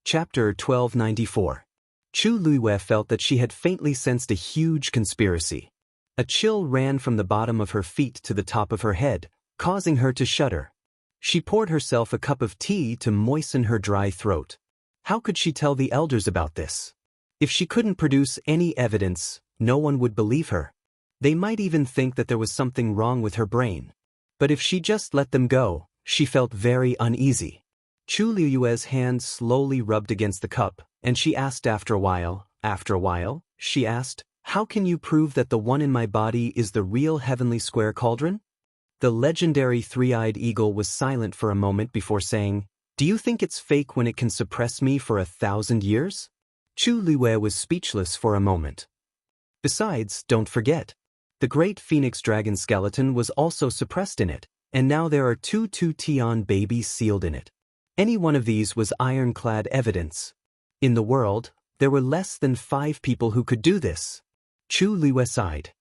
Chapter 1294. Chu Luiyue felt that she had faintly sensed a huge conspiracy. A chill ran from the bottom of her feet to the top of her head, causing her to shudder. She poured herself a cup of tea to moisten her dry throat. How could she tell the elders about this? If she couldn't produce any evidence, no one would believe her. They might even think that there was something wrong with her brain. But if she just let them go, she felt very uneasy. Chu Luiyue's hand slowly rubbed against the cup, and she asked after a while, she asked, "How can you prove that the one in my body is the real heavenly square cauldron?" The legendary three-eyed eagle was silent for a moment before saying, "Do you think it's fake when it can suppress me for 1,000 years?" Chu Luiyue was speechless for a moment. Besides, don't forget, the great phoenix dragon skeleton was also suppressed in it, and now there are two Tian babies sealed in it. Any one of these was ironclad evidence. In the world, there were less than 5 people who could do this. Chu Luiyue sighed.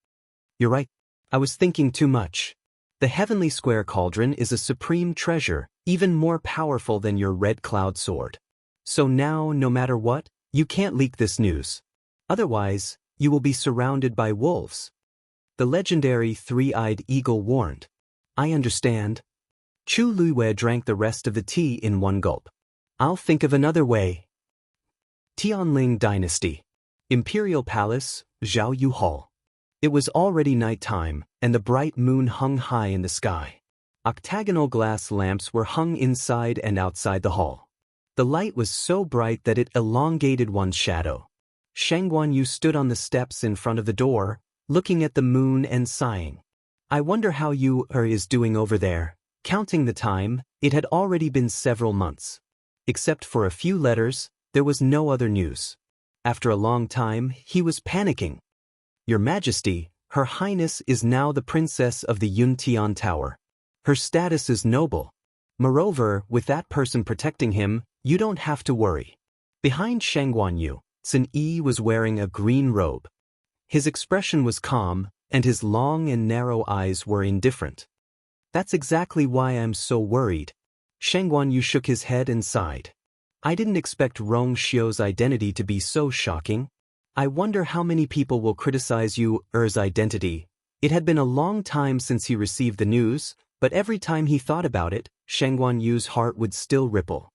"You're right. I was thinking too much. The heavenly square cauldron is a supreme treasure, even more powerful than your red cloud sword. So now, no matter what, you can't leak this news. Otherwise, you will be surrounded by wolves." The legendary three-eyed eagle warned. "I understand." Chu Luiyue drank the rest of the tea in one gulp. "I'll think of another way." Tianling Dynasty. Imperial Palace, Jianghu Hall. It was already nighttime, and the bright moon hung high in the sky. Octagonal glass lamps were hung inside and outside the hall. The light was so bright that it elongated one's shadow. Shang Guanyu stood on the steps in front of the door, looking at the moon and sighing. "I wonder how you is doing over there." Counting the time, it had already been several months. Except for a few letters, there was no other news. After a long time, he was panicking. "Your Majesty, Her Highness is now the Princess of the Yuntian Tower. Her status is noble. Moreover, with that person protecting him, you don't have to worry." Behind Shang Guanyu, Sun Yi was wearing a green robe. His expression was calm, and his long and narrow eyes were indifferent. "That's exactly why I'm so worried." Shang Guanyu shook his head and sighed. "I didn't expect Rong Xiu's identity to be so shocking. I wonder how many people will criticize Er's identity." It had been a long time since he received the news, but every time he thought about it, Shang Guanyu's heart would still ripple.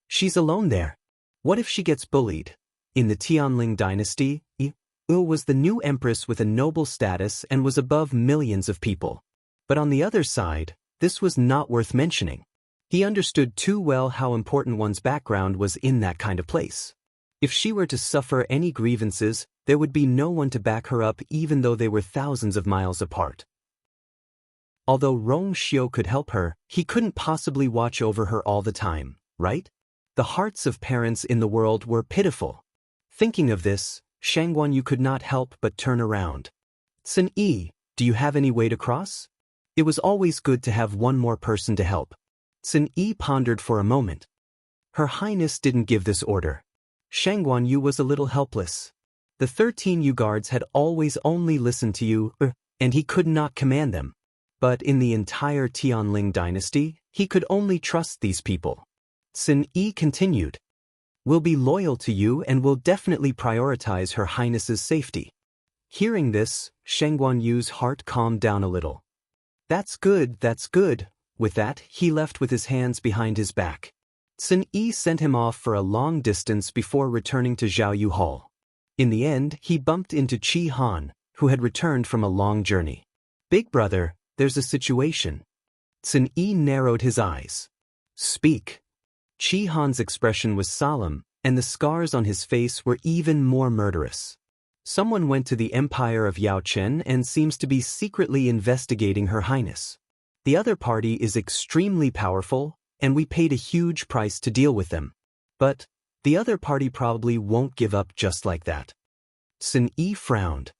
She's alone there. What if she gets bullied? In the Tianling dynasty, was the new empress with a noble status and was above millions of people. But on the other side, this was not worth mentioning. He understood too well how important one's background was in that kind of place. If she were to suffer any grievances, there would be no one to back her up even though they were thousands of miles apart. Although Rong Xiu could help her, he couldn't possibly watch over her all the time, right? The hearts of parents in the world were pitiful. Thinking of this, Shang Guanyu could not help but turn around. "Sun Yi, do you have any way to cross?" It was always good to have one more person to help. Sun Yi pondered for a moment. Her Highness didn't give this order. Shang Guanyu was a little helpless. The 13 Yu guards had always only listened to you, and he could not command them. But in the entire Tianling dynasty, he could only trust these people. Sun Yi continued. "We'll be loyal to you and will definitely prioritize Her Highness's safety." Hearing this, Shang Guanyu's heart calmed down a little. That's good. With that, he left with his hands behind his back. Sun Yi sent him off for a long distance before returning to Jianghu Hall. In the end, he bumped into Qi Han, who had returned from a long journey. "Big brother, there's a situation." Sun Yi narrowed his eyes. "Speak." Qi Han's expression was solemn, and the scars on his face were even more murderous. "Someone went to the Empire of Yao Chen and seems to be secretly investigating Her Highness. The other party is extremely powerful, and we paid a huge price to deal with them. But the other party probably won't give up just like that." Sun Yi frowned.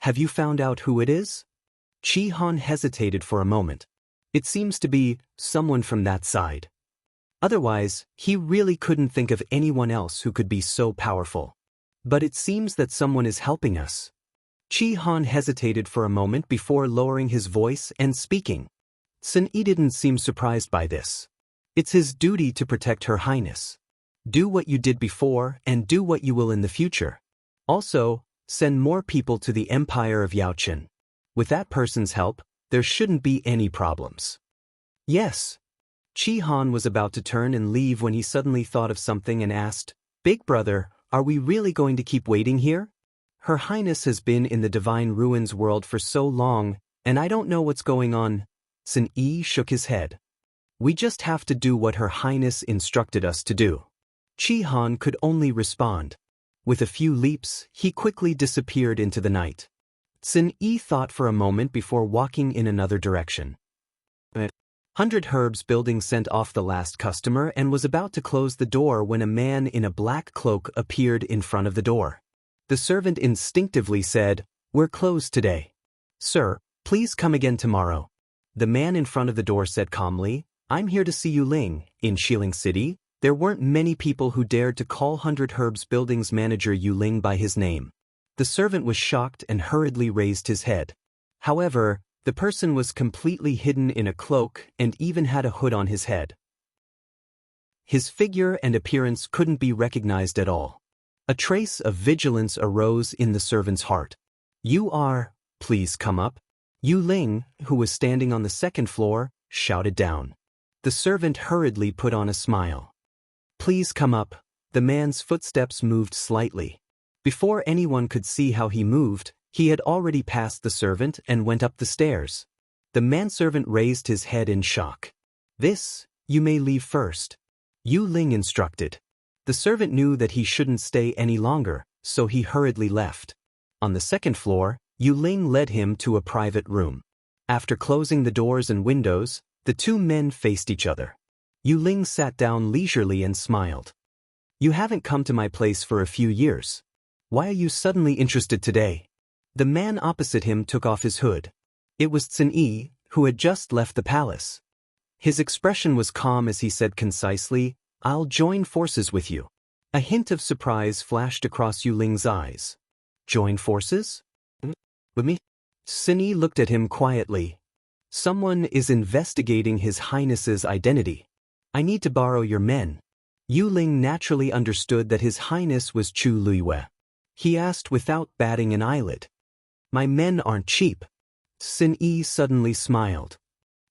"Have you found out who it is?" Qi Han hesitated for a moment. "It seems to be someone from that side. Otherwise, he really couldn't think of anyone else who could be so powerful. But it seems that someone is helping us." Qi Han hesitated for a moment before lowering his voice and speaking. Sun Yi didn't seem surprised by this. "It's his duty to protect Her Highness." Do what you did before and do what you will in the future. Also, send more people to the Empire of Yaochen. With that person's help, there shouldn't be any problems. Yes. Chi Han was about to turn and leave when he suddenly thought of something and asked, Big brother, are we really going to keep waiting here? Her Highness has been in the Divine Ruins world for so long, and I don't know what's going on. Sun Yi shook his head. We just have to do what Her Highness instructed us to do. Chi Han could only respond. With a few leaps, he quickly disappeared into the night. Sun Yi thought for a moment before walking in another direction. 100 Herbs Building sent off the last customer and was about to close the door when a man in a black cloak appeared in front of the door. The servant instinctively said, We're closed today. Sir, please come again tomorrow. The man in front of the door said calmly, I'm here to see Yu Ling. In Xiling City, there weren't many people who dared to call 100 Herbs Building's manager Yu Ling by his name. The servant was shocked and hurriedly raised his head. However, the person was completely hidden in a cloak and even had a hood on his head. His figure and appearance couldn't be recognized at all. A trace of vigilance arose in the servant's heart. You are, please come up. Yu Ling, who was standing on the second floor, shouted down. The servant hurriedly put on a smile. Please come up. The man's footsteps moved slightly. Before anyone could see how he moved, he had already passed the servant and went up the stairs. The manservant raised his head in shock. This, you may leave first. Yu Ling instructed. The servant knew that he shouldn't stay any longer, so he hurriedly left. On the second floor, Yu Ling led him to a private room. After closing the doors and windows, the two men faced each other. Yu Ling sat down leisurely and smiled. You haven't come to my place for a few years. Why are you suddenly interested today? The man opposite him took off his hood. It was Sun Yi, who had just left the palace. His expression was calm as he said concisely, I'll join forces with you. A hint of surprise flashed across Yu Ling's eyes. Join forces? With me? Sun Yi looked at him quietly. Someone is investigating His Highness's identity. I need to borrow your men. Yu Ling naturally understood that His Highness was Chu Luiyue. He asked without batting an eyelid. My men aren't cheap. Sun Yi suddenly smiled.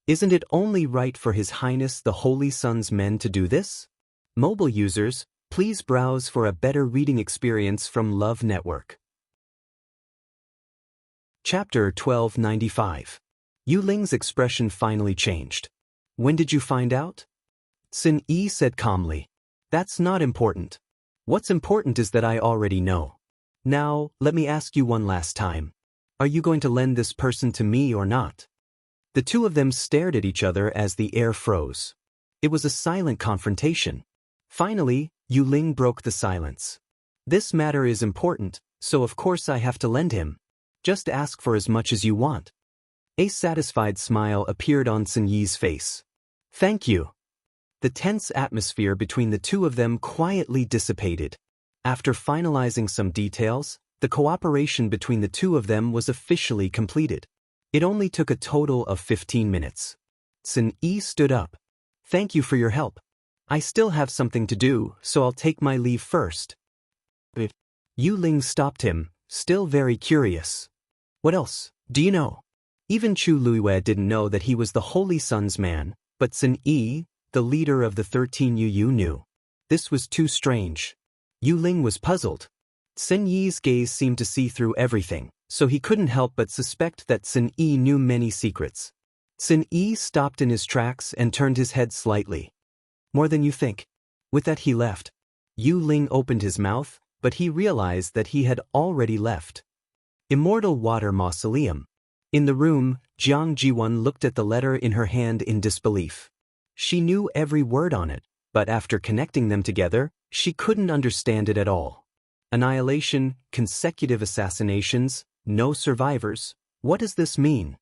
Isn't it only right for His Highness the Holy Sun's men to do this? Mobile users, please browse for a better reading experience from Love Network. Chapter 1295. Yu Ling's expression finally changed. When did you find out? Sun Yi said calmly. That's not important. What's important is that I already know. Now, let me ask you one last time. Are you going to lend this person to me or not? The two of them stared at each other as the air froze. It was a silent confrontation. Finally, Yu Ling broke the silence. This matter is important, so of course I have to lend him. Just ask for as much as you want. A satisfied smile appeared on Sun Yi's face. Thank you. The tense atmosphere between the two of them quietly dissipated. After finalizing some details, the cooperation between the two of them was officially completed. It only took a total of 15 minutes. Sun Yi stood up. Thank you for your help. I still have something to do, so I'll take my leave first. Yu Ling stopped him, still very curious. What else, do you know? Even Chu Luiyue didn't know that he was the Holy Sun's man, but Sun Yi, the leader of the 13 Yu, knew. This was too strange. Yu Ling was puzzled. Sun Yi's gaze seemed to see through everything, so he couldn't help but suspect that Sun Yi knew many secrets. Sun Yi stopped in his tracks and turned his head slightly. More than you think. With that he left. Yu Ling opened his mouth, but he realized that he had already left. Immortal Water Mausoleum. In the room, Jiang Jiwan looked at the letter in her hand in disbelief. She knew every word on it, but after connecting them together, she couldn't understand it at all. Annihilation, consecutive assassinations, no survivors. What does this mean?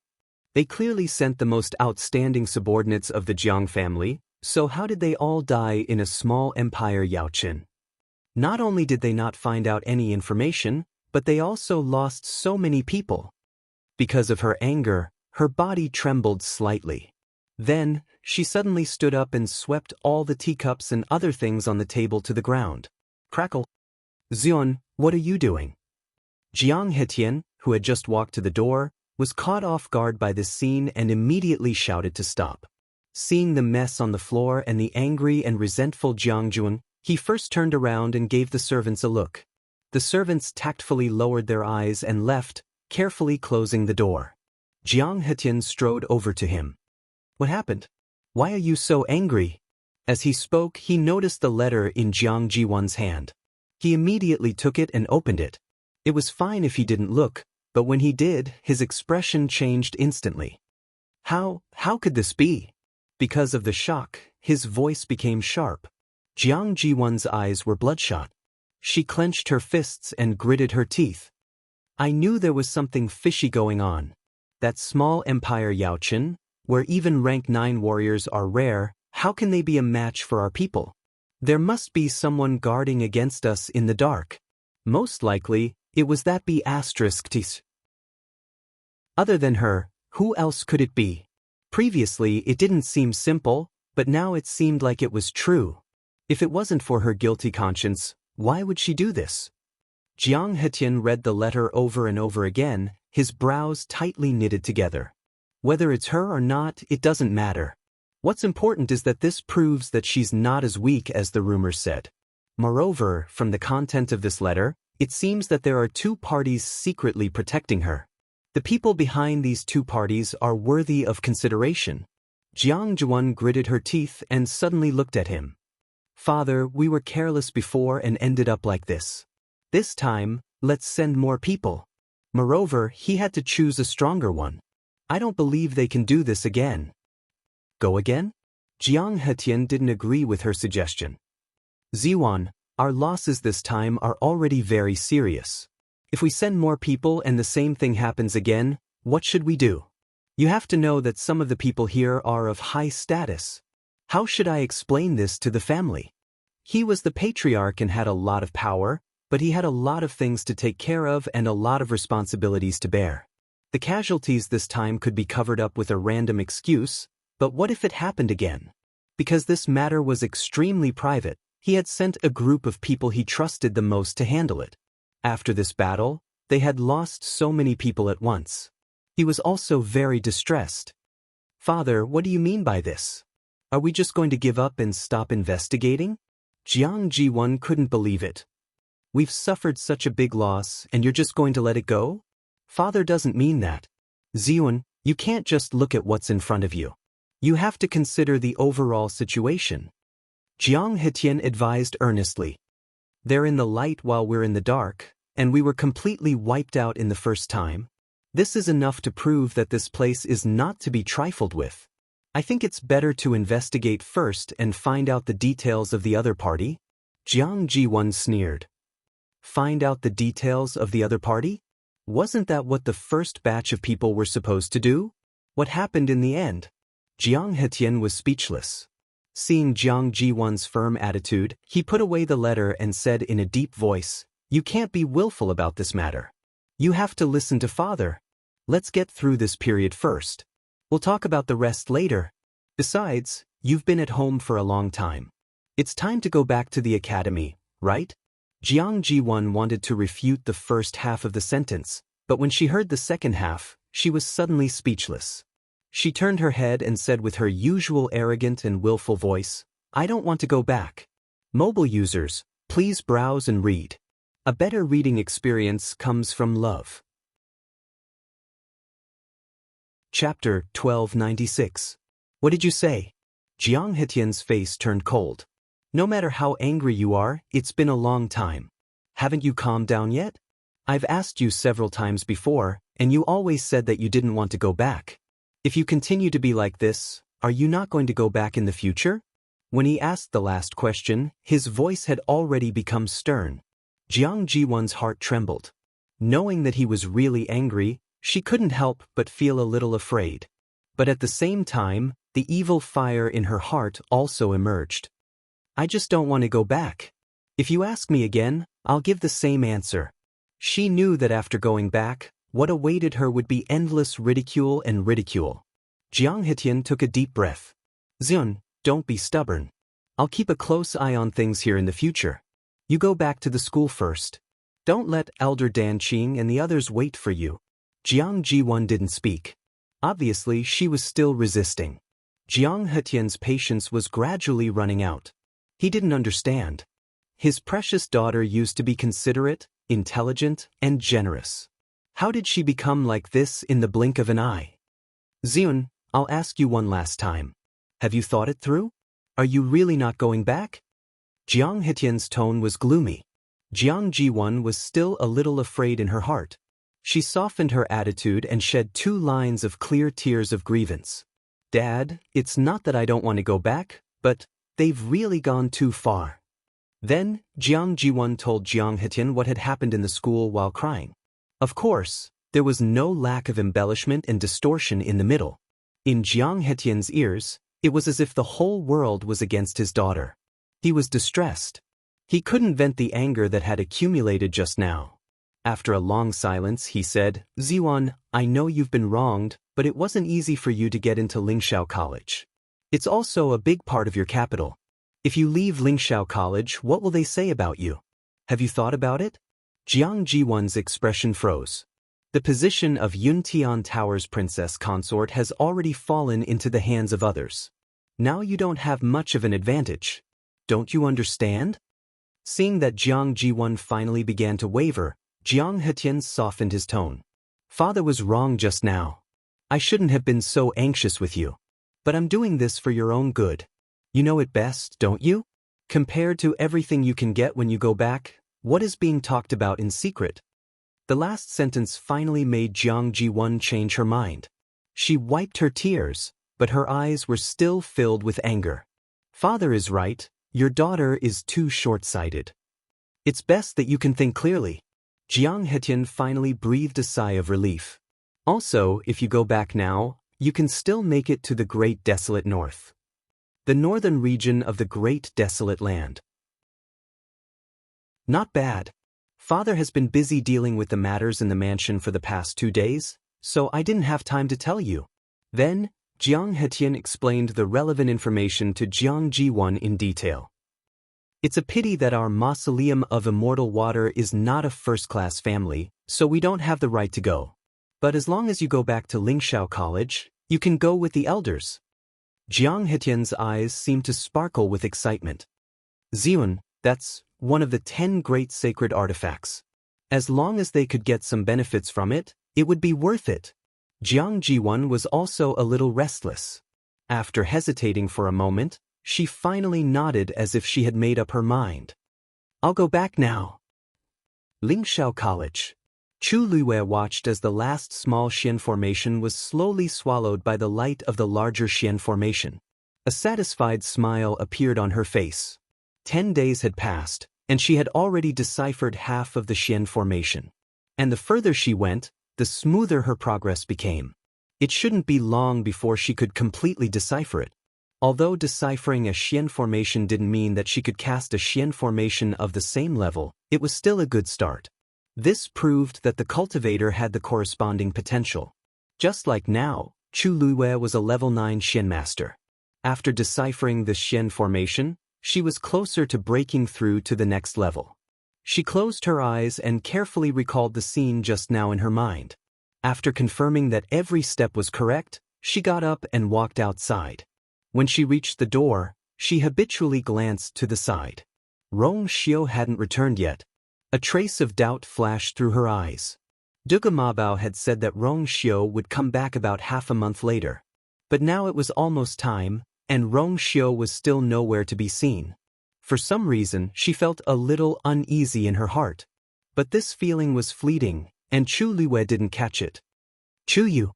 They clearly sent the most outstanding subordinates of the Jiang family, so how did they all die in a small empire Yaochen? Not only did they not find out any information, but they also lost so many people. Because of her anger, her body trembled slightly. Then, she suddenly stood up and swept all the teacups and other things on the table to the ground. Crackle. Zion, what are you doing? Jianghu, who had just walked to the door, was caught off guard by this scene and immediately shouted to stop. Seeing the mess on the floor and the angry and resentful Jianghu, he first turned around and gave the servants a look. The servants tactfully lowered their eyes and left, carefully closing the door. Jianghu strode over to him. What happened? Why are you so angry? As he spoke, he noticed the letter in Jiang Jiwan's hand. He immediately took it and opened it. It was fine if he didn't look, but when he did, his expression changed instantly. How could this be? Because of the shock, his voice became sharp. Jiang Jiwan's eyes were bloodshot. She clenched her fists and gritted her teeth. I knew there was something fishy going on. That small empire Yaochen, where even rank 9 warriors are rare, how can they be a match for our people? There must be someone guarding against us in the dark. Most likely, it was that B***tis. Other than her, who else could it be? Previously, it didn't seem simple, but now it seemed like it was true. If it wasn't for her guilty conscience, why would she do this? Jianghu read the letter over and over again, his brows tightly knitted together. Whether it's her or not, it doesn't matter. What's important is that this proves that she's not as weak as the rumors said. Moreover, from the content of this letter, it seems that there are 2 parties secretly protecting her. The people behind these 2 parties are worthy of consideration. Jiang Jiwan gritted her teeth and suddenly looked at him. Father, we were careless before and ended up like this. This time, let's send more people. Moreover, he had to choose a stronger one. I don't believe they can do this again. Go again? Jianghu didn't agree with her suggestion. Ziwan, our losses this time are already very serious. If we send more people and the same thing happens again, what should we do? You have to know that some of the people here are of high status. How should I explain this to the family? He was the patriarch and had a lot of power, but he had a lot of things to take care of and a lot of responsibilities to bear. The casualties this time could be covered up with a random excuse, but what if it happened again? Because this matter was extremely private, he had sent a group of people he trusted the most to handle it. After this battle, they had lost so many people at once. He was also very distressed. Father, what do you mean by this? Are we just going to give up and stop investigating? Jiang Jiwan couldn't believe it. We've suffered such a big loss and you're just going to let it go? Father doesn't mean that. Ziwan, you can't just look at what's in front of you. You have to consider the overall situation. Jianghu advised earnestly. They're in the light while we're in the dark, and we were completely wiped out in the first time. This is enough to prove that this place is not to be trifled with. I think it's better to investigate first and find out the details of the other party. Jiang Jiwan sneered. Find out the details of the other party? Wasn't that what the first batch of people were supposed to do? What happened in the end? Jianghu was speechless. Seeing Jiang Jiwan's firm attitude, he put away the letter and said in a deep voice, You can't be willful about this matter. You have to listen to Father. Let's get through this period first. We'll talk about the rest later. Besides, you've been at home for a long time. It's time to go back to the academy, right? Jiang Jiwan wanted to refute the first half of the sentence, but when she heard the second half, she was suddenly speechless. She turned her head and said with her usual arrogant and willful voice, I don't want to go back. Mobile users, please browse and read. A better reading experience comes from love. Chapter 1296. What did you say? Jianghu's face turned cold. No matter how angry you are, it's been a long time. Haven't you calmed down yet? I've asked you several times before, and you always said that you didn't want to go back. If you continue to be like this, are you not going to go back in the future? When he asked the last question, his voice had already become stern. Jiang Jiwan's heart trembled. Knowing that he was really angry, she couldn't help but feel a little afraid. But at the same time, the evil fire in her heart also emerged. I just don't want to go back. If you ask me again, I'll give the same answer. She knew that after going back, what awaited her would be endless ridicule and ridicule. Jiang Hetian took a deep breath. Zun, don't be stubborn. I'll keep a close eye on things here in the future. You go back to the school first. Don't let Elder Dan Qing and the others wait for you. Jiang Jiwon didn't speak. Obviously, she was still resisting. Jiang Hetian's patience was gradually running out. He didn't understand. His precious daughter used to be considerate, intelligent, and generous. How did she become like this in the blink of an eye? Zun, I'll ask you one last time. Have you thought it through? Are you really not going back? Jiang Hetian's tone was gloomy. Jiang Jiwon was still a little afraid in her heart. She softened her attitude and shed 2 lines of clear tears of grievance. Dad, it's not that I don't want to go back, but they've really gone too far. Then, Jiang Jiwon told Jiang Hetian what had happened in the school while crying. Of course, there was no lack of embellishment and distortion in the middle. In Jiang Hetian's ears, it was as if the whole world was against his daughter. He was distressed. He couldn't vent the anger that had accumulated just now. After a long silence, he said, Ziwan, I know you've been wronged, but it wasn't easy for you to get into Lingxiao College. It's also a big part of your capital. If you leave Lingxiao College, what will they say about you? Have you thought about it? Jiang Jiwon's expression froze. The position of Yuntian Tower's princess consort has already fallen into the hands of others. Now you don't have much of an advantage. Don't you understand? Seeing that Jiang Jiwon finally began to waver, Jiang Hetian softened his tone. Father was wrong just now. I shouldn't have been so anxious with you. But I'm doing this for your own good. You know it best, don't you? Compared to everything you can get when you go back, what is being talked about in secret? The last sentence finally made Jiang Jiwon change her mind. She wiped her tears, but her eyes were still filled with anger. Father is right, your daughter is too short-sighted. It's best that you can think clearly. Jiang Hetian finally breathed a sigh of relief. Also, if you go back now, you can still make it to the Great Desolate North. The northern region of the Great Desolate Land. Not bad. Father has been busy dealing with the matters in the mansion for the past 2 days, so I didn't have time to tell you. Then, Jiang Hetian explained the relevant information to Jiang Jiwon in detail. It's a pity that our mausoleum of immortal water is not a first-class family, so we don't have the right to go. But as long as you go back to Lingxiao College, you can go with the elders. Jiang Hetian's eyes seemed to sparkle with excitement. Ziun, that's one of the 10 great sacred artifacts. As long as they could get some benefits from it, it would be worth it. Jiang Jiwon was also a little restless. After hesitating for a moment, she finally nodded as if she had made up her mind. I'll go back now. Lingxiao College. Chu Luiwei watched as the last small Xian formation was slowly swallowed by the light of the larger Xian formation. A satisfied smile appeared on her face. 10 days had passed, and she had already deciphered half of the Xian formation. And the further she went, the smoother her progress became. It shouldn't be long before she could completely decipher it. Although deciphering a Xian formation didn't mean that she could cast a Xian formation of the same level, it was still a good start. This proved that the cultivator had the corresponding potential. Just like now, Chu Luiwei was a level 9 Xian master. After deciphering the Xian formation, she was closer to breaking through to the next level. She closed her eyes and carefully recalled the scene just now in her mind. After confirming that every step was correct, she got up and walked outside. When she reached the door, she habitually glanced to the side. Rong Xiu hadn't returned yet. A trace of doubt flashed through her eyes. Duge Mabao had said that Rong Xiu would come back about half a month later. But now it was almost time, and Rong Xiu was still nowhere to be seen. For some reason, she felt a little uneasy in her heart. But this feeling was fleeting, and Chu Luiwei didn't catch it. Chu Yu.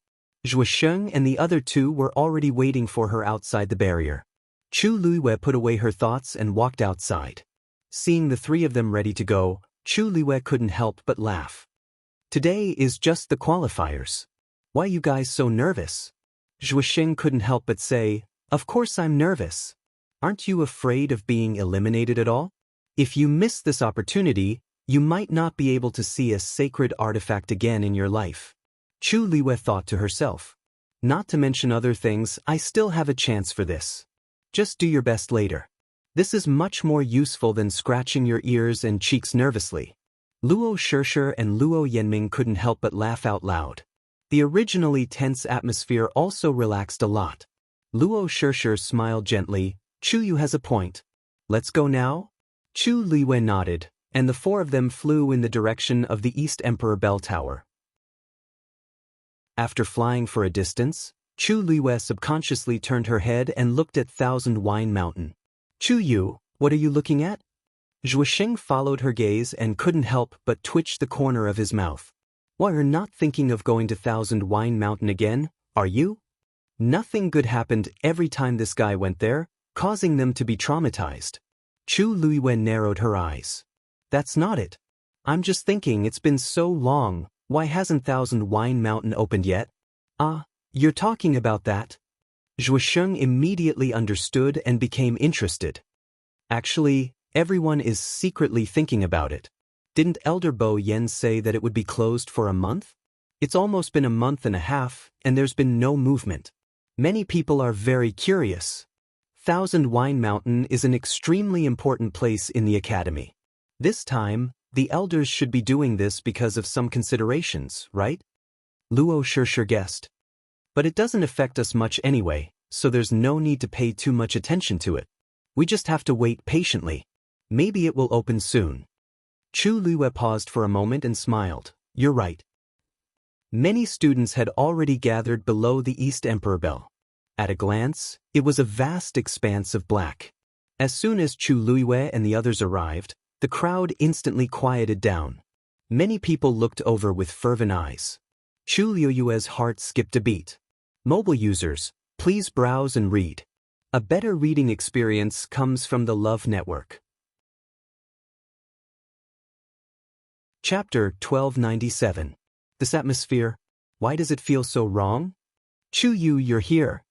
Zhuo Sheng and the other 2 were already waiting for her outside the barrier. Chu Luiwei put away her thoughts and walked outside. Seeing the 3 of them ready to go, Chu Luiwei couldn't help but laugh. Today is just the qualifiers. Why are you guys so nervous? Zhuo Sheng couldn't help but say, Of course I'm nervous. Aren't you afraid of being eliminated at all? If you miss this opportunity, you might not be able to see a sacred artifact again in your life. Chu Luiwei thought to herself. Not to mention other things, I still have a chance for this. Just do your best later. This is much more useful than scratching your ears and cheeks nervously. Luo Shishir and Luo Yanming couldn't help but laugh out loud. The originally tense atmosphere also relaxed a lot. Luo Shishir smiled gently. Chuyu has a point. Let's go now? Chu Liwei nodded, and the four of them flew in the direction of the East Emperor Bell Tower. After flying for a distance, Chu Liwei subconsciously turned her head and looked at Thousand Wine Mountain. Chu Yu, what are you looking at? Zhuosheng followed her gaze and couldn't help but twitch the corner of his mouth. Why, you're not thinking of going to Thousand Wine Mountain again, are you? Nothing good happened every time this guy went there, causing them to be traumatized. Chu Liwei narrowed her eyes. That's not it. I'm just thinking it's been so long, why hasn't Thousand Wine Mountain opened yet? Ah, you're talking about that? Zhuosheng immediately understood and became interested. Actually, everyone is secretly thinking about it. Didn't Elder Bo Yen say that it would be closed for a month? It's almost been a month and a half, and there's been no movement. Many people are very curious. Thousand Wine Mountain is an extremely important place in the academy. This time, the elders should be doing this because of some considerations, right? Luo Shishir guessed. But it doesn't affect us much anyway, so there's no need to pay too much attention to it. We just have to wait patiently. Maybe it will open soon. Chu Liwei paused for a moment and smiled. You're right. Many students had already gathered below the East Emperor Bell. At a glance, it was a vast expanse of black. As soon as Chu Liwei and the others arrived, the crowd instantly quieted down. Many people looked over with fervent eyes. Chu Liu's heart skipped a beat. Mobile users, please browse and read. A better reading experience comes from the Love Network. Chapter 1297. This atmosphere, why does it feel so wrong? Chu Yu, you're here.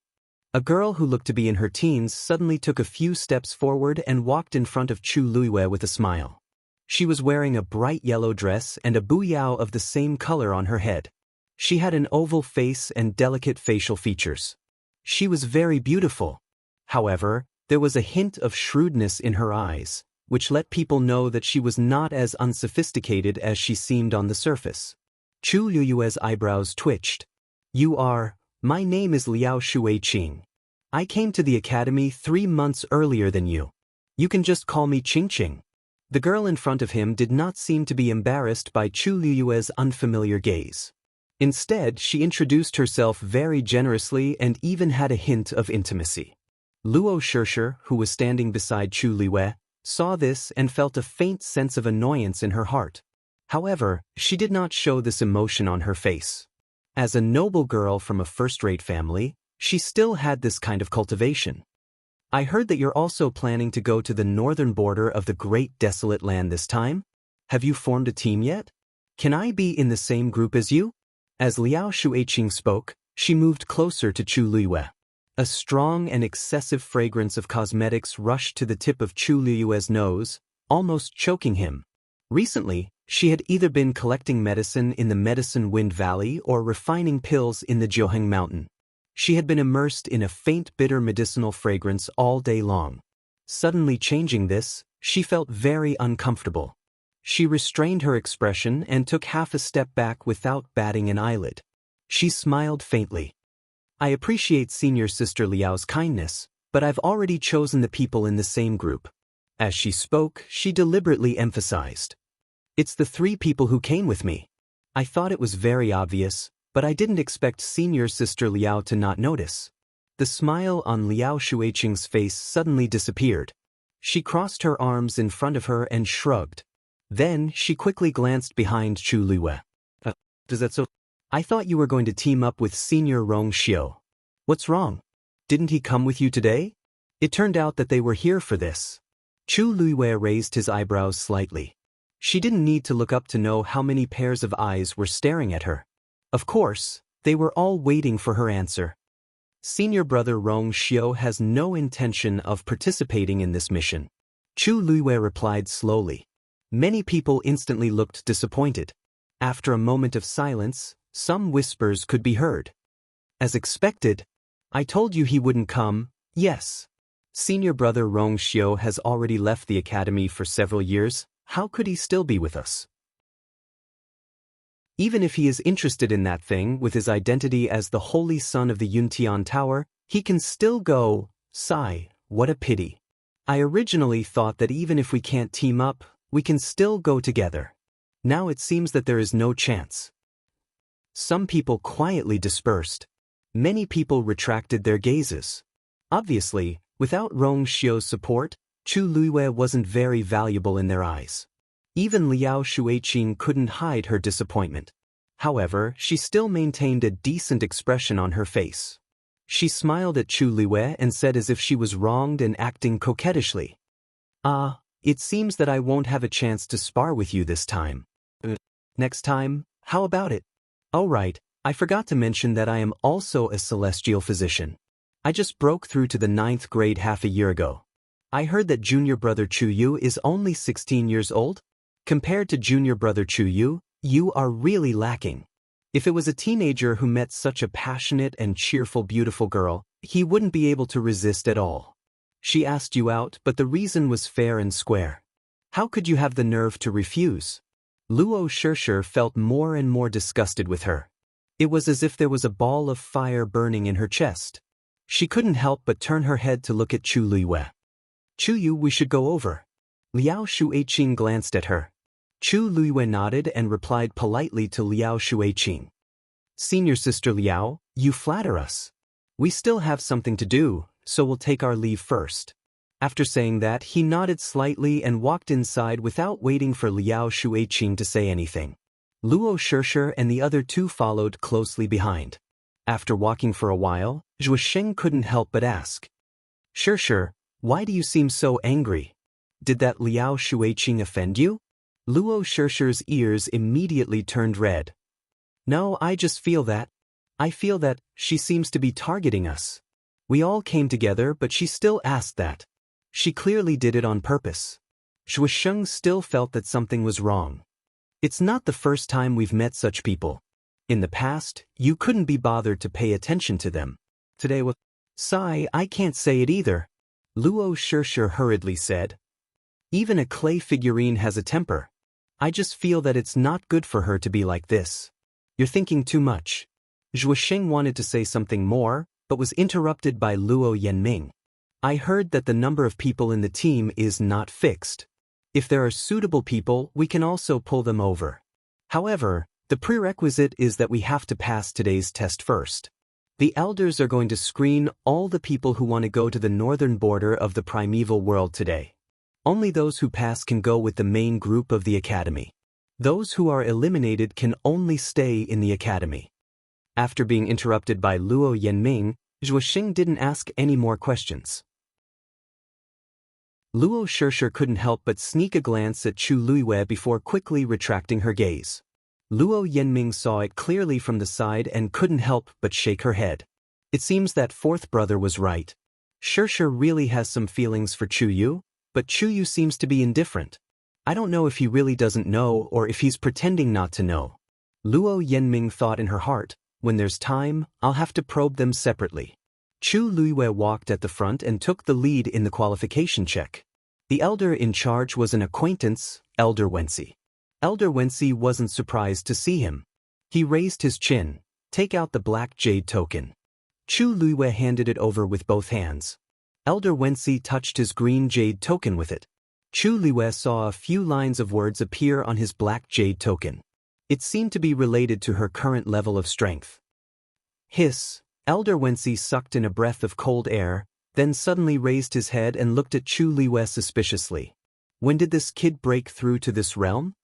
A girl who looked to be in her teens suddenly took a few steps forward and walked in front of Chu Liwei with a smile. She was wearing a bright yellow dress and a buyao of the same color on her head. She had an oval face and delicate facial features. She was very beautiful. However, there was a hint of shrewdness in her eyes, which let people know that she was not as unsophisticated as she seemed on the surface. Chu Liu's eyebrows twitched. My name is Liao Shuiqing. I came to the academy 3 months earlier than you. You can just call me Qingqing. The girl in front of him did not seem to be embarrassed by Chu Liu's unfamiliar gaze. Instead, she introduced herself very generously and even had a hint of intimacy. Luo Shishir, who was standing beside Chu Liwei, saw this and felt a faint sense of annoyance in her heart. However, she did not show this emotion on her face. As a noble girl from a first-rate family, she still had this kind of cultivation. I heard that you're also planning to go to the northern border of the Great Desolate Land this time? Have you formed a team yet? Can I be in the same group as you? As Liao Shuiqing spoke, she moved closer to Chu Liwei. A strong and excessive fragrance of cosmetics rushed to the tip of Chu Liu's nose, almost choking him. Recently, she had either been collecting medicine in the Medicine Wind Valley or refining pills in the Jianghu mountain. She had been immersed in a faint bitter medicinal fragrance all day long. Suddenly changing this, she felt very uncomfortable. She restrained her expression and took half a step back without batting an eyelid. She smiled faintly. I appreciate Senior Sister Liao's kindness, but I've already chosen the people in the same group. As she spoke, she deliberately emphasized. It's the 3 people who came with me. I thought it was very obvious, but I didn't expect Senior Sister Liao to not notice. The smile on Liao Shuiqing's face suddenly disappeared. She crossed her arms in front of her and shrugged. Then, she quickly glanced behind Chu Liwei. Is that so? I thought you were going to team up with Senior Rong Xiu. What's wrong? Didn't he come with you today? It turned out that they were here for this. Chu Liwei raised his eyebrows slightly. She didn't need to look up to know how many pairs of eyes were staring at her. Of course, they were all waiting for her answer. Senior brother Rong Xiu has no intention of participating in this mission. Chu Liwei replied slowly. Many people instantly looked disappointed. After a moment of silence, some whispers could be heard. As expected. I told you he wouldn't come, yes. Senior brother Rong Xiu has already left the academy for several years, how could he still be with us? Even if he is interested in that thing with his identity as the holy son of the Yuntian Tower, he can still go. Sigh, what a pity. I originally thought that even if we can't team up, we can still go together. Now it seems that there is no chance. Some people quietly dispersed. Many people retracted their gazes. Obviously, without Rong Xiu's support, Chu Luiyue wasn't very valuable in their eyes. Even Liao Shuiqing couldn't hide her disappointment. However, she still maintained a decent expression on her face. She smiled at Chu Luiyue and said as if she was wronged and acting coquettishly. It seems that I won't have a chance to spar with you this time. Next time, how about it? Oh right, I forgot to mention that I am also a celestial physician. I just broke through to the 9th grade half a year ago. I heard that junior brother Chu Yu is only 16 years old? Compared to junior brother Chu Yu, you are really lacking. If it was a teenager who met such a passionate and cheerful beautiful girl, he wouldn't be able to resist at all. She asked you out, but the reason was fair and square. How could you have the nerve to refuse? Luo Shishir felt more and more disgusted with her. It was as if there was a ball of fire burning in her chest. She couldn't help but turn her head to look at Chu Luiyue. Chu Yu, we should go over. Liao Shuiqing glanced at her. Chu Luiyue nodded and replied politely to Liao Shuiqing. Senior sister Liao, you flatter us. We still have something to do, so we'll take our leave first. After saying that, he nodded slightly and walked inside without waiting for Liao Shuiqing to say anything. Luo Shishir and the other two followed closely behind. After walking for a while, Zhuo Sheng couldn't help but ask. Shishir, why do you seem so angry? Did that Liao Shuiqing offend you? Luo Shishir's ears immediately turned red. No, I just feel that. I feel that she seems to be targeting us. We all came together, but she still asked that. She clearly did it on purpose. Zhuo Sheng still felt that something was wrong. It's not the first time we've met such people. In the past, you couldn't be bothered to pay attention to them. Today was... Sigh, I can't say it either. Luo Shishir hurriedly said. Even a clay figurine has a temper. I just feel that it's not good for her to be like this. You're thinking too much. Zhuo Sheng wanted to say something more, but was interrupted by Luo Yanming. I heard that the number of people in the team is not fixed. If there are suitable people, we can also pull them over. However, the prerequisite is that we have to pass today's test first. The elders are going to screen all the people who want to go to the northern border of the primeval world today. Only those who pass can go with the main group of the academy. Those who are eliminated can only stay in the academy. After being interrupted by Luo Yanming, Zhuo Sheng didn't ask any more questions. Luo Shishir couldn't help but sneak a glance at Chu Luiyue before quickly retracting her gaze. Luo Yanming saw it clearly from the side and couldn't help but shake her head. It seems that fourth brother was right. Shishir really has some feelings for Chu Yu, but Chu Yu seems to be indifferent. I don't know if he really doesn't know or if he's pretending not to know. Luo Yanming thought in her heart, when there's time, I'll have to probe them separately. Chu Luiyue walked at the front and took the lead in the qualification check. The elder in charge was an acquaintance, Elder Wensi. Elder Wensi wasn't surprised to see him. He raised his chin. Take out the black jade token. Chu Luiyue handed it over with both hands. Elder Wensi touched his green jade token with it. Chu Luiyue saw a few lines of words appear on his black jade token. It seemed to be related to her current level of strength. Hiss! Elder Wensi sucked in a breath of cold air, then suddenly raised his head and looked at Chu Luiyue suspiciously. When did this kid break through to this realm?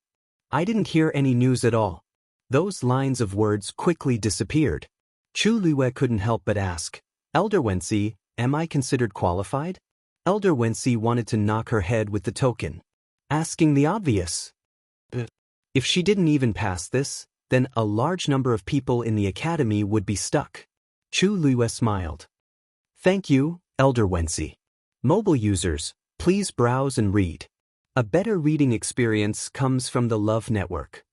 I didn't hear any news at all. Those lines of words quickly disappeared. Chu Luiyue couldn't help but ask, Elder Wensi, am I considered qualified? Elder Wensi wanted to knock her head with the token. Asking the obvious. If she didn't even pass this, then a large number of people in the academy would be stuck. Chu Luiyue smiled. Thank you, Elder Wensi. Mobile users, please browse and read. A better reading experience comes from the Love Network.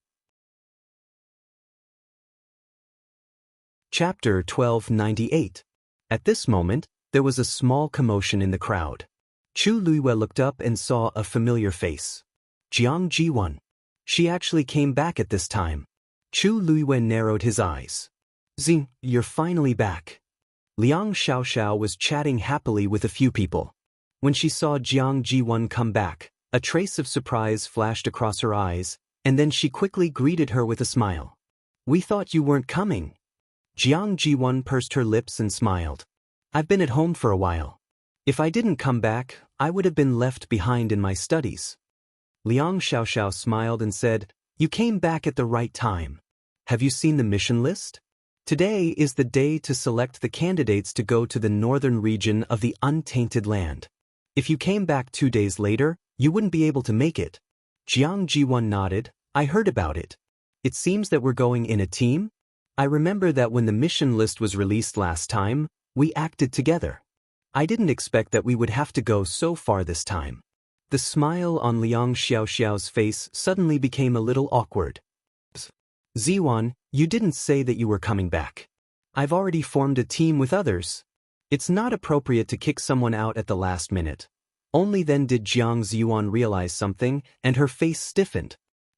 Chapter 1298. At this moment, there was a small commotion in the crowd. Chu Luiwei looked up and saw a familiar face. Jianghu. She actually came back at this time. Chu Luiwei narrowed his eyes. Xing, you're finally back. Liang Xiaoxiao was chatting happily with a few people. When she saw Jiang Ji1 come back, a trace of surprise flashed across her eyes, and then she quickly greeted her with a smile. We thought you weren't coming. Jiang Ji1 pursed her lips and smiled. I've been at home for a while. If I didn't come back, I would have been left behind in my studies. Liang Xiaoxiao smiled and said, You came back at the right time. Have you seen the mission list? Today is the day to select the candidates to go to the northern region of the untainted land. If you came back 2 days later, you wouldn't be able to make it. Jiang Ji1 nodded. I heard about it. It seems that we're going in a team? I remember that when the mission list was released last time, we acted together. I didn't expect that we would have to go so far this time. The smile on Liang Xiaoxiao's face suddenly became a little awkward. Ziwan, you didn't say that you were coming back. I've already formed a team with others. It's not appropriate to kick someone out at the last minute. Only then did Jiang Ziwan realize something, and her face stiffened.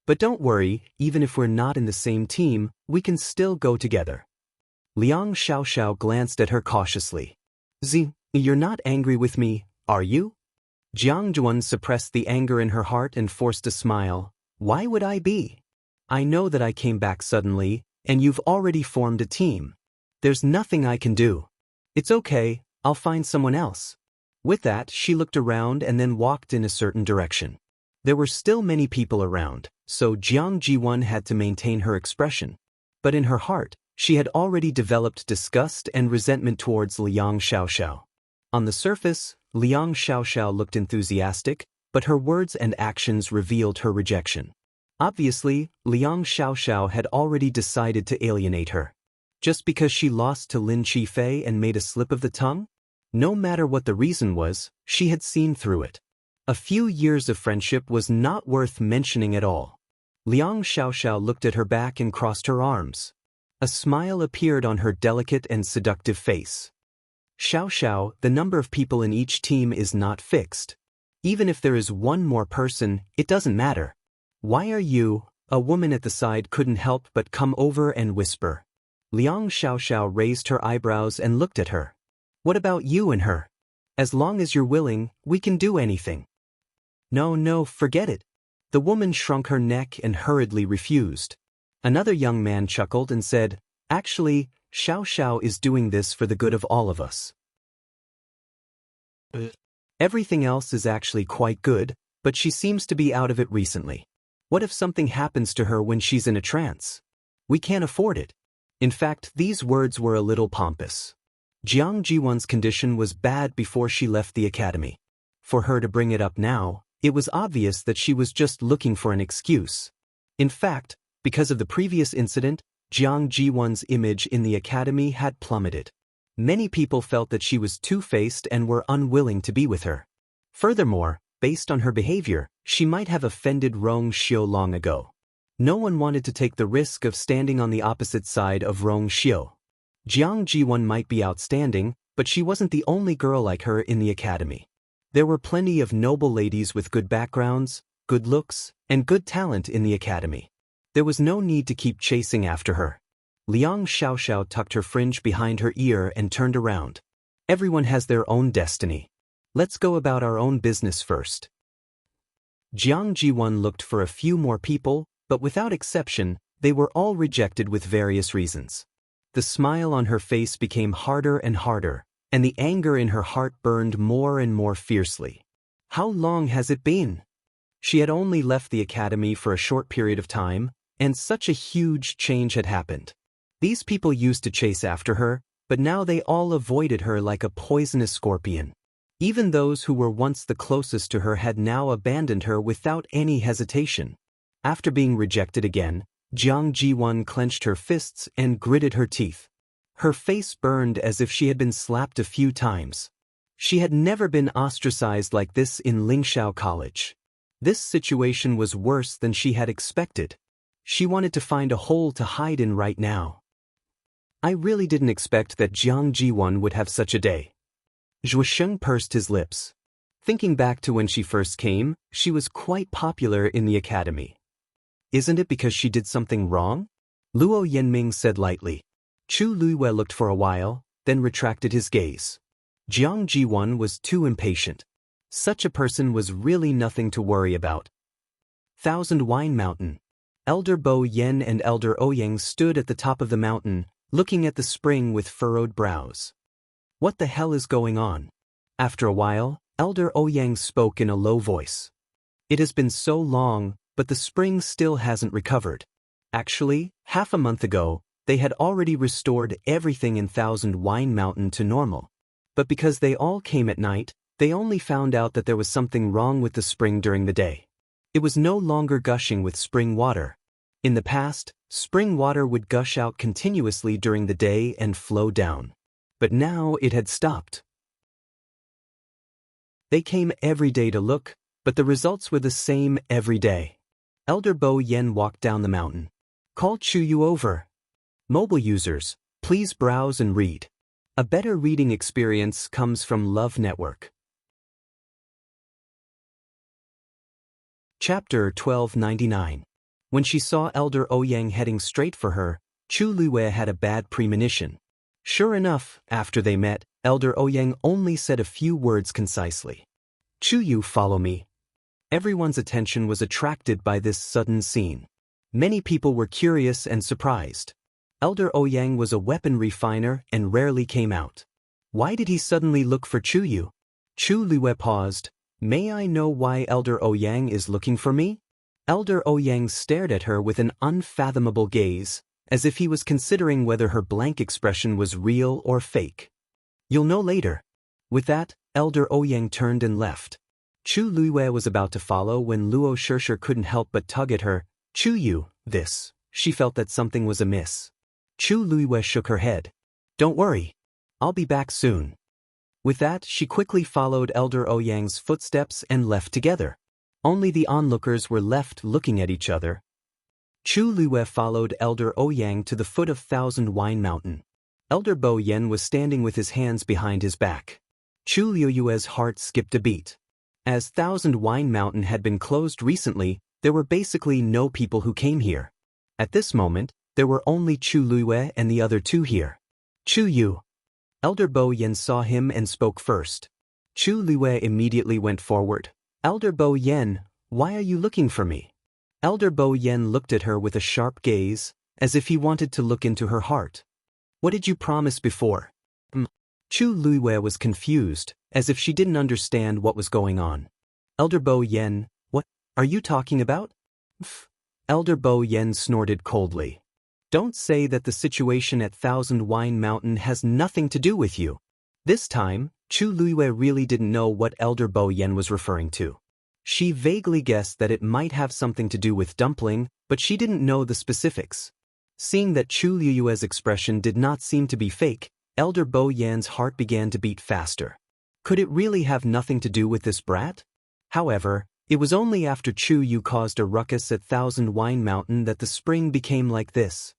But don't worry, even if we're not in the same team, we can still go together. Liang Xiaoxiao glanced at her cautiously. Zi, you're not angry with me, are you? Jiang Zhuan suppressed the anger in her heart and forced a smile. Why would I be? I know that I came back suddenly, and you've already formed a team. There's nothing I can do. It's okay, I'll find someone else. With that, she looked around and then walked in a certain direction. There were still many people around, so Jiang Ji1 had to maintain her expression. But in her heart, she had already developed disgust and resentment towards Liang Xiaoxiao. On the surface, Liang Xiaoxiao looked enthusiastic, but her words and actions revealed her rejection. Obviously, Liang Xiaoxiao had already decided to alienate her. Just because she lost to Lin Qifei and made a slip of the tongue? No matter what the reason was, she had seen through it. A few years of friendship was not worth mentioning at all. Liang Xiaoxiao looked at her back and crossed her arms. A smile appeared on her delicate and seductive face. Xiaoxiao, the number of people in each team is not fixed. Even if there is one more person, it doesn't matter. Why are you? A woman at the side couldn't help but come over and whisper. Liang Xiaoxiao raised her eyebrows and looked at her. What about you and her? As long as you're willing, we can do anything. No, forget it. The woman shrunk her neck and hurriedly refused. Another young man chuckled and said, Actually, Xiaoxiao is doing this for the good of all of us. Everything else is actually quite good, but she seems to be out of it recently. What if something happens to her when she's in a trance? We can't afford it. In fact, these words were a little pompous. Jiang Jiwan's condition was bad before she left the academy. For her to bring it up now, it was obvious that she was just looking for an excuse. In fact, because of the previous incident, Jiang Jiwan's image in the academy had plummeted. Many people felt that she was two-faced and were unwilling to be with her. Furthermore, based on her behavior, she might have offended Rong Xiu long ago. No one wanted to take the risk of standing on the opposite side of Rong Xiu. Jiang Jiwan might be outstanding, but she wasn't the only girl like her in the academy. There were plenty of noble ladies with good backgrounds, good looks, and good talent in the academy. There was no need to keep chasing after her. Liang Xiaoxiao tucked her fringe behind her ear and turned around. Everyone has their own destiny. Let's go about our own business first. Jiang Jiwan looked for a few more people, but without exception, they were all rejected with various reasons. The smile on her face became harder and harder, and the anger in her heart burned more and more fiercely. How long has it been? She had only left the academy for a short period of time, and such a huge change had happened. These people used to chase after her, but now they all avoided her like a poisonous scorpion. Even those who were once the closest to her had now abandoned her without any hesitation. After being rejected again, Jiang Jiwan clenched her fists and gritted her teeth. Her face burned as if she had been slapped a few times. She had never been ostracized like this in Lingxiao College. This situation was worse than she had expected. She wanted to find a hole to hide in right now. I really didn't expect that Jianghu would have such a day. Zhuosheng pursed his lips. Thinking back to when she first came, she was quite popular in the academy. Isn't it because she did something wrong? Luo Yanming said lightly. Chu Luiwei looked for a while, then retracted his gaze. Jiang Jiwon was too impatient. Such a person was really nothing to worry about. Thousand Wine Mountain. Elder Bo Yen and Elder Ouyang stood at the top of the mountain, looking at the spring with furrowed brows. What the hell is going on? After a while, Elder Ouyang spoke in a low voice. It has been so long, but the spring still hasn't recovered. Actually, half a month ago, they had already restored everything in Thousand Wine Mountain to normal. But because they all came at night, they only found out that there was something wrong with the spring during the day. It was no longer gushing with spring water. In the past, spring water would gush out continuously during the day and flow down. But now it had stopped. They came every day to look, but the results were the same every day. Elder Bo Yen walked down the mountain. Call Chuyu over. Mobile users, please browse and read. A better reading experience comes from Love Network. Chapter 1299. When she saw Elder Ouyang heading straight for her, Chu Luiwei had a bad premonition. Sure enough, after they met, Elder Ouyang only said a few words concisely. Chuyu, follow me. Everyone's attention was attracted by this sudden scene. Many people were curious and surprised. Elder Ouyang was a weapon refiner and rarely came out. Why did he suddenly look for Chuyu? Chu Luiwei paused. May I know why Elder Ouyang is looking for me? Elder Ouyang stared at her with an unfathomable gaze, as if he was considering whether her blank expression was real or fake. You'll know later. With that, Elder Ouyang turned and left. Chu Luiwei was about to follow when Luo Shishir couldn't help but tug at her. Chuyu, this. She felt that something was amiss. Chu Luiwei shook her head. Don't worry. I'll be back soon. With that, she quickly followed Elder Ouyang's footsteps and left together. Only the onlookers were left looking at each other. Chu Luiwei followed Elder Ouyang to the foot of Thousand Wine Mountain. Elder Bo Yen was standing with his hands behind his back. Chu Luiwei's heart skipped a beat. As Thousand Wine Mountain had been closed recently, there were basically no people who came here. At this moment, there were only Chu Luiwei and the other two here. Chu Yu. Elder Bo Yen saw him and spoke first. Chu Luiwei immediately went forward. Elder Bo Yen, why are you looking for me? Elder Bo Yen looked at her with a sharp gaze, as if he wanted to look into her heart. What did you promise before? Chu Luiwei was confused, as if she didn't understand what was going on. Elder Bo Yen, what are you talking about? Elder Bo Yen snorted coldly. Don't say that the situation at Thousand Wine Mountain has nothing to do with you. This time, Chu Luiwei really didn't know what Elder Bo Yen was referring to. She vaguely guessed that it might have something to do with dumpling, but she didn't know the specifics. Seeing that Chu Luiwei's expression did not seem to be fake, Elder Bo Yan's heart began to beat faster. Could it really have nothing to do with this brat? However, it was only after Chu Yu caused a ruckus at Thousand Wine Mountain that the spring became like this.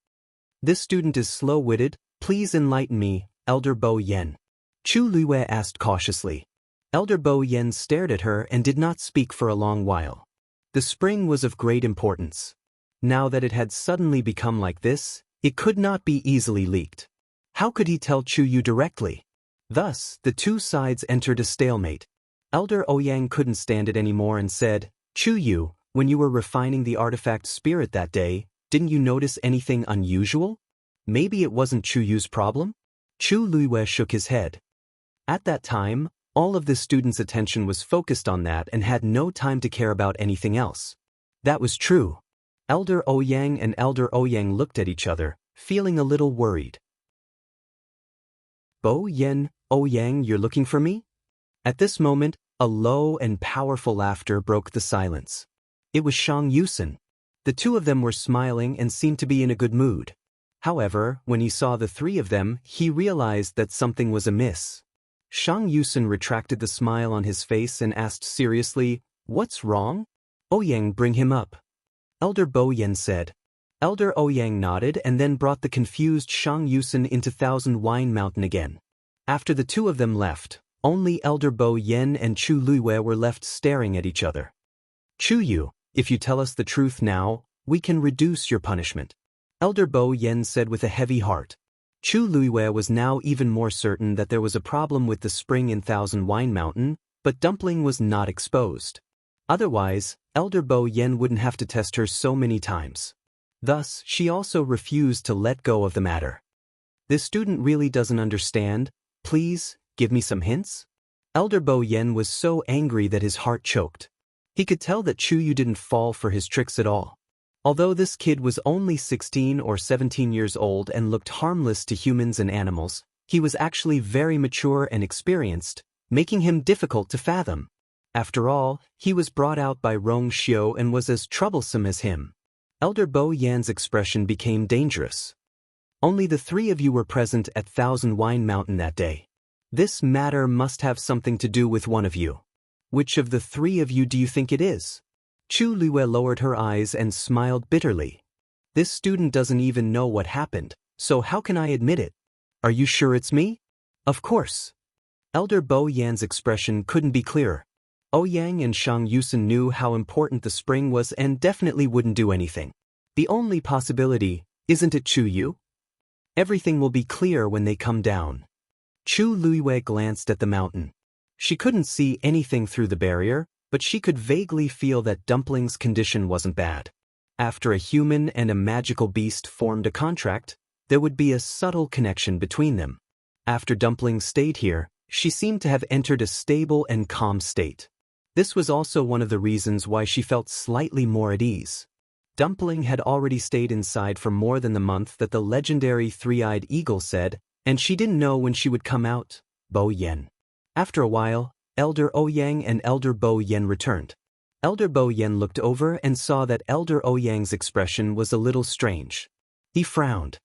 This student is slow-witted, please enlighten me, Elder Bo Yen. Chu Luiwei asked cautiously. Elder Bo Yen stared at her and did not speak for a long while. The spring was of great importance. Now that it had suddenly become like this, it could not be easily leaked. How could he tell Chu Yu directly? Thus, the two sides entered a stalemate. Elder Ouyang couldn't stand it anymore and said, Chu Yu, when you were refining the artifact spirit that day, didn't you notice anything unusual? Maybe it wasn't Chu Yu's problem? Chu Luiwei shook his head. At that time, all of the students' attention was focused on that and had no time to care about anything else. That was true. Elder Ouyang and Elder Ouyang looked at each other, feeling a little worried. Bo Yen, Ouyang, you're looking for me? At this moment, a low and powerful laughter broke the silence. It was Shang Yusen. The two of them were smiling and seemed to be in a good mood. However, when he saw the three of them, he realized that something was amiss. Shang Yusen retracted the smile on his face and asked seriously, What's wrong? Ouyang, bring him up. Elder Bo Yen said. Elder Ouyang nodded and then brought the confused Shang Yusen into Thousand Wine Mountain again. After the two of them left, only Elder Bo Yen and Chu Luiwei were left staring at each other. Chu Yu, if you tell us the truth now, we can reduce your punishment, Elder Bo Yen said with a heavy heart. Chu Luiwei was now even more certain that there was a problem with the spring in Thousand Wine Mountain, but Dumpling was not exposed. Otherwise, Elder Bo Yen wouldn't have to test her so many times. Thus, she also refused to let go of the matter. This student really doesn't understand. Please, give me some hints? Elder Bo Yen was so angry that his heart choked. He could tell that Chu Yu didn't fall for his tricks at all. Although this kid was only 16 or 17 years old and looked harmless to humans and animals, he was actually very mature and experienced, making him difficult to fathom. After all, he was brought out by Rong Xiu and was as troublesome as him. Elder Bo Yan's expression became dangerous. Only the three of you were present at Thousand Wine Mountain that day. This matter must have something to do with one of you. Which of the three of you do you think it is? Chu Luiwei lowered her eyes and smiled bitterly. This student doesn't even know what happened, so how can I admit it? Are you sure it's me? Of course. Elder Bo Yan's expression couldn't be clearer. Ouyang and Shang Yusen knew how important the spring was and definitely wouldn't do anything. The only possibility, isn't it Chu Yu? Everything will be clear when they come down. Chu Luiwei glanced at the mountain. She couldn't see anything through the barrier, but she could vaguely feel that Dumpling's condition wasn't bad. After a human and a magical beast formed a contract, there would be a subtle connection between them. After Dumpling stayed here, she seemed to have entered a stable and calm state. This was also one of the reasons why she felt slightly more at ease. Dumpling had already stayed inside for more than the month that the legendary three-eyed eagle said, and she didn't know when she would come out. Bo Yen. After a while, Elder Ouyang and Elder Bo Yen returned. Elder Bo Yen looked over and saw that Elder Ouyang's expression was a little strange. He frowned.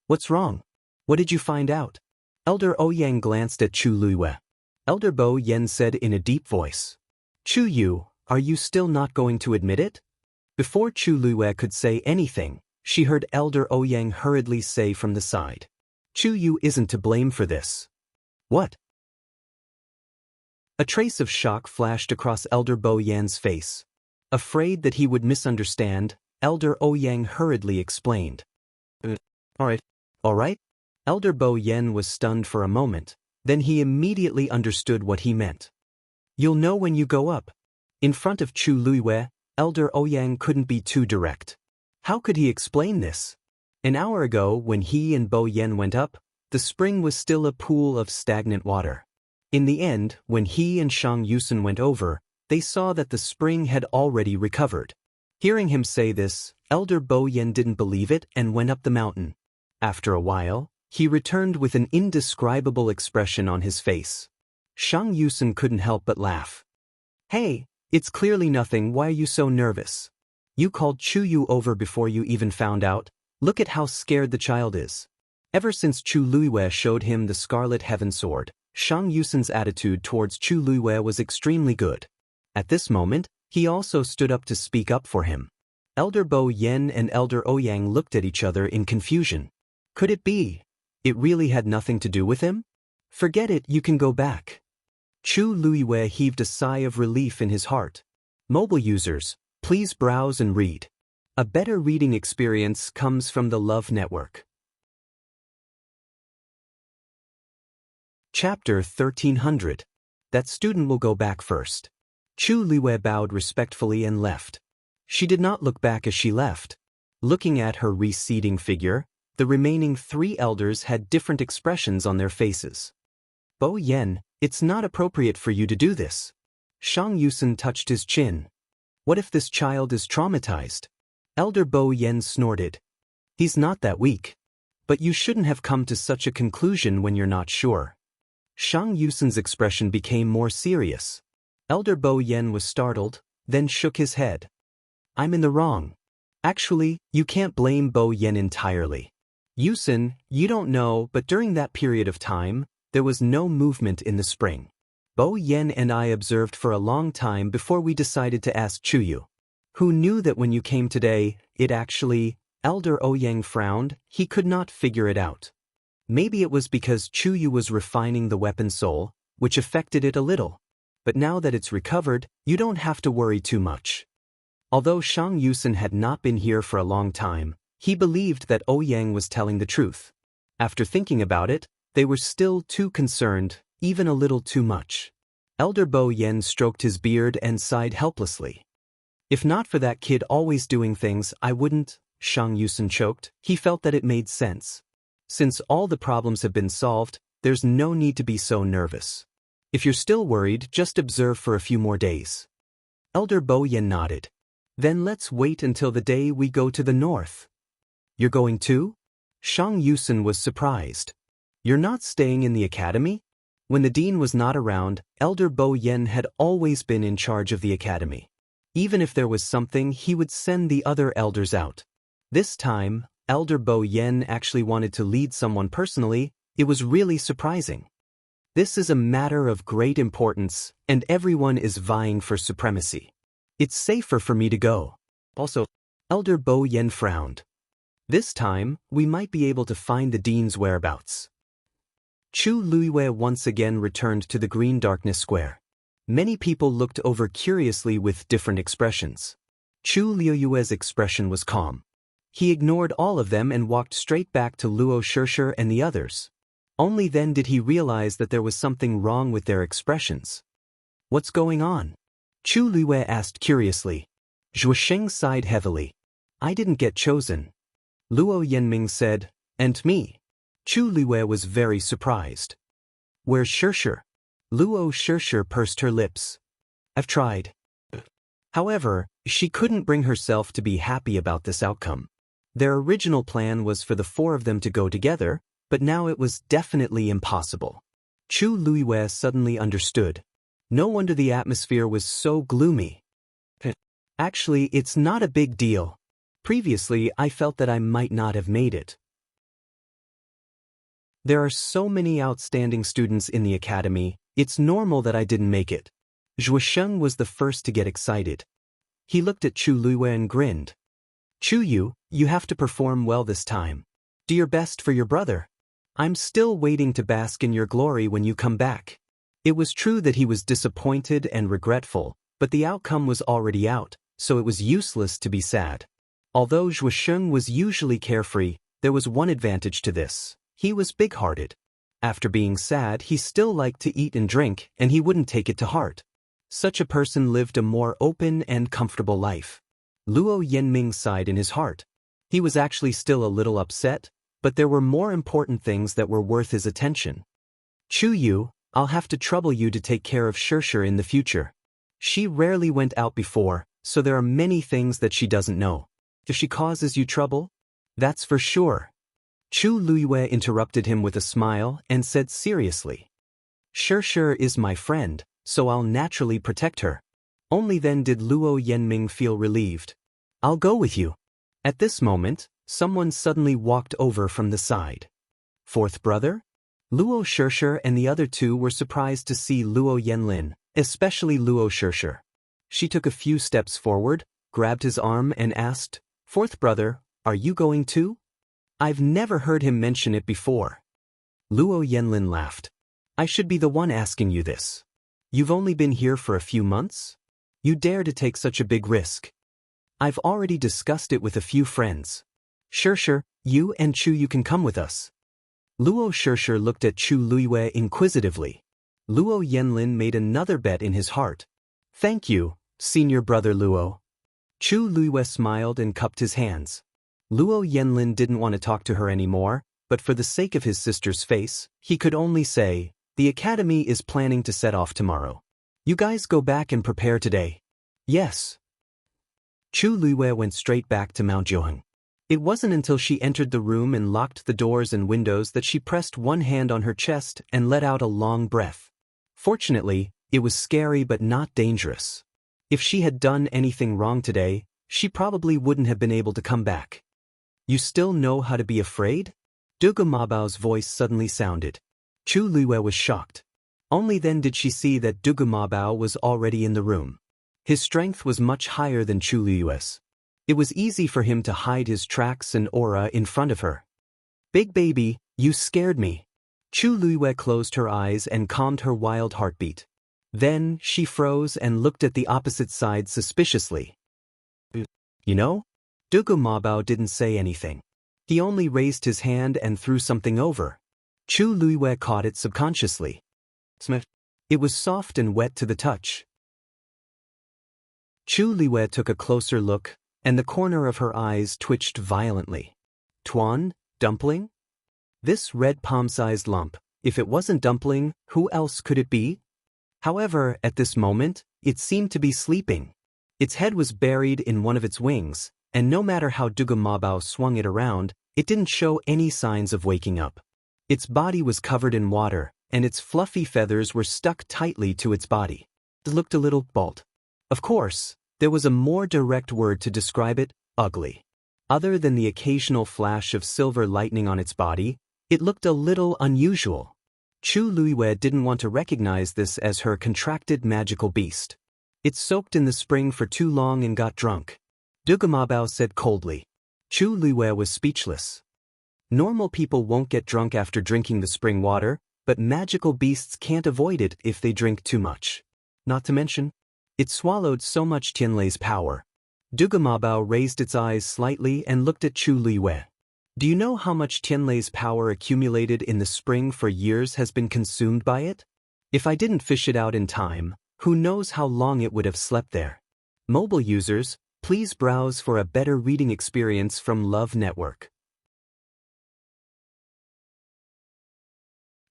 What's wrong? What did you find out? Elder Ouyang glanced at Chu Luiwei. Elder Bo Yen said in a deep voice. Chu Yu, are you still not going to admit it? Before Chu Luiwei could say anything, she heard Elder Ouyang hurriedly say from the side. Chu Yu isn't to blame for this. What? A trace of shock flashed across Elder Bo Yan's face. Afraid that he would misunderstand, Elder Ouyang hurriedly explained. All right. Elder Bo Yen was stunned for a moment, then he immediately understood what he meant. You'll know when you go up. In front of Chu Luiwei, Elder Ouyang couldn't be too direct. How could he explain this? An hour ago, when he and Bo Yen went up, the spring was still a pool of stagnant water. In the end, when he and Shang Yusen went over, they saw that the spring had already recovered. Hearing him say this, Elder Bo Yen didn't believe it and went up the mountain. After a while, he returned with an indescribable expression on his face. Shang Yusen couldn't help but laugh. Hey, it's clearly nothing, why are you so nervous? You called Chu Yu over before you even found out, look at how scared the child is. Ever since Chu Luiwei showed him the Scarlet Heaven Sword, Shang Yusen's attitude towards Chu Luiwei was extremely good. At this moment, he also stood up to speak up for him. Elder Bo Yen and Elder Ouyang looked at each other in confusion. Could it be? It really had nothing to do with him? Forget it, you can go back. Chu Luiwei heaved a sigh of relief in his heart. Mobile users, please browse and read. A better reading experience comes from the Love Network. Chapter 1300. That student will go back first. Chu Luiwei bowed respectfully and left. She did not look back as she left. Looking at her receding figure, the remaining three elders had different expressions on their faces. Bo Yen, it's not appropriate for you to do this. Shang Yusen touched his chin. What if this child is traumatized? Elder Bo Yen snorted. He's not that weak. But you shouldn't have come to such a conclusion when you're not sure. Shang Yusen's expression became more serious. Elder Bo Yen was startled, then shook his head. I'm in the wrong. Actually, you can't blame Bo Yen entirely. Yusen, you don't know, but during that period of time, there was no movement in the spring. Bo Yen and I observed for a long time before we decided to ask Chu Yu. Who knew that when you came today, it actually Elder Ouyang frowned. He could not figure it out. Maybe it was because Chu Yu was refining the weapon soul, which affected it a little. But now that it's recovered, you don't have to worry too much. Although Shang Yusen had not been here for a long time, he believed that Ouyang was telling the truth. After thinking about it, they were still too concerned, even a little too much. Elder Bo Yen stroked his beard and sighed helplessly. If not for that kid always doing things I wouldn't, Shang Yusen choked. He felt that it made sense. Since all the problems have been solved, there's no need to be so nervous. If you're still worried, just observe for a few more days. Elder Bo Yen nodded. Then let's wait until the day we go to the north. You're going too? Shang Yusen was surprised. You're not staying in the academy? When the dean was not around, Elder Bo Yen had always been in charge of the academy. Even if there was something, he would send the other elders out. This time, Elder Bo Yen actually wanted to lead someone personally. It was really surprising. This is a matter of great importance, and everyone is vying for supremacy. It's safer for me to go. Also, Elder Bo Yen frowned. This time, we might be able to find the dean's whereabouts. Chu Luiyue once again returned to the Green Darkness Square. Many people looked over curiously with different expressions. Chu Luiyue's expression was calm. He ignored all of them and walked straight back to Luo Shishir and the others. Only then did he realize that there was something wrong with their expressions. What's going on? Chu Luiyue asked curiously. Zhuosheng sighed heavily. I didn't get chosen. Luo Yenming said, and me. Chu Luiyue was very surprised. Where's Shishir? Luo Shishir pursed her lips. I've tried. However, she couldn't bring herself to be happy about this outcome. Their original plan was for the four of them to go together, but now it was definitely impossible. Chu Luiyue suddenly understood. No wonder the atmosphere was so gloomy. Actually, it's not a big deal. Previously, I felt that I might not have made it. There are so many outstanding students in the academy, it's normal that I didn't make it. Zhuosheng was the first to get excited. He looked at Chu Luiyue and grinned. Chu Yu, you have to perform well this time. Do your best for your brother. I'm still waiting to bask in your glory when you come back. It was true that he was disappointed and regretful, but the outcome was already out, so it was useless to be sad. Although Zhuosheng was usually carefree, there was one advantage to this. He was big-hearted. After being sad, he still liked to eat and drink, and he wouldn't take it to heart. Such a person lived a more open and comfortable life. Luo Yenming sighed in his heart. He was actually still a little upset, but there were more important things that were worth his attention. Chu Yu, I'll have to trouble you to take care of Shishir in the future. She rarely went out before, so there are many things that she doesn't know. If she causes you trouble? That's for sure. Chu Luiyue interrupted him with a smile and said seriously. Shishir is my friend, so I'll naturally protect her. Only then did Luo Yenming feel relieved. I'll go with you. At this moment, someone suddenly walked over from the side. Fourth brother? Luo Shishir and the other two were surprised to see Luo Yenlin, especially Luo Shishir. She took a few steps forward, grabbed his arm and asked, Fourth brother, are you going too? I've never heard him mention it before. Luo Yenlin laughed. I should be the one asking you this. You've only been here for a few months? You dare to take such a big risk. I've already discussed it with a few friends. Shishir, you and Chu Yu can come with us. Luo Shishir looked at Chu Luiyue inquisitively. Luo Yenlin made another bet in his heart. Thank you, senior brother Luo. Chu Luiyue smiled and cupped his hands. Luo Yenlin didn't want to talk to her anymore, but for the sake of his sister's face, he could only say, the academy is planning to set off tomorrow. You guys go back and prepare today. Yes. Chu Luiyue went straight back to Mount Jianghu. It wasn't until she entered the room and locked the doors and windows that she pressed one hand on her chest and let out a long breath. Fortunately, it was scary but not dangerous. If she had done anything wrong today, she probably wouldn't have been able to come back. You still know how to be afraid? Dugu Mabao's voice suddenly sounded. Chu Luiyue was shocked. Only then did she see that Dugu Mabao was already in the room. His strength was much higher than Chu Luiyue's. It was easy for him to hide his tracks and aura in front of her. Big baby, you scared me. Chu Luiwei closed her eyes and calmed her wild heartbeat. Then, she froze and looked at the opposite side suspiciously. You know? Dugu Mabao didn't say anything. He only raised his hand and threw something over. Chu Luiwei caught it subconsciously. Smith. It was soft and wet to the touch. Chu Luiwei took a closer look, and the corner of her eyes twitched violently. Tuan, dumpling? This red palm-sized lump, if it wasn't dumpling, who else could it be? However, at this moment, it seemed to be sleeping. Its head was buried in one of its wings, and no matter how Dugu Mabao swung it around, it didn't show any signs of waking up. Its body was covered in water, and its fluffy feathers were stuck tightly to its body. It looked a little bald. Of course, there was a more direct word to describe it: ugly. Other than the occasional flash of silver lightning on its body, it looked a little unusual. Chu Luiwei didn't want to recognize this as her contracted magical beast. It soaked in the spring for too long and got drunk. Dugu Mabao said coldly. Chu Luiwei was speechless. Normal people won't get drunk after drinking the spring water, but magical beasts can't avoid it if they drink too much. Not to mention, it swallowed so much Tianlei's power. Dugu Mabao raised its eyes slightly and looked at Chu Luiwei. Do you know how much Tianlei's power accumulated in the spring for years has been consumed by it? If I didn't fish it out in time, who knows how long it would have slept there. Mobile users, please browse for a better reading experience from Love Network.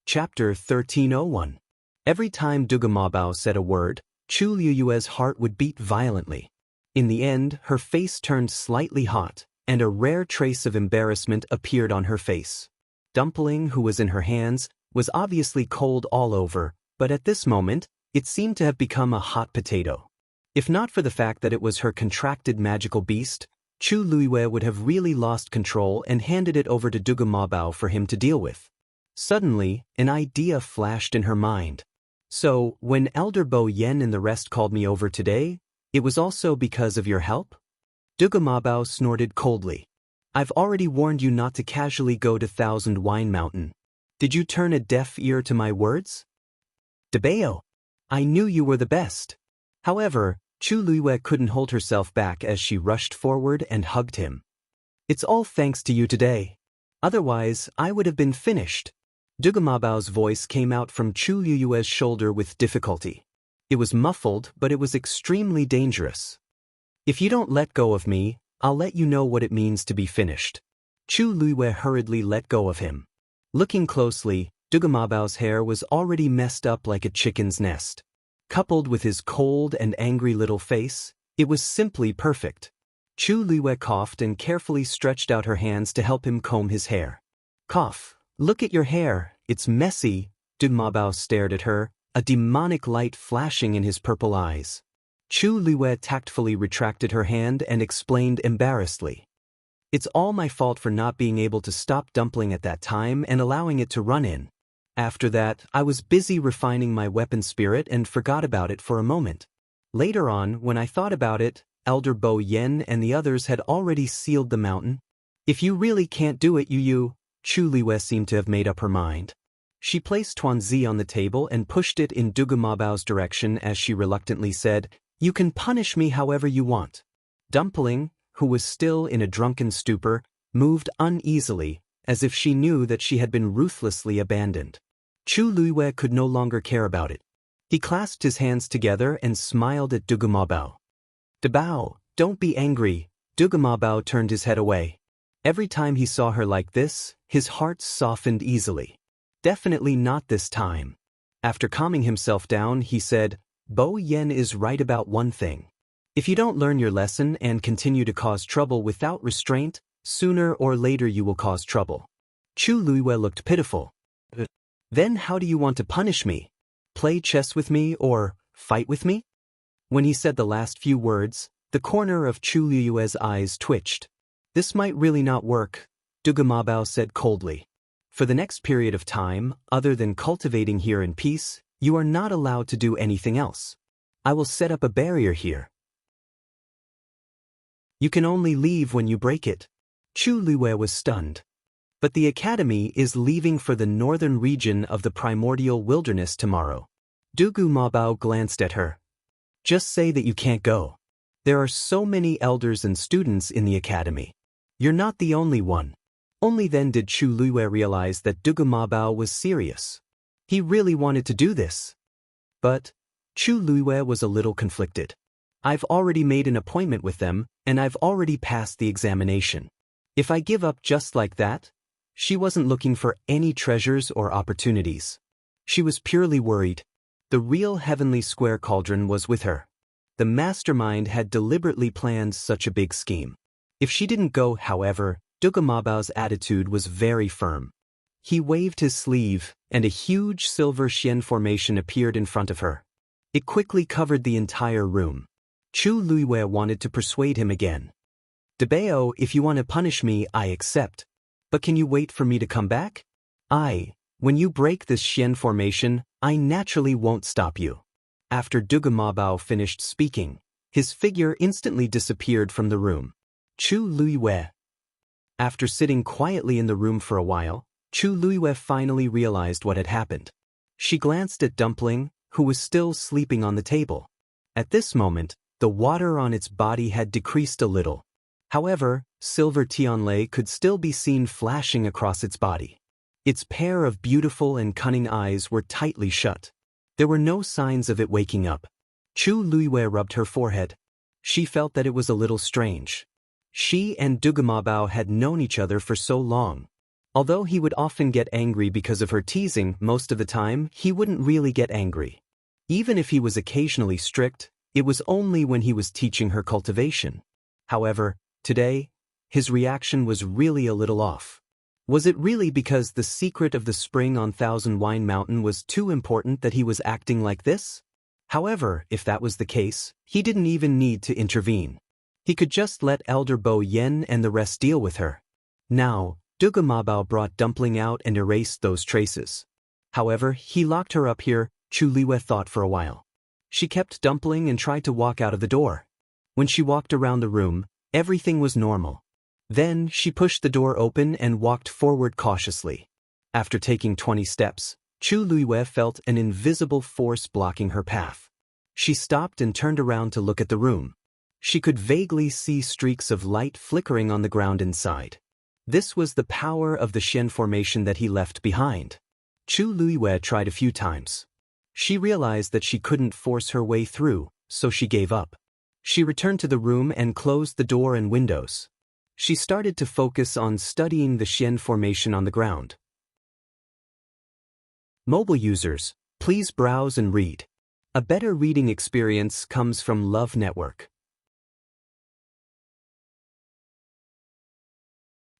Chapter 1301. Every time Dugu Mabao said a word, Chu Luiwei's heart would beat violently. In the end, her face turned slightly hot, and a rare trace of embarrassment appeared on her face. Dumpling, who was in her hands, was obviously cold all over, but at this moment, it seemed to have become a hot potato. If not for the fact that it was her contracted magical beast, Chu Luiwei would have really lost control and handed it over to Dugu Mabao for him to deal with. Suddenly, an idea flashed in her mind. So, when Elder Bo Yen and the rest called me over today, it was also because of your help? Dugu Mabao snorted coldly. I've already warned you not to casually go to Thousand Wine Mountain. Did you turn a deaf ear to my words? Debeo, I knew you were the best. However, Chu Luiwei couldn't hold herself back as she rushed forward and hugged him. It's all thanks to you today. Otherwise, I would have been finished. Dugu Mabao's voice came out from Chu Luiwei's shoulder with difficulty. It was muffled, but it was extremely dangerous. If you don't let go of me, I'll let you know what it means to be finished. Chu Luiwei hurriedly let go of him. Looking closely, Dugu Mabao's hair was already messed up like a chicken's nest. Coupled with his cold and angry little face, it was simply perfect. Chu Luiwei coughed and carefully stretched out her hands to help him comb his hair. Cough, look at your hair, it's messy. Dugu Mabao stared at her, a demonic light flashing in his purple eyes. Chu Luiwei tactfully retracted her hand and explained embarrassedly. It's all my fault for not being able to stop Dumpling at that time and allowing it to run in. After that, I was busy refining my weapon spirit and forgot about it for a moment. Later on, when I thought about it, Elder Bo Yen and the others had already sealed the mountain. If you really can't do it, Chu Luiwei seemed to have made up her mind. She placed Tuanzi on the table and pushed it in Dugu Mabao's direction as she reluctantly said, You can punish me however you want. Dumpling, who was still in a drunken stupor, moved uneasily, as if she knew that she had been ruthlessly abandoned. Chu Luiwei could no longer care about it. He clasped his hands together and smiled at Dugu Mabao. Dabao, don't be angry. Dugu Mabao turned his head away. Every time he saw her like this, his heart softened easily. Definitely not this time. After calming himself down, he said, Bo Yen is right about one thing. If you don't learn your lesson and continue to cause trouble without restraint, sooner or later you will cause trouble. Chu Luiwei looked pitiful. Then how do you want to punish me? Play chess with me or fight with me? When he said the last few words, the corner of Chu Luiwei's eyes twitched. This might really not work, Dugu Mabao said coldly. For the next period of time, other than cultivating here in peace, you are not allowed to do anything else. I will set up a barrier here. You can only leave when you break it. Chu Luiwei was stunned. But the academy is leaving for the northern region of the primordial wilderness tomorrow. Dugu Mabao glanced at her. Just say that you can't go. There are so many elders and students in the academy. You're not the only one. Only then did Chu Luiwei realize that Dugu Mabao was serious. He really wanted to do this. But Chu Luiwei was a little conflicted. I've already made an appointment with them, and I've already passed the examination. If I give up just like that? She wasn't looking for any treasures or opportunities. She was purely worried. The real heavenly square cauldron was with her. The mastermind had deliberately planned such a big scheme. If she didn't go, however, Dugu Mabao's attitude was very firm. He waved his sleeve, and a huge silver Xian formation appeared in front of her. It quickly covered the entire room. Chu Luiwei wanted to persuade him again. Debao, if you want to punish me, I accept. But can you wait for me to come back? When you break this Xian formation, I naturally won't stop you. After Dugu Mabao finished speaking, his figure instantly disappeared from the room. Chu Luiwei. After sitting quietly in the room for a while, Chu Luiwei finally realized what had happened. She glanced at Dumpling, who was still sleeping on the table. At this moment, the water on its body had decreased a little. However, silver Tianlei could still be seen flashing across its body. Its pair of beautiful and cunning eyes were tightly shut. There were no signs of it waking up. Chu Luiwei rubbed her forehead. She felt that it was a little strange. She and Dugu Mabao had known each other for so long. Although he would often get angry because of her teasing, most of the time he wouldn't really get angry. Even if he was occasionally strict, it was only when he was teaching her cultivation. However, today, his reaction was really a little off. Was it really because the secret of the spring on Thousand Wine Mountain was too important that he was acting like this? However, if that was the case, he didn't even need to intervene. He could just let Elder Bo Yen and the rest deal with her. Now, Dugu Mabao brought Dumpling out and erased those traces. However, he locked her up here. Chu Luiwei thought for a while. She kept Dumpling and tried to walk out of the door. When she walked around the room, everything was normal. Then she pushed the door open and walked forward cautiously. After taking 20 steps, Chu Luiwei felt an invisible force blocking her path. She stopped and turned around to look at the room. She could vaguely see streaks of light flickering on the ground inside. This was the power of the Xian formation that he left behind. Chu Luiwei tried a few times. She realized that she couldn't force her way through, so she gave up. She returned to the room and closed the door and windows. She started to focus on studying the Xian formation on the ground. Mobile users, please browse and read. A better reading experience comes from Love Network.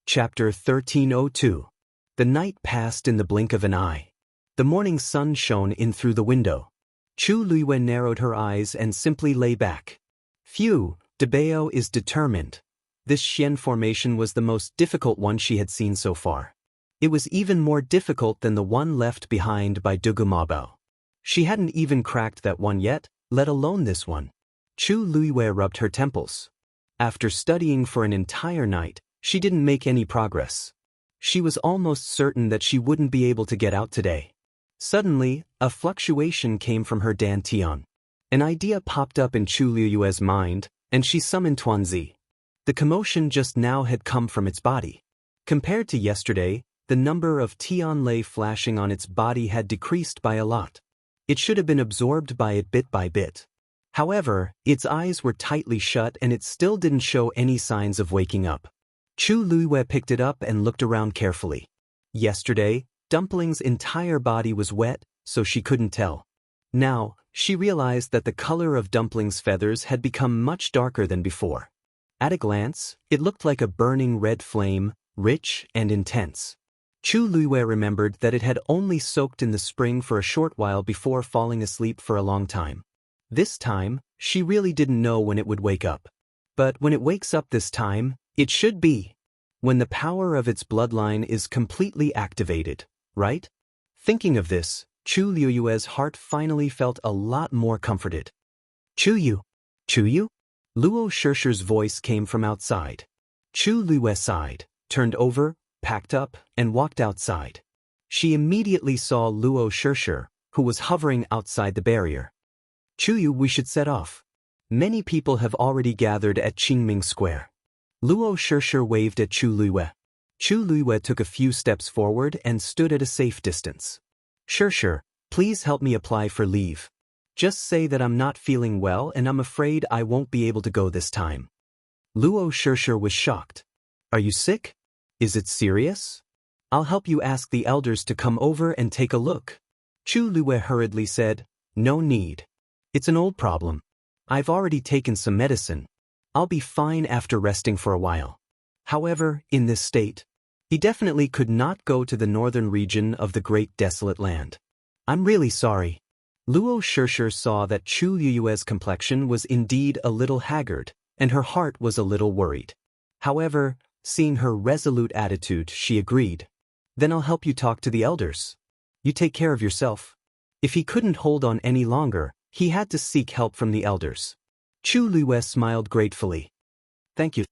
Chapter 1302. The night passed in the blink of an eye. The morning sun shone in through the window. Chu Luiwei narrowed her eyes and simply lay back. Phew, Debao is determined. This Xian formation was the most difficult one she had seen so far. It was even more difficult than the one left behind by Dugu Mabao. She hadn't even cracked that one yet, let alone this one. Chu Luiwei rubbed her temples. After studying for an entire night, she didn't make any progress. She was almost certain that she wouldn't be able to get out today. Suddenly, a fluctuation came from her dantian. An idea popped up in Chu Luiwei's mind, and she summoned Tuanzi. The commotion just now had come from its body. Compared to yesterday, the number of Tianlei flashing on its body had decreased by a lot. It should have been absorbed by it bit by bit. However, its eyes were tightly shut and it still didn't show any signs of waking up. Chu Luiwei picked it up and looked around carefully. Yesterday, Dumpling's entire body was wet, so she couldn't tell. Now, she realized that the color of Dumpling's feathers had become much darker than before. At a glance, it looked like a burning red flame, rich and intense. Chu Luiwei remembered that it had only soaked in the spring for a short while before falling asleep for a long time. This time, she really didn't know when it would wake up. But when it wakes up this time, it should be when the power of its bloodline is completely activated, right? Thinking of this, Chu Luiwei's heart finally felt a lot more comforted. Chu Yu? Luo Shirshi's voice came from outside. Chu Luo sighed, turned over, packed up, and walked outside. She immediately saw Luo Shirshi, who was hovering outside the barrier. Chuyu, we should set off. Many people have already gathered at Qingming Square. Luo Shirshi waved at Chu Luo. Chu Luo took a few steps forward and stood at a safe distance. Shirshi, please help me apply for leave. Just say that I'm not feeling well and I'm afraid I won't be able to go this time. Luo Shirshi was shocked. Are you sick? Is it serious? I'll help you ask the elders to come over and take a look. Chu Luo hurriedly said, no need. It's an old problem. I've already taken some medicine. I'll be fine after resting for a while. However, in this state, he definitely could not go to the northern region of the Great Desolate Land. I'm really sorry. Luo Shirshi saw that Chu Yue's complexion was indeed a little haggard, and her heart was a little worried. However, seeing her resolute attitude, she agreed. Then I'll help you talk to the elders. You take care of yourself. If he couldn't hold on any longer, he had to seek help from the elders. Chu Luo smiled gratefully. Thank you.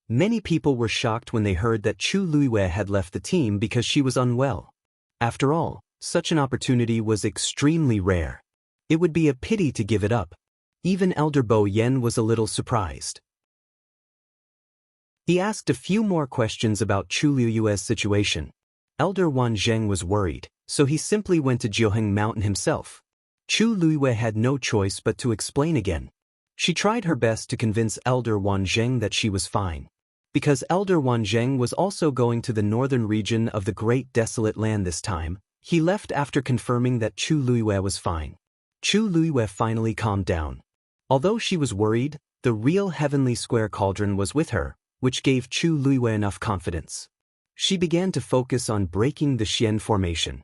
Many people were shocked when they heard that Chu Luo had left the team because she was unwell. After all, such an opportunity was extremely rare. It would be a pity to give it up. Even Elder Bo Yen was a little surprised. He asked a few more questions about Chu Luo's situation. Elder Wan Zheng was worried, so he simply went to Jianghu Mountain himself. Chu Luo had no choice but to explain again. She tried her best to convince Elder Wan Zheng that she was fine. Because Elder Wan Zheng was also going to the northern region of the Great Desolate Land this time, he left after confirming that Chu Luo was fine. Chu Luo finally calmed down. Although she was worried, the real Heavenly Square Cauldron was with her, which gave Chu Luo enough confidence. She began to focus on breaking the Xian formation.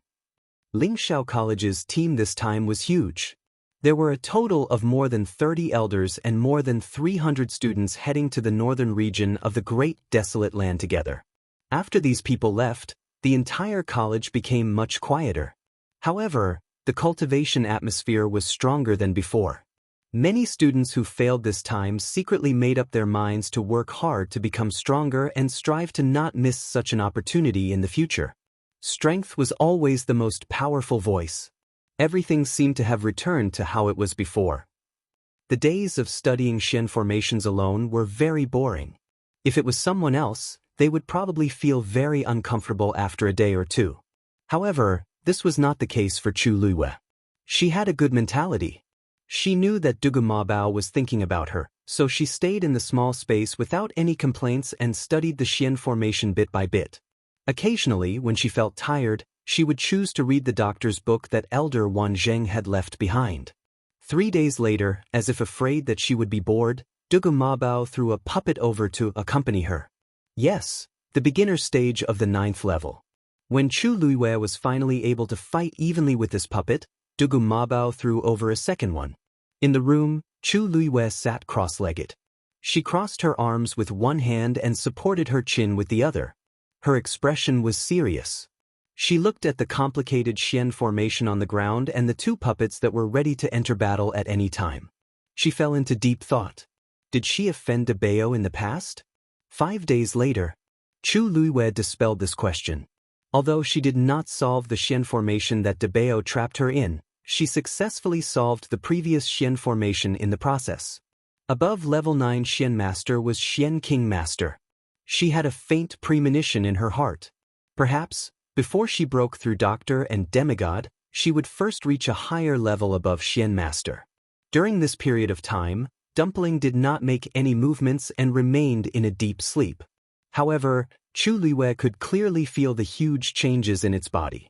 Lingxiao College's team this time was huge. There were a total of more than 30 elders and more than 300 students heading to the northern region of the Great Desolate Land together. After these people left, the entire college became much quieter. However, the cultivation atmosphere was stronger than before. Many students who failed this time secretly made up their minds to work hard to become stronger and strive to not miss such an opportunity in the future. Strength was always the most powerful voice. Everything seemed to have returned to how it was before. The days of studying Xian formations alone were very boring. If it was someone else, they would probably feel very uncomfortable after a day or two. However, this was not the case for Chu Luo. She had a good mentality. She knew that Dugu Mabao was thinking about her, so she stayed in the small space without any complaints and studied the Xian formation bit by bit. Occasionally, when she felt tired, she would choose to read the doctor's book that Elder Wan Zheng had left behind. 3 days later, as if afraid that she would be bored, Dugu Mabao threw a puppet over to accompany her. Yes, the beginner stage of the 9th level. When Chu Luo was finally able to fight evenly with this puppet, Dugu Mabao threw over a second one. In the room, Chu Luo sat cross-legged. She crossed her arms with one hand and supported her chin with the other. Her expression was serious. She looked at the complicated Xian formation on the ground and the 2 puppets that were ready to enter battle at any time. She fell into deep thought. Did she offend Debao in the past? 5 days later, Chu Luo dispelled this question. Although she did not solve the Xian formation that Debao trapped her in, she successfully solved the previous Xian formation in the process. Above level 9 Xian Master was Xian King Master. She had a faint premonition in her heart. Perhaps, before she broke through Doctor and Demigod, she would first reach a higher level above Xian Master. During this period of time, Dumpling did not make any movements and remained in a deep sleep. However, Chu Luo could clearly feel the huge changes in its body.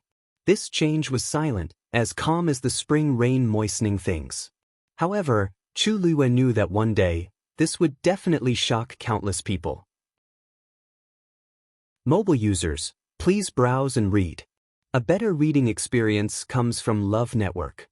This change was silent, as calm as the spring rain moistening things. However, Chu Luo knew that one day, this would definitely shock countless people. Mobile users, please browse and read. A better reading experience comes from Love Network.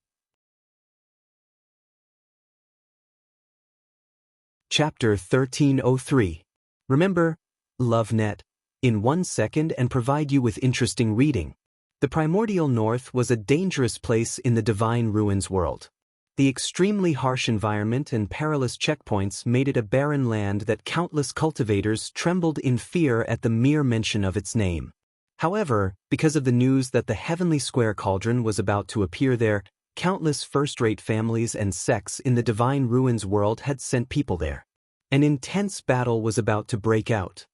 Chapter 1303. Remember, LoveNet, in 1 second and provide you with interesting reading. The primordial north was a dangerous place in the divine ruins world. The extremely harsh environment and perilous checkpoints made it a barren land that countless cultivators trembled in fear at the mere mention of its name. However, because of the news that the heavenly square cauldron was about to appear there, countless first-rate families and sects in the Divine Ruins world had sent people there. An intense battle was about to break out.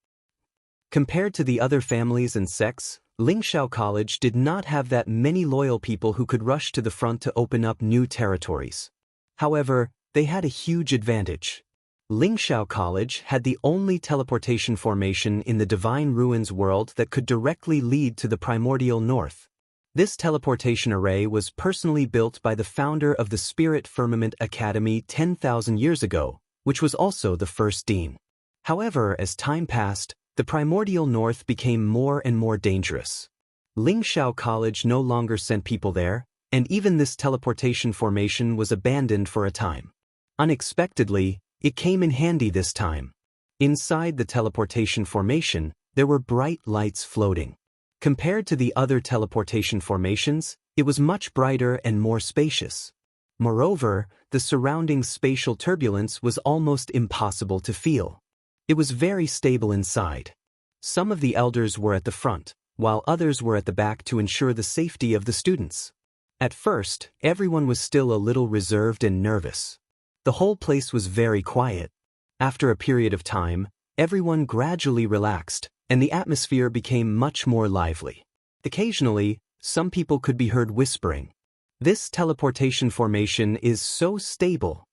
Compared to the other families and sects, Lingxiao College did not have that many loyal people who could rush to the front to open up new territories. However, they had a huge advantage. Lingxiao College had the only teleportation formation in the Divine Ruins world that could directly lead to the primordial north. This teleportation array was personally built by the founder of the Spirit Firmament Academy 10,000 years ago, which was also the first dean. However, as time passed, the primordial north became more and more dangerous. Lingxiao College no longer sent people there, and even this teleportation formation was abandoned for a time. Unexpectedly, it came in handy this time. Inside the teleportation formation, there were bright lights floating. Compared to the other teleportation formations, it was much brighter and more spacious. Moreover, the surrounding spatial turbulence was almost impossible to feel. It was very stable inside. Some of the elders were at the front, while others were at the back to ensure the safety of the students. At first, everyone was still a little reserved and nervous. The whole place was very quiet. After a period of time, everyone gradually relaxed, and the atmosphere became much more lively. Occasionally, some people could be heard whispering. This teleportation formation is so stable.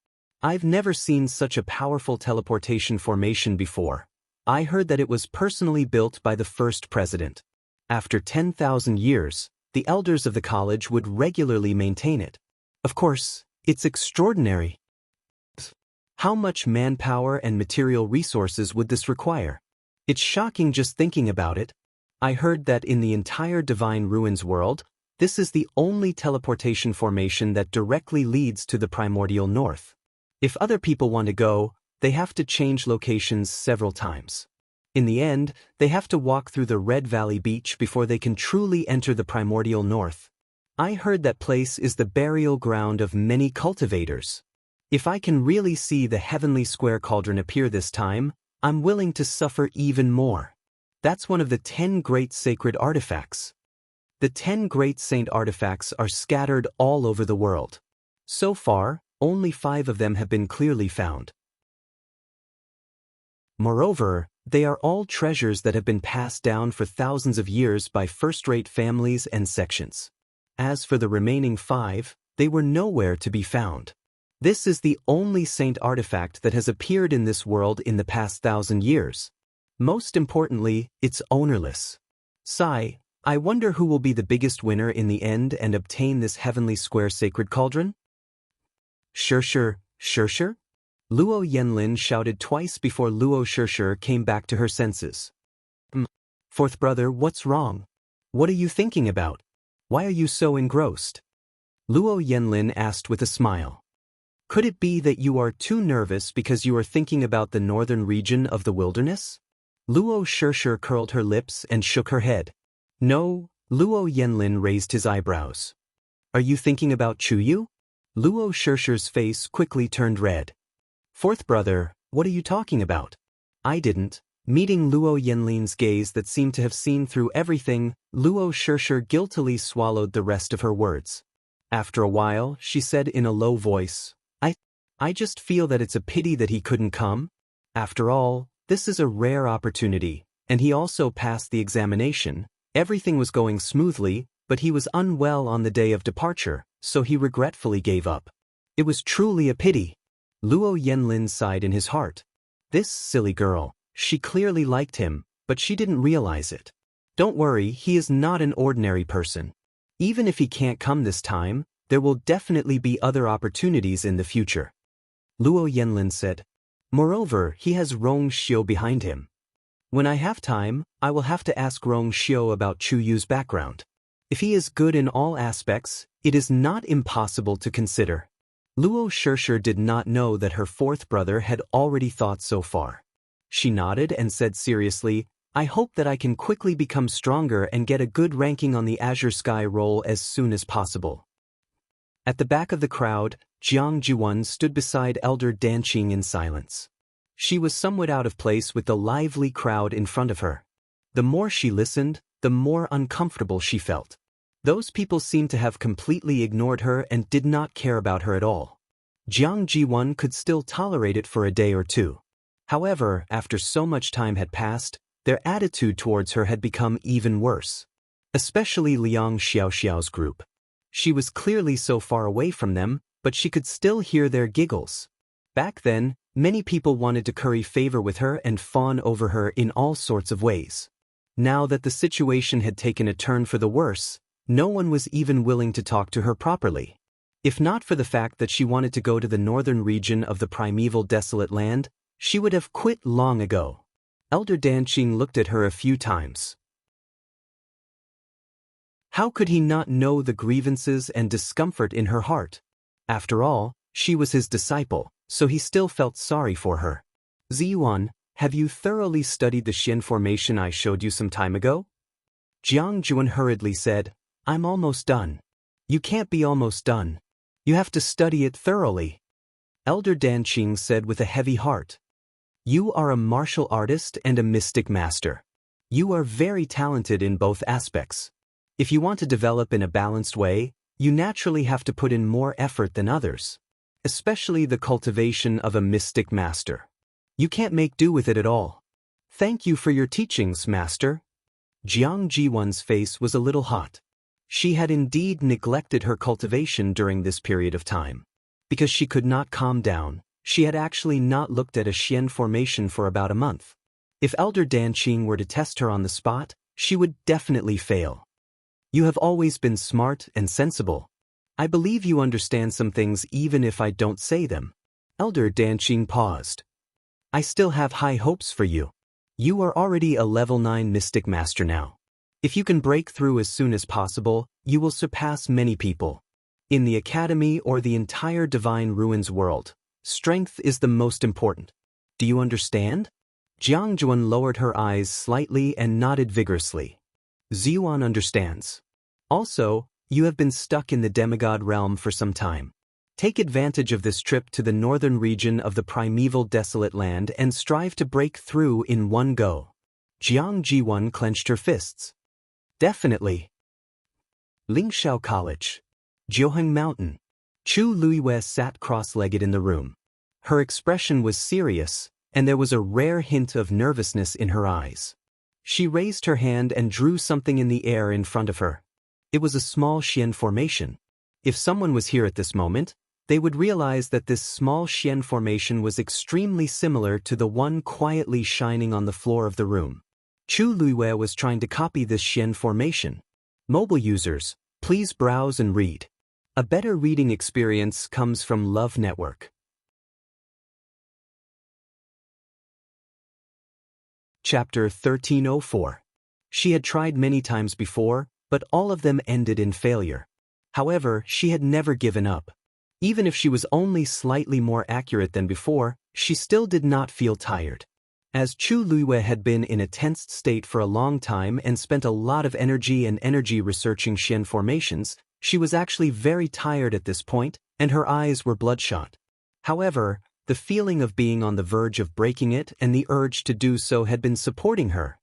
I've never seen such a powerful teleportation formation before. I heard that it was personally built by the first president. After 10,000 years, the elders of the college would regularly maintain it. Of course, it's extraordinary. How much manpower and material resources would this require? It's shocking just thinking about it. I heard that in the entire Divine Ruins world, this is the only teleportation formation that directly leads to the primordial north. If other people want to go, they have to change locations several times. In the end, they have to walk through the Red Valley Beach before they can truly enter the primordial north. I heard that place is the burial ground of many cultivators. If I can really see the heavenly square cauldron appear this time, I'm willing to suffer even more. That's one of the 10 great sacred artifacts. The 10 great saint artifacts are scattered all over the world. So far, only 5 of them have been clearly found. Moreover, they are all treasures that have been passed down for thousands of years by first-rate families and sections. As for the remaining 5, they were nowhere to be found. This is the only saint artifact that has appeared in this world in the past 1,000 years. Most importantly, it's ownerless. Sai, I wonder who will be the biggest winner in the end and obtain this heavenly square sacred cauldron? Sure. Luo Yenlin shouted twice before Luo Shirshir came back to her senses. Fourth brother, what's wrong? What are you thinking about? Why are you so engrossed? Luo Yenlin asked with a smile. Could it be that you are too nervous because you are thinking about the northern region of the wilderness? Luo Shirshir curled her lips and shook her head. No, Luo Yenlin raised his eyebrows. Are you thinking about Chuyu? Luo Shirshir's face quickly turned red. Fourth brother, what are you talking about? I didn't. Meeting Luo Yenlin's gaze that seemed to have seen through everything, Luo Shirshir guiltily swallowed the rest of her words. After a while, she said in a low voice, I just feel that it's a pity that he couldn't come. After all, this is a rare opportunity, and he also passed the examination. Everything was going smoothly, but he was unwell on the day of departure, so he regretfully gave up. It was truly a pity. Luo Yenlin sighed in his heart. This silly girl, she clearly liked him, but she didn't realize it. Don't worry, he is not an ordinary person. Even if he can't come this time, there will definitely be other opportunities in the future. Luo Yenlin said. Moreover, he has Rong Xiu behind him. When I have time, I will have to ask Rong Xiu about Chu Yu's background. If he is good in all aspects, it is not impossible to consider. Luo Shirshir did not know that her fourth brother had already thought so far. She nodded and said seriously, I hope that I can quickly become stronger and get a good ranking on the Azure Sky roll as soon as possible. At the back of the crowd, Jianghu stood beside Elder Danqing in silence. She was somewhat out of place with the lively crowd in front of her. The more she listened, the more uncomfortable she felt. Those people seemed to have completely ignored her and did not care about her at all. Jianghu could still tolerate it for a day or two. However, after so much time had passed, their attitude towards her had become even worse. Especially Liang Xiaoxiao's group. She was clearly so far away from them, but she could still hear their giggles. Back then, many people wanted to curry favor with her and fawn over her in all sorts of ways. Now that the situation had taken a turn for the worse, no one was even willing to talk to her properly. If not for the fact that she wanted to go to the northern region of the primeval desolate land, she would have quit long ago. Elder Danqing looked at her a few times. How could he not know the grievances and discomfort in her heart? After all, she was his disciple, so he still felt sorry for her. Ziyuan, have you thoroughly studied the Xian formation I showed you some time ago? Jianghu hurriedly said, I'm almost done. You can't be almost done. You have to study it thoroughly. Elder Danqing said with a heavy heart. You are a martial artist and a mystic master. You are very talented in both aspects. If you want to develop in a balanced way, you naturally have to put in more effort than others. Especially the cultivation of a mystic master. You can't make do with it at all. Thank you for your teachings, master. Jianghu's face was a little hot. She had indeed neglected her cultivation during this period of time. Because she could not calm down, she had actually not looked at a Xian formation for about a month. If Elder Danqing were to test her on the spot, she would definitely fail. You have always been smart and sensible. I believe you understand some things even if I don't say them. Elder Danqing paused. I still have high hopes for you. You are already a level 9 mystic master now. If you can break through as soon as possible, you will surpass many people. In the academy or the entire Divine Ruins world, strength is the most important. Do you understand? Jianghu lowered her eyes slightly and nodded vigorously. Ziyuan understands. Also, you have been stuck in the demigod realm for some time. Take advantage of this trip to the northern region of the primeval desolate land and strive to break through in one go. Jianghu clenched her fists. Definitely. Lingxiao College. Jianghu Mountain. Chu Luiyue sat cross-legged in the room. Her expression was serious, and there was a rare hint of nervousness in her eyes. She raised her hand and drew something in the air in front of her. It was a small Xian formation. If someone was here at this moment, they would realize that this small Xian formation was extremely similar to the one quietly shining on the floor of the room. Chu Luiyue was trying to copy this Xian formation. Mobile users, please browse and read. A better reading experience comes from Love Network. Chapter 1304. She had tried many times before, but all of them ended in failure. However, she had never given up. Even if she was only slightly more accurate than before, she still did not feel tired. As Chu Luiyue had been in a tensed state for a long time and spent a lot of energy researching Xian formations, she was actually very tired at this point, and her eyes were bloodshot. However, the feeling of being on the verge of breaking it and the urge to do so had been supporting her.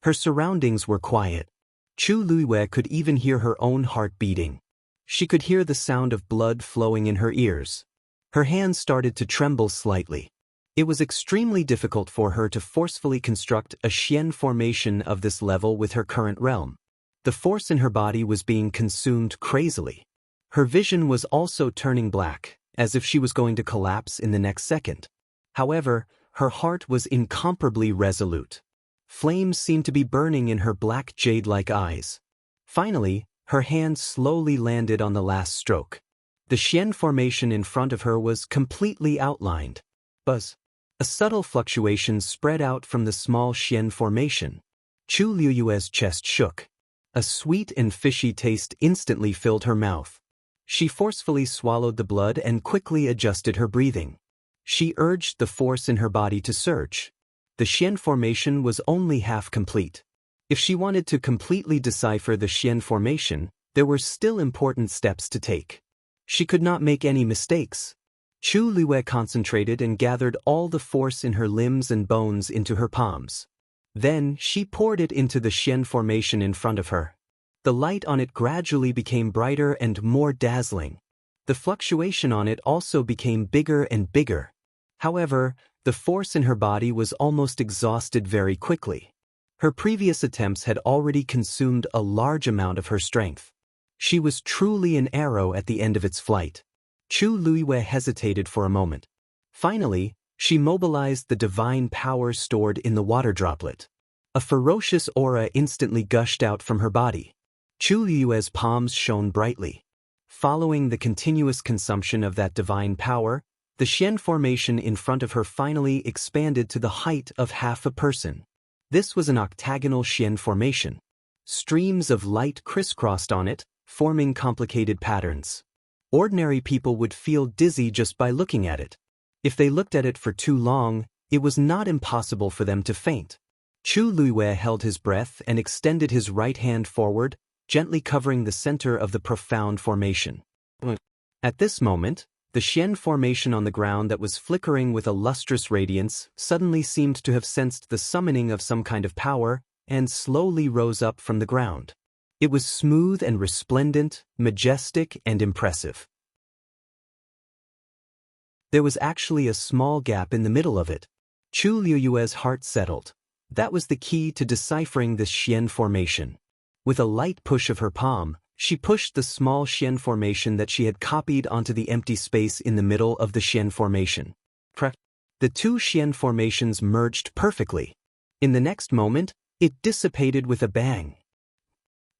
Her surroundings were quiet. Chu Luiyue could even hear her own heart beating. She could hear the sound of blood flowing in her ears. Her hands started to tremble slightly. It was extremely difficult for her to forcefully construct a Xian formation of this level with her current realm. The force in her body was being consumed crazily. Her vision was also turning black, as if she was going to collapse in the next second. However, her heart was incomparably resolute. Flames seemed to be burning in her black jade-like eyes. Finally, her hand slowly landed on the last stroke. The Xian formation in front of her was completely outlined. Buzz. A subtle fluctuation spread out from the small Xian formation. Chu Luiyue's chest shook. A sweet and fishy taste instantly filled her mouth. She forcefully swallowed the blood and quickly adjusted her breathing. She urged the force in her body to surge. The Xian formation was only half complete. If she wanted to completely decipher the Xian formation, there were still important steps to take. She could not make any mistakes. Chu Luwe concentrated and gathered all the force in her limbs and bones into her palms. Then she poured it into the Xian formation in front of her. The light on it gradually became brighter and more dazzling. The fluctuation on it also became bigger and bigger. However, the force in her body was almost exhausted very quickly. Her previous attempts had already consumed a large amount of her strength. She was truly an arrow at the end of its flight. Chu Luiwei hesitated for a moment. Finally, she mobilized the divine power stored in the water droplet. A ferocious aura instantly gushed out from her body. Chu Luiwei's palms shone brightly. Following the continuous consumption of that divine power, the Xian formation in front of her finally expanded to the height of half a person. This was an octagonal Xian formation. Streams of light crisscrossed on it, forming complicated patterns. Ordinary people would feel dizzy just by looking at it. If they looked at it for too long, it was not impossible for them to faint. Chu Luiwei held his breath and extended his right hand forward, gently covering the center of the profound formation. At this moment, the Xian formation on the ground that was flickering with a lustrous radiance suddenly seemed to have sensed the summoning of some kind of power and slowly rose up from the ground. It was smooth and resplendent, majestic and impressive. There was actually a small gap in the middle of it. Chu Luiwei's heart settled. That was the key to deciphering this Xian formation. With a light push of her palm, she pushed the small Xian formation that she had copied onto the empty space in the middle of the Xian formation. The two Xian formations merged perfectly. In the next moment, it dissipated with a bang.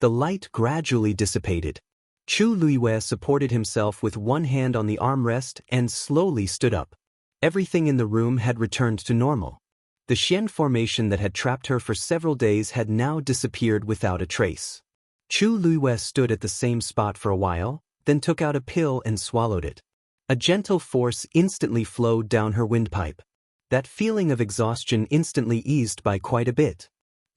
The light gradually dissipated. Chu Luiwei supported himself with one hand on the armrest and slowly stood up. Everything in the room had returned to normal. The Xian formation that had trapped her for several days had now disappeared without a trace. Chu Luiwei stood at the same spot for a while, then took out a pill and swallowed it. A gentle force instantly flowed down her windpipe. That feeling of exhaustion instantly eased by quite a bit.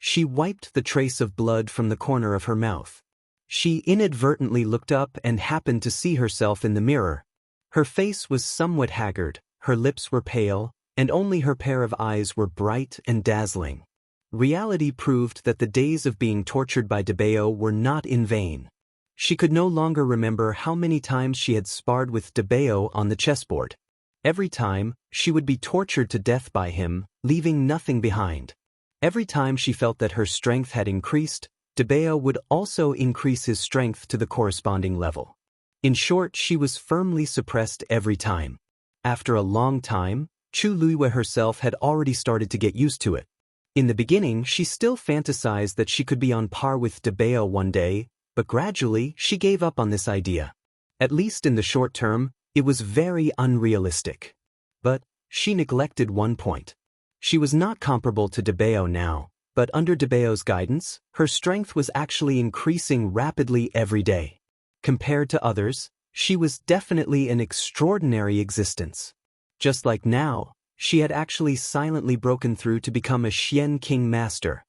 She wiped the trace of blood from the corner of her mouth. She inadvertently looked up and happened to see herself in the mirror. Her face was somewhat haggard, her lips were pale, and only her pair of eyes were bright and dazzling. Reality proved that the days of being tortured by Debeo were not in vain. She could no longer remember how many times she had sparred with Debeo on the chessboard. Every time, she would be tortured to death by him, leaving nothing behind. Every time she felt that her strength had increased, Debeo would also increase his strength to the corresponding level. In short, she was firmly suppressed every time. After a long time, Chu Luiwei herself had already started to get used to it. In the beginning, she still fantasized that she could be on par with Debeo one day, but gradually she gave up on this idea. At least in the short term, it was very unrealistic. But she neglected one point. She was not comparable to Debeo now, but under Debeo's guidance, her strength was actually increasing rapidly every day. Compared to others, she was definitely an extraordinary existence. Just like now, she had actually silently broken through to become a Xian King Master.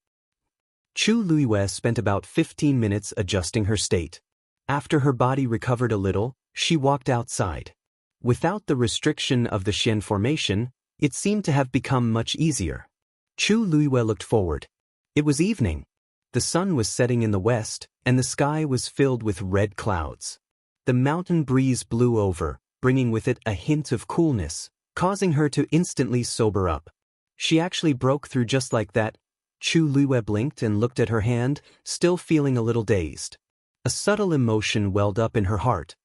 Chu Luiwei spent about 15 minutes adjusting her state. After her body recovered a little, she walked outside. Without the restriction of the Xian formation, it seemed to have become much easier. Chu Luiwei looked forward. It was evening. The sun was setting in the west, and the sky was filled with red clouds. The mountain breeze blew over, bringing with it a hint of coolness, causing her to instantly sober up. She actually broke through just like that. Chu Luiwei blinked and looked at her hand, still feeling a little dazed. A subtle emotion welled up in her heart.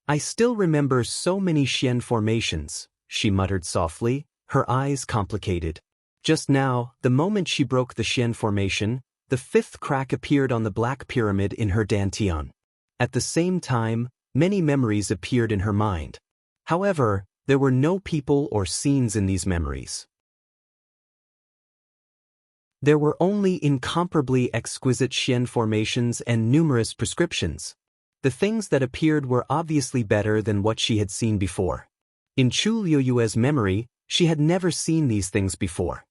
I still remember so many Xian formations, she muttered softly, her eyes complicated. Just now, the moment she broke the Xian formation, the fifth crack appeared on the black pyramid in her dantian. At the same time, many memories appeared in her mind. However, there were no people or scenes in these memories. There were only incomparably exquisite Xian formations and numerous prescriptions. The things that appeared were obviously better than what she had seen before. In Chu Luiwei's memory, she had never seen these things before.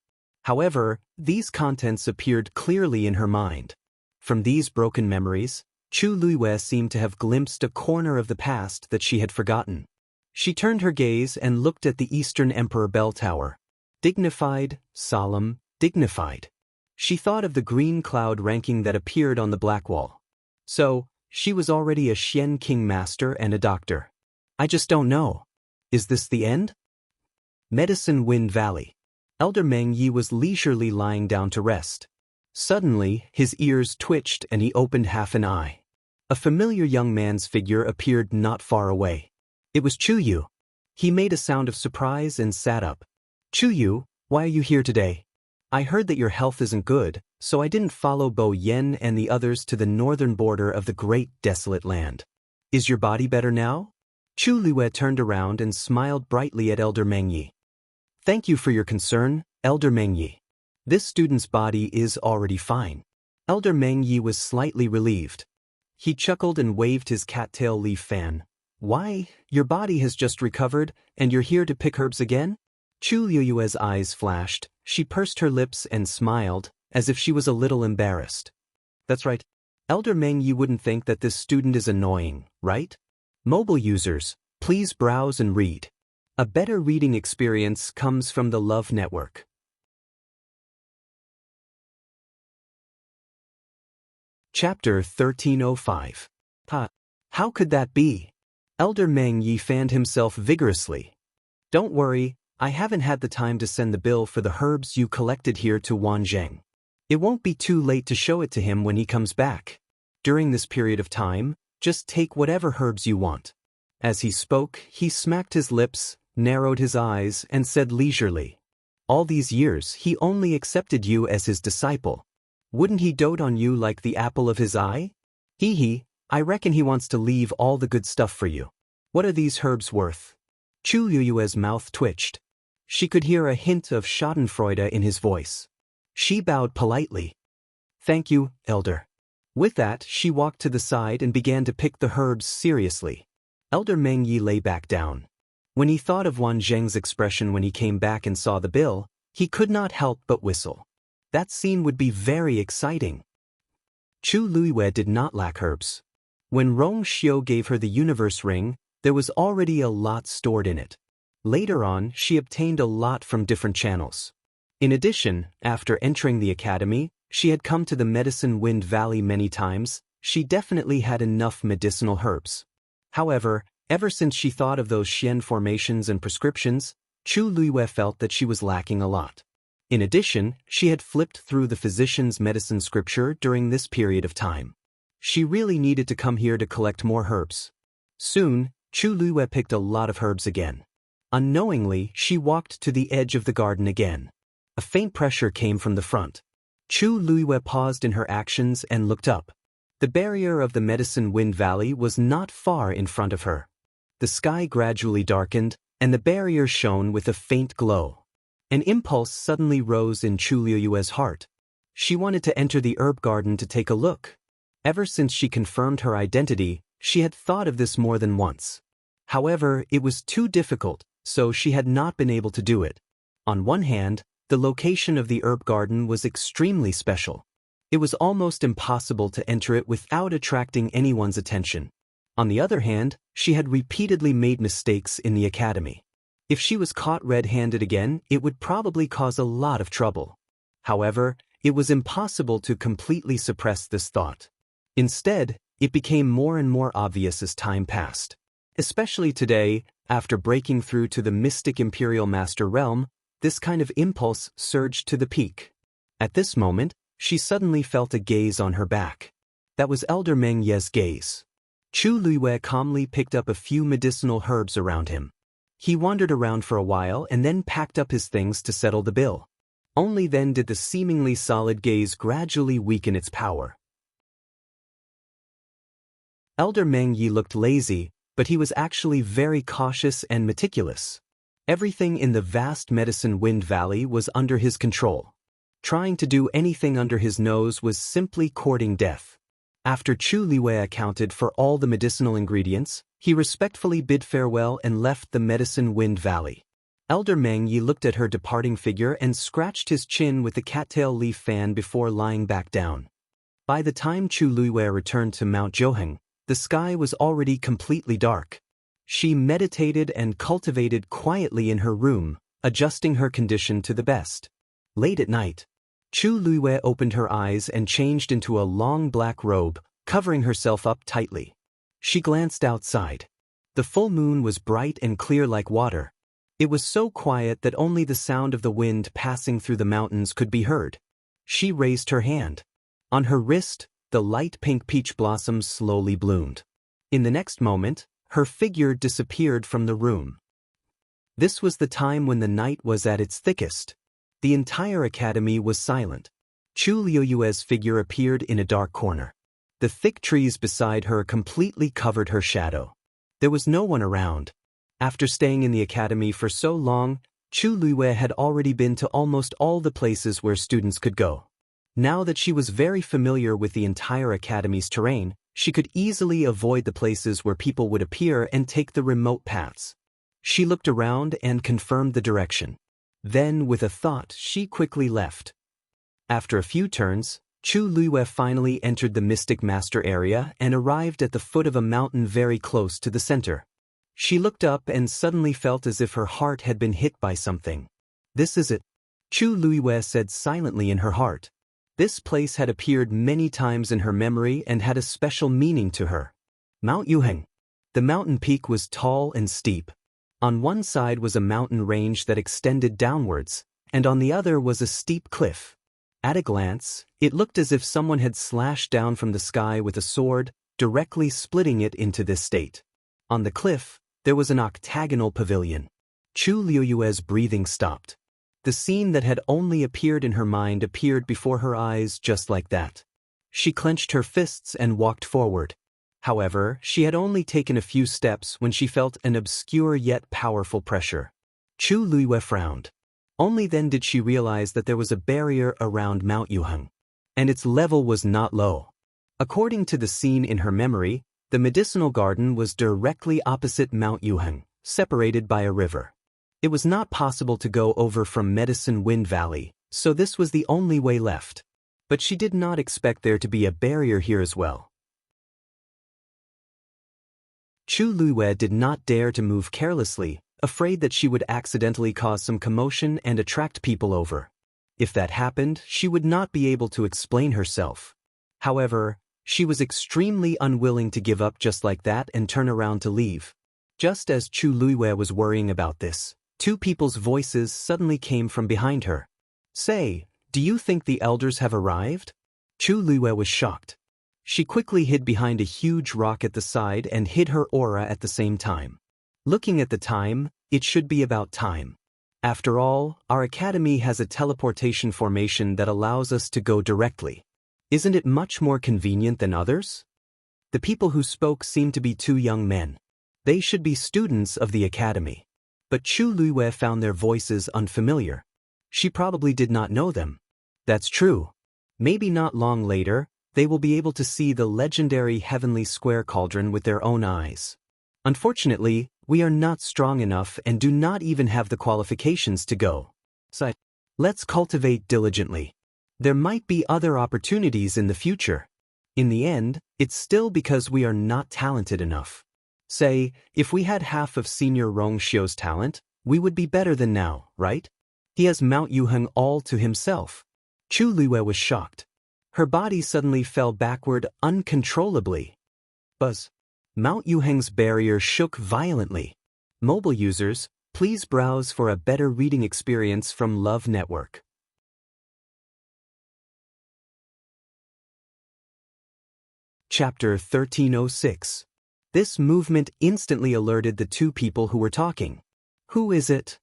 However, these contents appeared clearly in her mind. From these broken memories, Chu Luiwei seemed to have glimpsed a corner of the past that she had forgotten. She turned her gaze and looked at the Eastern Emperor Bell Tower. Dignified, solemn, dignified. She thought of the green cloud ranking that appeared on the black wall. So, she was already a Xian King Master and a doctor. I just don't know. Is this the end? Medicine Wind Valley. Elder Meng Yi was leisurely lying down to rest. Suddenly, his ears twitched and he opened half an eye. A familiar young man's figure appeared not far away. It was Chu Yu. He made a sound of surprise and sat up. Chu Yu, why are you here today? I heard that your health isn't good, so I didn't follow Bo Yen and the others to the northern border of the great desolate land. Is your body better now? Chu Luiwei turned around and smiled brightly at Elder Meng Yi. Thank you for your concern, Elder Meng Yi. This student's body is already fine. Elder Meng Yi was slightly relieved. He chuckled and waved his cattail leaf fan. Why, your body has just recovered, and you're here to pick herbs again? Chu Luiwei's eyes flashed. She pursed her lips and smiled, as if she was a little embarrassed. That's right. Elder Meng Yi wouldn't think that this student is annoying, right? Mobile users, please browse and read. A better reading experience comes from the Love Network. Chapter 1305. How could that be? Elder Meng Yi fanned himself vigorously. Don't worry, I haven't had the time to send the bill for the herbs you collected here to Wanzheng. It won't be too late to show it to him when he comes back. During this period of time, just take whatever herbs you want. As he spoke, he smacked his lips, narrowed his eyes, and said leisurely, all these years he only accepted you as his disciple. Wouldn't he dote on you like the apple of his eye? I reckon he wants to leave all the good stuff for you. What are these herbs worth? Chu Luiwei's mouth twitched. She could hear a hint of schadenfreude in his voice. She bowed politely. Thank you, Elder. With that, she walked to the side and began to pick the herbs seriously. Elder Meng Yi lay back down. When he thought of Wanzheng's expression when he came back and saw the bill, he could not help but whistle. That scene would be very exciting. Chu Luiwei did not lack herbs. When Rong Xiu gave her the universe ring, there was already a lot stored in it. Later on, she obtained a lot from different channels. In addition, after entering the academy, she had come to the Medicine Wind Valley many times. She definitely had enough medicinal herbs. However, ever since she thought of those Xian formations and prescriptions, Chu Luiwei felt that she was lacking a lot. In addition, she had flipped through the physician's medicine scripture during this period of time. She really needed to come here to collect more herbs. Soon, Chu Luiwei picked a lot of herbs again. Unknowingly, she walked to the edge of the garden again. A faint pressure came from the front. Chu Luiwei paused in her actions and looked up. The barrier of the Medicine Wind Valley was not far in front of her. The sky gradually darkened, and the barrier shone with a faint glow. An impulse suddenly rose in Chu Luiwei's heart. She wanted to enter the herb garden to take a look. Ever since she confirmed her identity, she had thought of this more than once. However, it was too difficult, so she had not been able to do it. On one hand, the location of the herb garden was extremely special. It was almost impossible to enter it without attracting anyone's attention. On the other hand, she had repeatedly made mistakes in the academy. If she was caught red-handed again, it would probably cause a lot of trouble. However, it was impossible to completely suppress this thought. Instead, it became more and more obvious as time passed. Especially today, after breaking through to the mystic Imperial Master realm, this kind of impulse surged to the peak. At this moment, she suddenly felt a gaze on her back. That was Elder Meng Yi's gaze. Chu Luiwei calmly picked up a few medicinal herbs around him. He wandered around for a while and then packed up his things to settle the bill. Only then did the seemingly solid gaze gradually weaken its power. Elder Meng Yi looked lazy, but he was actually very cautious and meticulous. Everything in the vast Medicine Wind Valley was under his control. Trying to do anything under his nose was simply courting death. After Chu Luiwei accounted for all the medicinal ingredients, he respectfully bid farewell and left the Medicine Wind Valley. Elder Meng Yi looked at her departing figure and scratched his chin with the cattail leaf fan before lying back down. By the time Chu Luiwei returned to Mount Jianghu, the sky was already completely dark. She meditated and cultivated quietly in her room, adjusting her condition to the best. Late at night, Chu Luiwei opened her eyes and changed into a long black robe, covering herself up tightly. She glanced outside. The full moon was bright and clear like water. It was so quiet that only the sound of the wind passing through the mountains could be heard. She raised her hand. On her wrist, the light pink peach blossoms slowly bloomed. In the next moment, her figure disappeared from the room. This was the time when the night was at its thickest. The entire academy was silent. Chu Luiwei's figure appeared in a dark corner. The thick trees beside her completely covered her shadow. There was no one around. After staying in the academy for so long, Chu Luiwei had already been to almost all the places where students could go. Now that she was very familiar with the entire academy's terrain, she could easily avoid the places where people would appear and take the remote paths. She looked around and confirmed the direction. Then, with a thought, she quickly left. After a few turns, Chu Luiwei finally entered the Mystic Master area and arrived at the foot of a mountain very close to the center. She looked up and suddenly felt as if her heart had been hit by something. "This is it," Chu Luiwei said silently in her heart. This place had appeared many times in her memory and had a special meaning to her. Mount Yuheng. The mountain peak was tall and steep. On one side was a mountain range that extended downwards, and on the other was a steep cliff. At a glance, it looked as if someone had slashed down from the sky with a sword, directly splitting it into this state. On the cliff, there was an octagonal pavilion. Chu Luiwei's breathing stopped. The scene that had only appeared in her mind appeared before her eyes just like that. She clenched her fists and walked forward. However, she had only taken a few steps when she felt an obscure yet powerful pressure. Chu Luiwei frowned. Only then did she realize that there was a barrier around Mount Yuheng, and its level was not low. According to the scene in her memory, the medicinal garden was directly opposite Mount Yuheng, separated by a river. It was not possible to go over from Medicine Wind Valley, so this was the only way left. But she did not expect there to be a barrier here as well. Chu Luiwei did not dare to move carelessly, afraid that she would accidentally cause some commotion and attract people over. If that happened, she would not be able to explain herself. However, she was extremely unwilling to give up just like that and turn around to leave. Just as Chu Luiwei was worrying about this, two people's voices suddenly came from behind her. "Say, do you think the elders have arrived?" Chu Luiwei was shocked. She quickly hid behind a huge rock at the side and hid her aura at the same time. Looking at the time, it should be about time. After all, our academy has a teleportation formation that allows us to go directly. Isn't it much more convenient than others? The people who spoke seemed to be two young men. They should be students of the academy. But Chu Luiwei found their voices unfamiliar. She probably did not know them. That's true. Maybe not long later, they will be able to see the legendary Heavenly Square Cauldron with their own eyes. Unfortunately, we are not strong enough and do not even have the qualifications to go. So, let's cultivate diligently. There might be other opportunities in the future. In the end, it's still because we are not talented enough. Say, if we had half of Senior Rong Xiu's talent, we would be better than now, right? He has Mount Yuheng all to himself. Chu Luiwei was shocked. Her body suddenly fell backward uncontrollably. Buzz. Mount Yuheng's barrier shook violently. Mobile users, please browse for a better reading experience from Love Network. Chapter 1306. This movement instantly alerted the two people who were talking. Who is it?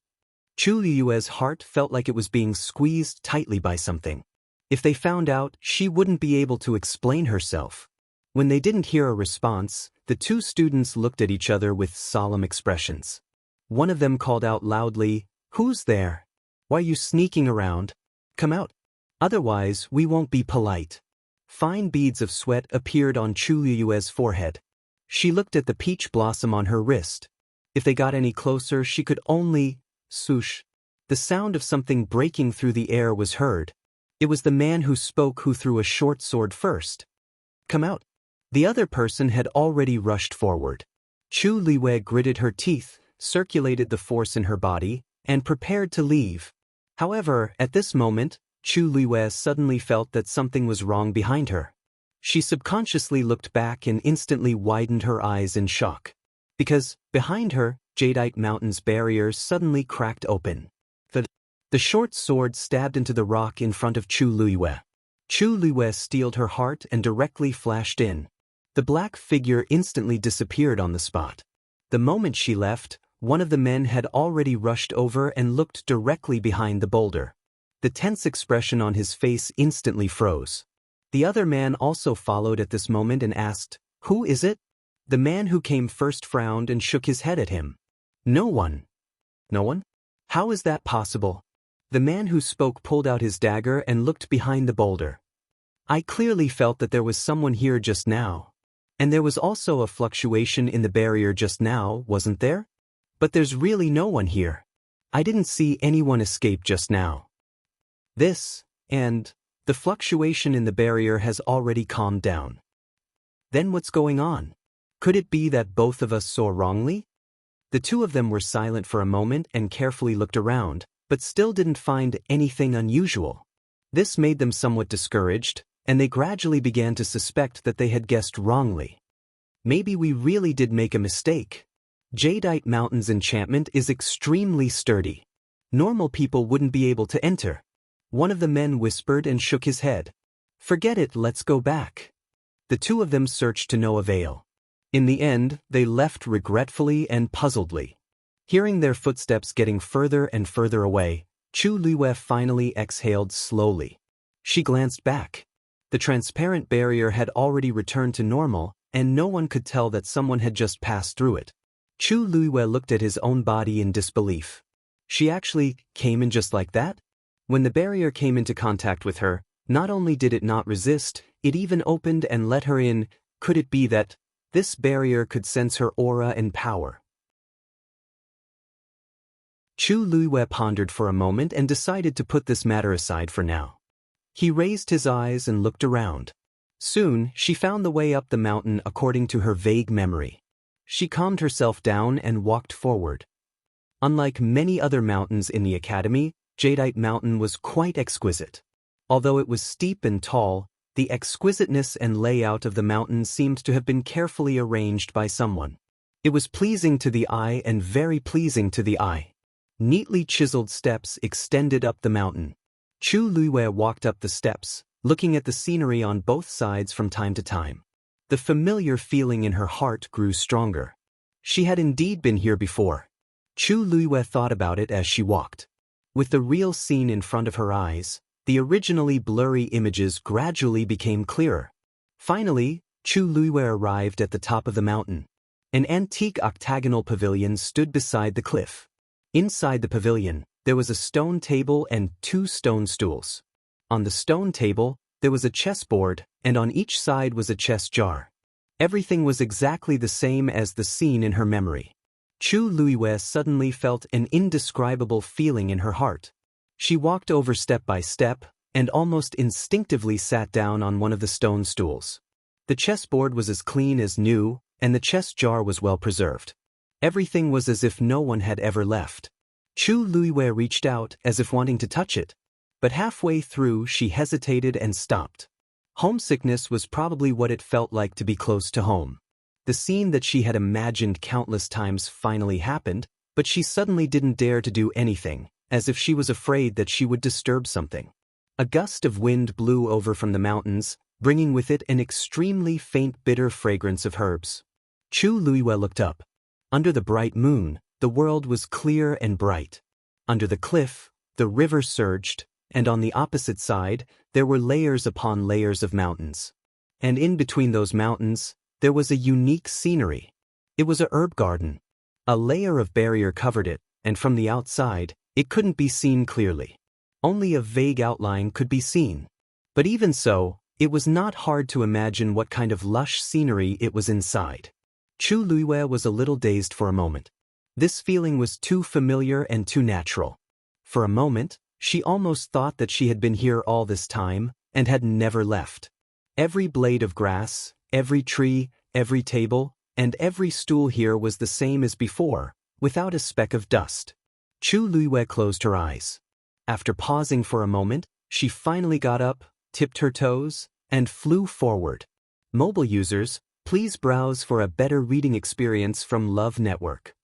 Chu Luiwei's heart felt like it was being squeezed tightly by something. If they found out, she wouldn't be able to explain herself. When they didn't hear a response, the two students looked at each other with solemn expressions. One of them called out loudly, "Who's there? Why are you sneaking around? Come out. Otherwise, we won't be polite." Fine beads of sweat appeared on Chu Luiwei's forehead. She looked at the peach blossom on her wrist. If they got any closer, she could only swoosh. The sound of something breaking through the air was heard. It was the man who spoke who threw a short sword first. Come out. The other person had already rushed forward. Chu Liwei gritted her teeth, circulated the force in her body, and prepared to leave. However, at this moment, Chu Liwei suddenly felt that something was wrong behind her. She subconsciously looked back and instantly widened her eyes in shock. Because, behind her, Jadeite Mountain's barrier suddenly cracked open. The short sword stabbed into the rock in front of Chu Liwei. Chu Liwei steeled her heart and directly flashed in. The black figure instantly disappeared on the spot. The moment she left, one of the men had already rushed over and looked directly behind the boulder. The tense expression on his face instantly froze. The other man also followed at this moment and asked, "Who is it?" The man who came first frowned and shook his head at him. "No one." "No one? How is that possible?" The man who spoke pulled out his dagger and looked behind the boulder. "I clearly felt that there was someone here just now. And there was also a fluctuation in the barrier just now, wasn't there? But there's really no one here. I didn't see anyone escape just now. The fluctuation in the barrier has already calmed down. Then what's going on? Could it be that both of us saw wrongly?" The two of them were silent for a moment and carefully looked around, but still didn't find anything unusual. This made them somewhat discouraged, and they gradually began to suspect that they had guessed wrongly. Maybe we really did make a mistake. Jadeite Mountain's enchantment is extremely sturdy. Normal people wouldn't be able to enter. One of the men whispered and shook his head. "Forget it, let's go back." The two of them searched to no avail. In the end, they left regretfully and puzzledly. Hearing their footsteps getting further and further away, Chu Liwei finally exhaled slowly. She glanced back. The transparent barrier had already returned to normal, and no one could tell that someone had just passed through it. Chu Liwei looked at his own body in disbelief. She actually came in just like that? When the barrier came into contact with her, not only did it not resist, it even opened and let her in. Could it be that this barrier could sense her aura and power? Chu Liwei pondered for a moment and decided to put this matter aside for now. He raised his eyes and looked around. Soon, she found the way up the mountain according to her vague memory. She calmed herself down and walked forward. Unlike many other mountains in the academy, Jadeite Mountain was quite exquisite. Although it was steep and tall, the exquisiteness and layout of the mountain seemed to have been carefully arranged by someone. It was pleasing to the eye and very pleasing to the eye. Neatly chiseled steps extended up the mountain. Chu Liwei walked up the steps, looking at the scenery on both sides from time to time. The familiar feeling in her heart grew stronger. She had indeed been here before. Chu Liwei thought about it as she walked. With the real scene in front of her eyes, the originally blurry images gradually became clearer. Finally, Chu Liwei arrived at the top of the mountain. An antique octagonal pavilion stood beside the cliff. Inside the pavilion, there was a stone table and 2 stone stools. On the stone table, there was a chessboard, and on each side was a chess jar. Everything was exactly the same as the scene in her memory. Chu Liwei suddenly felt an indescribable feeling in her heart. She walked over step by step, and almost instinctively sat down on one of the stone stools. The chessboard was as clean as new, and the chess jar was well preserved. Everything was as if no one had ever left. Chu Liwei reached out as if wanting to touch it, but halfway through she hesitated and stopped. Homesickness was probably what it felt like to be close to home. The scene that she had imagined countless times finally happened, but she suddenly didn't dare to do anything, as if she was afraid that she would disturb something. A gust of wind blew over from the mountains, bringing with it an extremely faint bitter fragrance of herbs. Chu Liwei looked up. Under the bright moon, the world was clear and bright. Under the cliff, the river surged, and on the opposite side, there were layers upon layers of mountains. And in between those mountains, there was a unique scenery. It was a herb garden. A layer of barrier covered it, and from the outside, it couldn't be seen clearly. Only a vague outline could be seen. But even so, it was not hard to imagine what kind of lush scenery it was inside. Chu Liwei was a little dazed for a moment. This feeling was too familiar and too natural. For a moment, She almost thought that she had been here all this time, and had never left. Every blade of grass, every tree, every table, and every stool here was the same as before, without a speck of dust. Chu Luiyue closed her eyes. After pausing for a moment, she finally got up, tipped her toes, and flew forward. Mobile users, please browse for a better reading experience from Love Network.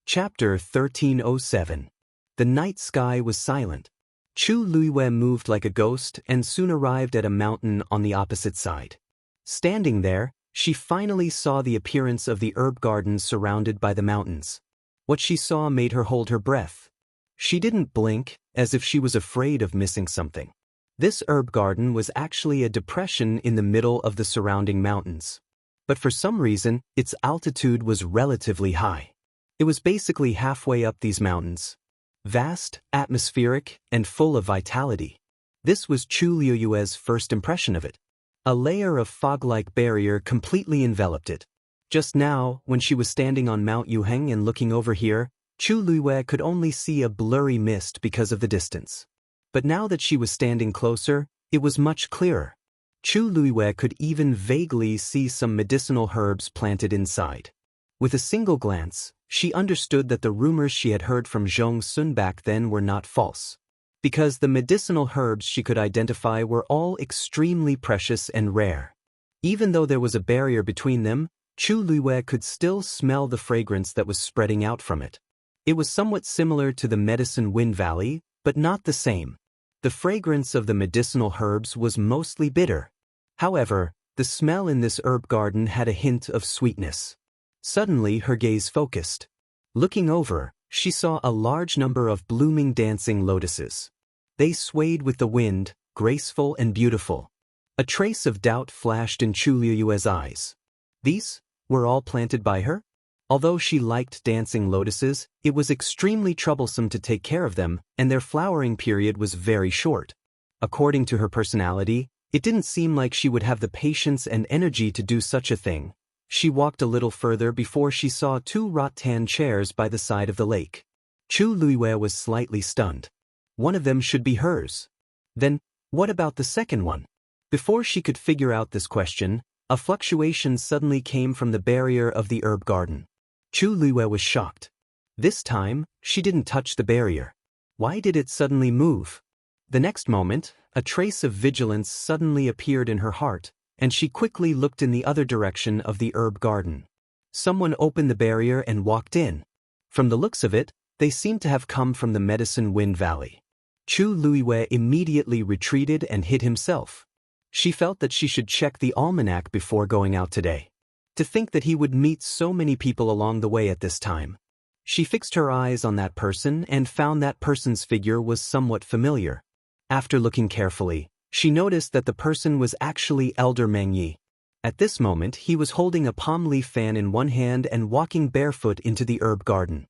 Chapter 1307. The night sky was silent. Chu Luiyue moved like a ghost and soon arrived at a mountain on the opposite side. Standing there, she finally saw the appearance of the herb garden surrounded by the mountains. What she saw made her hold her breath. She didn't blink, as if she was afraid of missing something. This herb garden was actually a depression in the middle of the surrounding mountains. But for some reason, its altitude was relatively high. It was basically halfway up these mountains. Vast, atmospheric, and full of vitality. This was Chu Luiyue's first impression of it. A layer of fog-like barrier completely enveloped it. Just now, when she was standing on Mount Yuheng and looking over here, Chu Luiyue could only see a blurry mist because of the distance. But now that she was standing closer, it was much clearer. Chu Luiyue could even vaguely see some medicinal herbs planted inside. With a single glance, she understood that the rumors she had heard from Zhong Sun back then were not false. Because the medicinal herbs she could identify were all extremely precious and rare. Even though there was a barrier between them, Chu Luiyue could still smell the fragrance that was spreading out from it. It was somewhat similar to the Medicine Wind Valley, but not the same. The fragrance of the medicinal herbs was mostly bitter. However, the smell in this herb garden had a hint of sweetness. Suddenly her gaze focused. Looking over, she saw a large number of blooming dancing lotuses. They swayed with the wind, graceful and beautiful. A trace of doubt flashed in Chu Luiyue's eyes. These were all planted by her? Although she liked dancing lotuses, it was extremely troublesome to take care of them, and their flowering period was very short. According to her personality, it didn't seem like she would have the patience and energy to do such a thing. She walked a little further before she saw 2 rattan chairs by the side of the lake. Chu Luiyue was slightly stunned. One of them should be hers. Then, what about the second one? Before she could figure out this question, a fluctuation suddenly came from the barrier of the herb garden. Chu Luiyue was shocked. This time, she didn't touch the barrier. Why did it suddenly move? The next moment, a trace of vigilance suddenly appeared in her heart, and she quickly looked in the other direction of the herb garden. Someone opened the barrier and walked in. From the looks of it, they seemed to have come from the Medicine Wind Valley. Chu Luiyue immediately retreated and hid himself. She felt that she should check the almanac before going out today. To think that he would meet so many people along the way at this time. She fixed her eyes on that person and found that person's figure was somewhat familiar. After looking carefully, she noticed that the person was actually Elder Meng Yi. At this moment, he was holding a palm leaf fan in one hand and walking barefoot into the herb garden.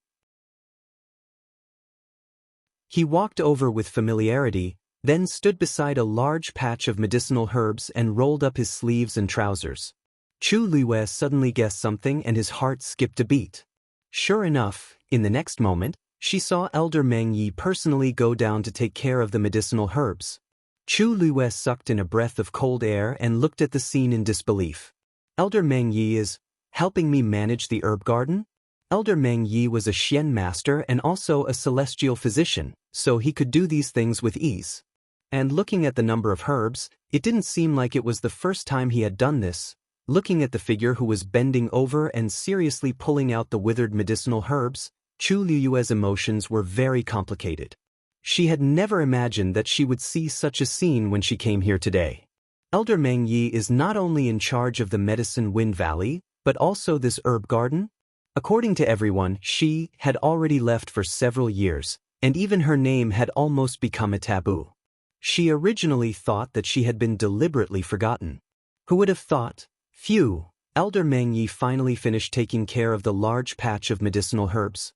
He walked over with familiarity, then stood beside a large patch of medicinal herbs and rolled up his sleeves and trousers. Chu Luiyue suddenly guessed something and his heart skipped a beat. Sure enough, in the next moment, she saw Elder Meng Yi personally go down to take care of the medicinal herbs. Chu Luiyue sucked in a breath of cold air and looked at the scene in disbelief. Elder Meng Yi is helping me manage the herb garden? Elder Meng Yi was a Xian master and also a celestial physician, so he could do these things with ease. And looking at the number of herbs, it didn't seem like it was the first time he had done this. Looking at the figure who was bending over and seriously pulling out the withered medicinal herbs, Chu Luiyue's emotions were very complicated. She had never imagined that she would see such a scene when she came here today. Elder Meng Yi is not only in charge of the Medicine Wind Valley, but also this herb garden? According to everyone, she had already left for several years, and even her name had almost become a taboo. She originally thought that she had been deliberately forgotten. Who would have thought? Phew, Elder Meng Yi finally finished taking care of the large patch of medicinal herbs.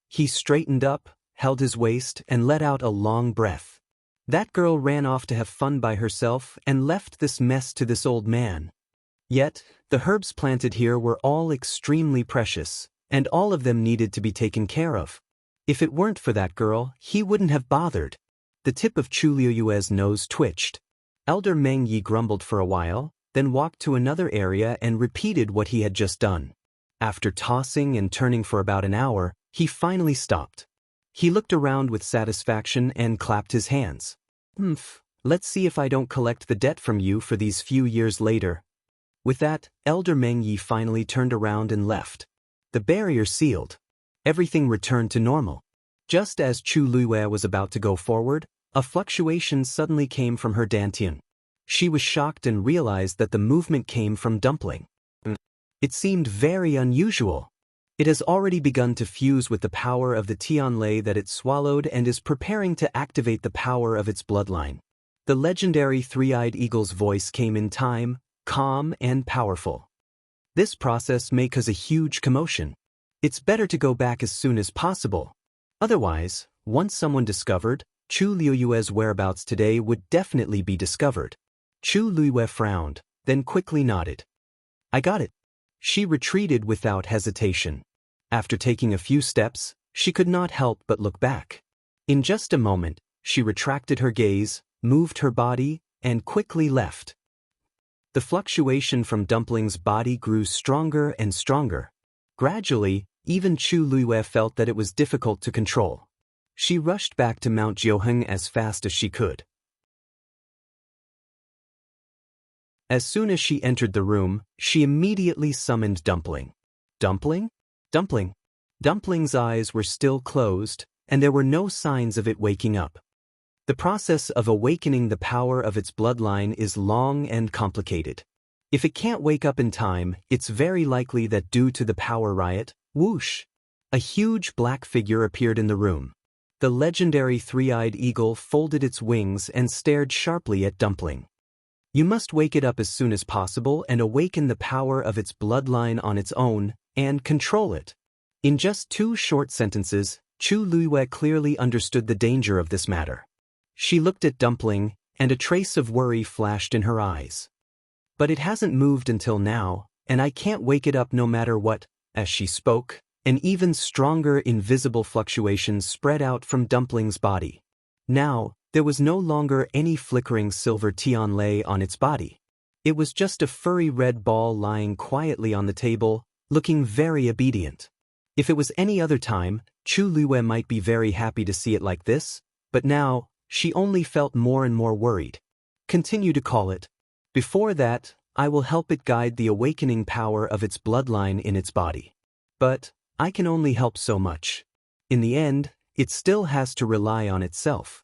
He straightened up, held his waist, and let out a long breath. That girl ran off to have fun by herself and left this mess to this old man. Yet, the herbs planted here were all extremely precious, and all of them needed to be taken care of. If it weren't for that girl, he wouldn't have bothered. The tip of Chu Liuyue's nose twitched. Elder Meng Yi grumbled for a while, then walked to another area and repeated what he had just done. After tossing and turning for about an hour, he finally stopped. He looked around with satisfaction and clapped his hands. Let's see if I don't collect the debt from you for these few years later. With that, Elder Meng Yi finally turned around and left. The barrier sealed. Everything returned to normal. Just as Chu Liyue was about to go forward, a fluctuation suddenly came from her dantian. She was shocked and realized that the movement came from Dumpling. It seemed very unusual. It has already begun to fuse with the power of the Tianlei that it swallowed and is preparing to activate the power of its bloodline. The legendary three-eyed eagle's voice came in time, calm and powerful. This process may cause a huge commotion. It's better to go back as soon as possible. Otherwise, once someone discovered, Chu Liuyue's whereabouts today would definitely be discovered. Chu Liyue frowned, then quickly nodded. I got it. She retreated without hesitation. After taking a few steps, she could not help but look back. In just a moment, she retracted her gaze, moved her body, and quickly left. The fluctuation from Dumpling's body grew stronger and stronger. Gradually, even Chu Liyue felt that it was difficult to control. She rushed back to Mount Jianghu as fast as she could. As soon as she entered the room, she immediately summoned Dumpling. Dumpling? Dumpling. Dumpling's eyes were still closed, and there were no signs of it waking up. The process of awakening the power of its bloodline is long and complicated. If it can't wake up in time, it's very likely that due to the power riot, whoosh! A huge black figure appeared in the room. The legendary three-eyed eagle folded its wings and stared sharply at Dumpling. You must wake it up as soon as possible and awaken the power of its bloodline on its own, and control it. In just 2 short sentences, Chu Liyue clearly understood the danger of this matter. She looked at Dumpling, and a trace of worry flashed in her eyes. But it hasn't moved until now, and I can't wake it up no matter what. As she spoke, an even stronger invisible fluctuation spread out from Dumpling's body. Now, there was no longer any flickering silver Tianlei on its body. It was just a furry red ball lying quietly on the table, looking very obedient. If it was any other time, Chu Liyue might be very happy to see it like this, but now, she only felt more and more worried. Continue to call it. Before that, I will help it guide the awakening power of its bloodline in its body. But, I can only help so much. In the end, it still has to rely on itself.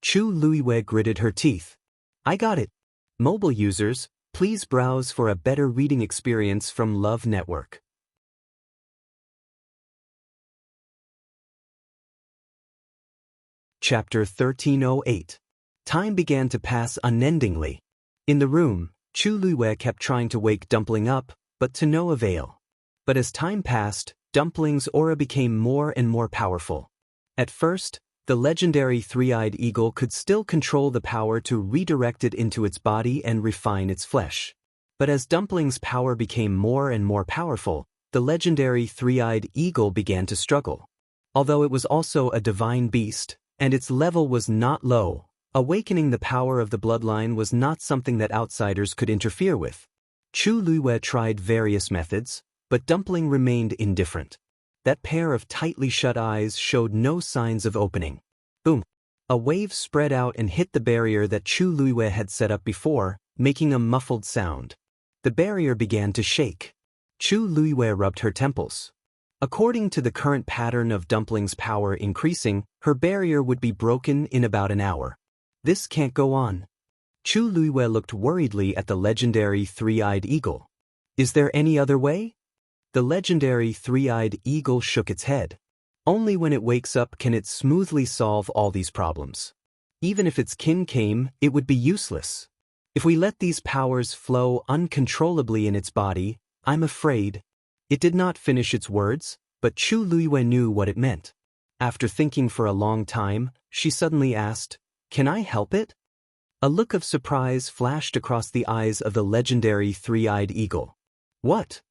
Chu Liyue gritted her teeth. I got it. Mobile users, please browse for a better reading experience from Love Network. Chapter 1308. Time began to pass unendingly. In the room, Chu Liyue kept trying to wake Dumpling up, but to no avail. But as time passed, Dumpling's aura became more and more powerful. At first, the legendary three-eyed eagle could still control the power to redirect it into its body and refine its flesh. But as Dumpling's power became more and more powerful, the legendary three-eyed eagle began to struggle. Although it was also a divine beast, and its level was not low, awakening the power of the bloodline was not something that outsiders could interfere with. Chu Liyue tried various methods, but Dumpling remained indifferent. That pair of tightly shut eyes showed no signs of opening. Boom! A wave spread out and hit the barrier that Chu Liyue had set up before, making a muffled sound. The barrier began to shake. Chu Liyue rubbed her temples. According to the current pattern of Dumpling's power increasing, her barrier would be broken in about an hour. This can't go on. Chu Liyue looked worriedly at the legendary three-eyed eagle. Is there any other way? The legendary three-eyed eagle shook its head. Only when it wakes up can it smoothly solve all these problems. Even if its kin came, it would be useless. If we let these powers flow uncontrollably in its body, I'm afraid. It did not finish its words, but Chu Liyue knew what it meant. After thinking for a long time, she suddenly asked, "Can I help it?" A look of surprise flashed across the eyes of the legendary three-eyed eagle. What?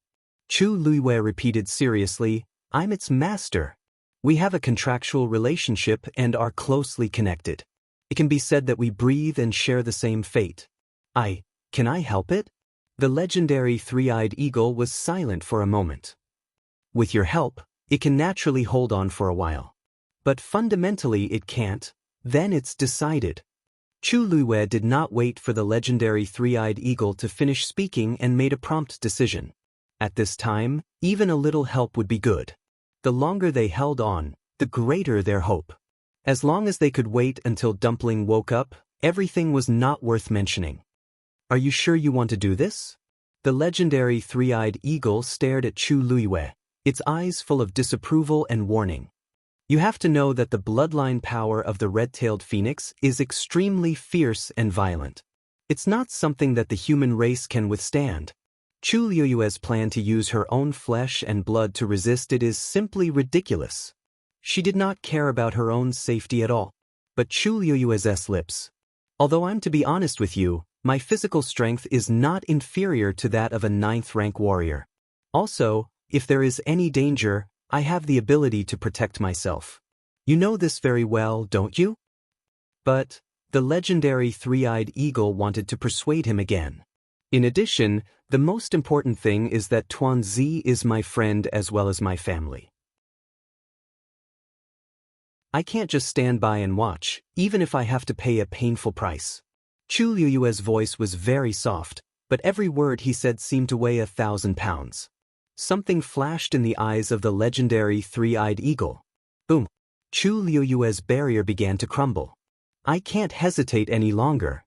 Chu Luiwei repeated seriously, I'm its master. We have a contractual relationship and are closely connected. It can be said that we breathe and share the same fate. Can I help it? The legendary three-eyed eagle was silent for a moment. With your help, it can naturally hold on for a while. But fundamentally it can't, then it's decided. Chu Luiwei did not wait for the legendary three-eyed eagle to finish speaking and made a prompt decision. At this time, even a little help would be good. The longer they held on, the greater their hope. As long as they could wait until Dumpling woke up, everything was not worth mentioning. Are you sure you want to do this? The legendary three-eyed eagle stared at Chu Luiwei, its eyes full of disapproval and warning. You have to know that the bloodline power of the red-tailed phoenix is extremely fierce and violent. It's not something that the human race can withstand. Chu Luiwei's plan to use her own flesh and blood to resist it is simply ridiculous. She did not care about her own safety at all. But Chu Luiwei's lips. Although I'm to be honest with you, my physical strength is not inferior to that of a 9th-rank warrior. Also, if there is any danger, I have the ability to protect myself. You know this very well, don't you? But the legendary three-eyed eagle wanted to persuade him again. In addition, the most important thing is that Tuanzi is my friend as well as my family. I can't just stand by and watch, even if I have to pay a painful price. Chu Luiwei's voice was very soft, but every word he said seemed to weigh 1,000 pounds. Something flashed in the eyes of the legendary three-eyed eagle. Boom! Chu Luiwei's barrier began to crumble. I can't hesitate any longer.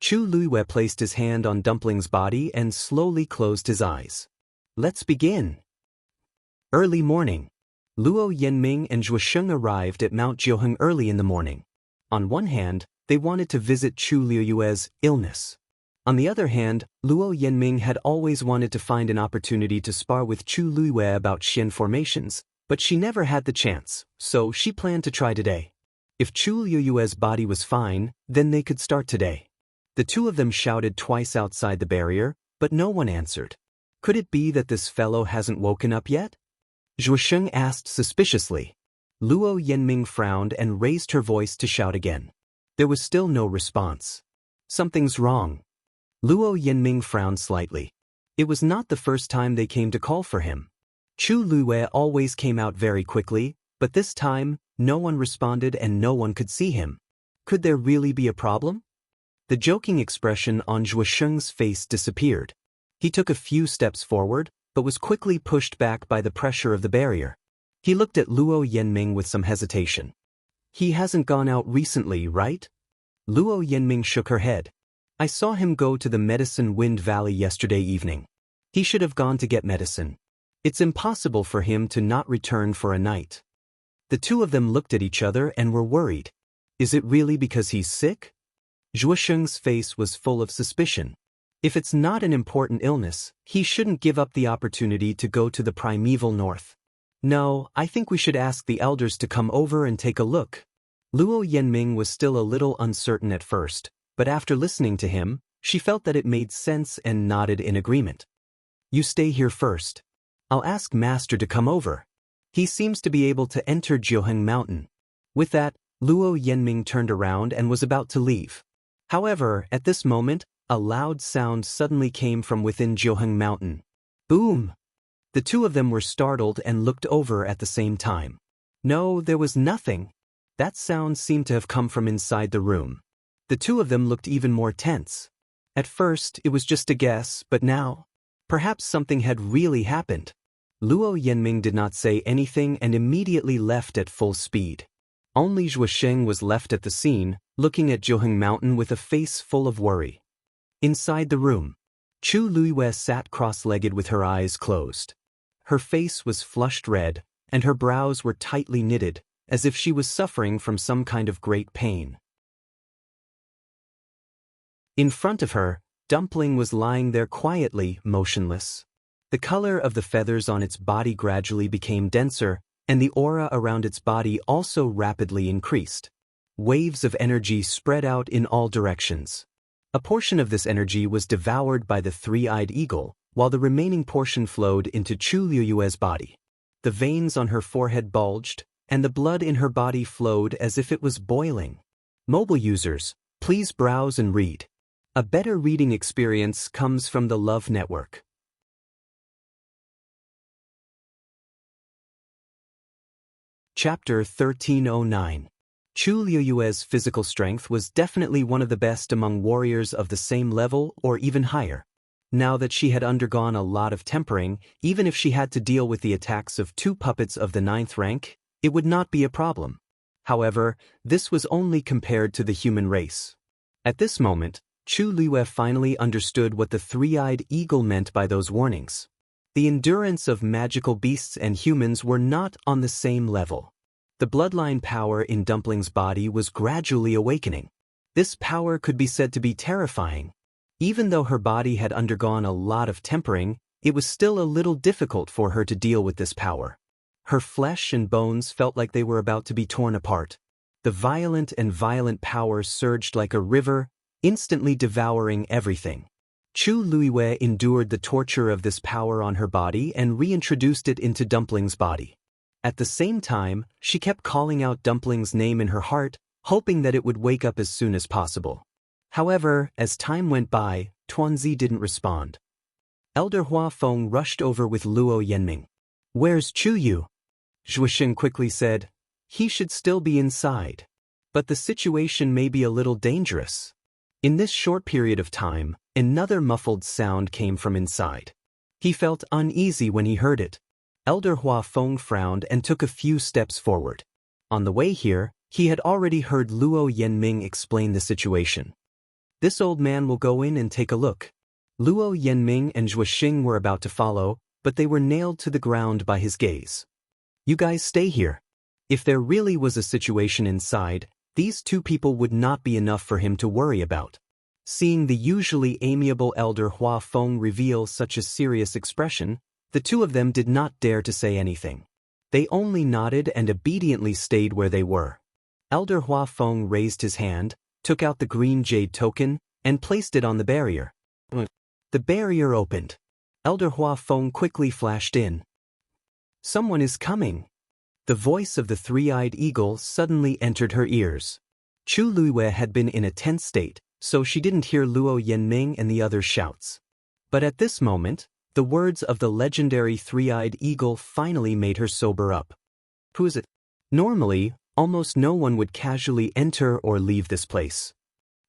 Chu Luiwei placed his hand on Dumpling's body and slowly closed his eyes. Let's begin. Early morning. Luo Yanming and Zhuosheng arrived at Mount Jianghu early in the morning. On one hand, they wanted to visit Chu Luiwei's illness. On the other hand, Luo Yanming had always wanted to find an opportunity to spar with Chu Luiwei about Xian formations, but she never had the chance, so she planned to try today. If Chu Luiwei's body was fine, then they could start today. The two of them shouted twice outside the barrier, but no one answered. Could it be that this fellow hasn't woken up yet? Zhuosheng asked suspiciously. Luo Yanming frowned and raised her voice to shout again. There was still no response. Something's wrong. Luo Yanming frowned slightly. It was not the first time they came to call for him. Chu Luiwei always came out very quickly, but this time, no one responded and no one could see him. Could there really be a problem? The joking expression on Zhuosheng's face disappeared. He took a few steps forward, but was quickly pushed back by the pressure of the barrier. He looked at Luo Yanming with some hesitation. He hasn't gone out recently, right? Luo Yanming shook her head. I saw him go to the Medicine Wind Valley yesterday evening. He should have gone to get medicine. It's impossible for him to not return for a night. The two of them looked at each other and were worried. Is it really because he's sick? Zhuosheng's face was full of suspicion. If it's not an important illness, he shouldn't give up the opportunity to go to the primeval north. No, I think we should ask the elders to come over and take a look. Luo Yanming was still a little uncertain at first, but after listening to him, she felt that it made sense and nodded in agreement. You stay here first. I'll ask Master to come over. He seems to be able to enter Jianghu Mountain. With that, Luo Yanming turned around and was about to leave. However, at this moment, a loud sound suddenly came from within Jianghu Mountain. Boom! The two of them were startled and looked over at the same time. No, there was nothing. That sound seemed to have come from inside the room. The two of them looked even more tense. At first, it was just a guess, but now, perhaps something had really happened. Luo Yanming did not say anything and immediately left at full speed. Only Zhuosheng was left at the scene, looking at Jianghu Mountain with a face full of worry. Inside the room, Chu Luiwei sat cross-legged with her eyes closed. Her face was flushed red, and her brows were tightly knitted, as if she was suffering from some kind of great pain. In front of her, Dumpling was lying there quietly, motionless. The color of the feathers on its body gradually became denser, and the aura around its body also rapidly increased. Waves of energy spread out in all directions. A portion of this energy was devoured by the three-eyed eagle, while the remaining portion flowed into Chu Liyue's body. The veins on her forehead bulged, and the blood in her body flowed as if it was boiling. Mobile users, please browse and read. A better reading experience comes from the Love Network. Chapter 1309. Chu Liyue's physical strength was definitely one of the best among warriors of the same level or even higher. Now that she had undergone a lot of tempering, even if she had to deal with the attacks of 2 puppets of the 9th rank, it would not be a problem. However, this was only compared to the human race. At this moment, Chu Liyue finally understood what the 3-eyed eagle meant by those warnings. The endurance of magical beasts and humans were not on the same level. The bloodline power in Dumpling's body was gradually awakening. This power could be said to be terrifying. Even though her body had undergone a lot of tempering, it was still a little difficult for her to deal with this power. Her flesh and bones felt like they were about to be torn apart. The violent power surged like a river, instantly devouring everything. Chu Liyue endured the torture of this power on her body and reintroduced it into Dumpling's body. At the same time, she kept calling out Dumpling's name in her heart, hoping that it would wake up as soon as possible. However, as time went by, Tuanzi didn't respond. Elder Hua Feng rushed over with Luo Yanming. "Where's Chu Yu?" Zhuoxing quickly said, "He should still be inside. But the situation may be a little dangerous." In this short period of time, another muffled sound came from inside. He felt uneasy when he heard it. Elder Hua Feng frowned and took a few steps forward. On the way here, he had already heard Luo Yanming explain the situation. "This old man will go in and take a look." Luo Yanming and Zhuoxing were about to follow, but they were nailed to the ground by his gaze. "You guys stay here." If there really was a situation inside, these 2 people would not be enough for him to worry about. Seeing the usually amiable Elder Hua Feng reveal such a serious expression, the 2 of them did not dare to say anything. They only nodded and obediently stayed where they were. Elder Hua Feng raised his hand, took out the green jade token, and placed it on the barrier. The barrier opened. Elder Hua Feng quickly flashed in. "Someone is coming." The voice of the 3-eyed eagle suddenly entered her ears. Chu Liyue had been in a tense state, so she didn't hear Luo Yanming and the others' shouts. But at this moment, the words of the legendary 3-eyed eagle finally made her sober up. "Who is it?" Normally, almost no one would casually enter or leave this place.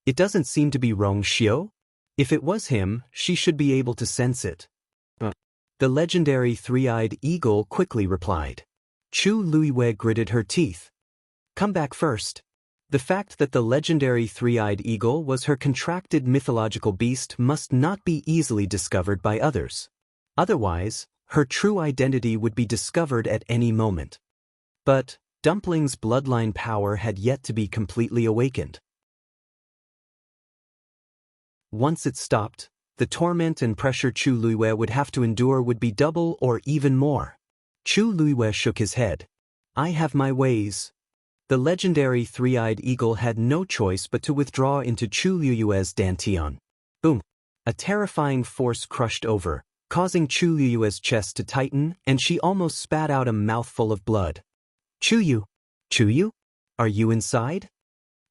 It doesn't seem to be Rong Xiu. If it was him, she should be able to sense it. The legendary 3-eyed eagle quickly replied. Chu Liyue gritted her teeth. "Come back first." The fact that the legendary 3-eyed eagle was her contracted mythological beast must not be easily discovered by others. Otherwise, her true identity would be discovered at any moment. But Dumpling's bloodline power had yet to be completely awakened. Once it stopped, the torment and pressure Chu Liyue would have to endure would be double or even more. Chu Liyue shook his head. "I have my ways." The legendary 3-eyed eagle had no choice but to withdraw into Chu Liyue's dantian. Boom! A terrifying force crushed over, causing Chu Liyue's chest to tighten, and she almost spat out a mouthful of blood. "Chu Yu? Are you inside?"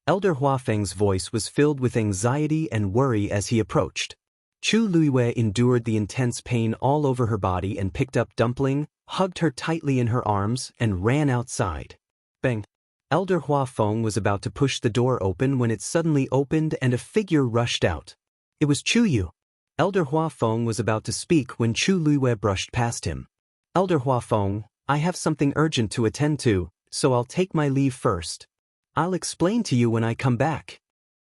Elder Huafeng's voice was filled with anxiety and worry as he approached. Chu Liyue endured the intense pain all over her body and picked up Dumpling, hugged her tightly in her arms, and ran outside. Bang! Elder Huafeng was about to push the door open when it suddenly opened and a figure rushed out. It was Chu Yu. Elder Huafeng was about to speak when Chu Liyue brushed past him. "Elder Huafeng, I have something urgent to attend to, so I'll take my leave first. I'll explain to you when I come back."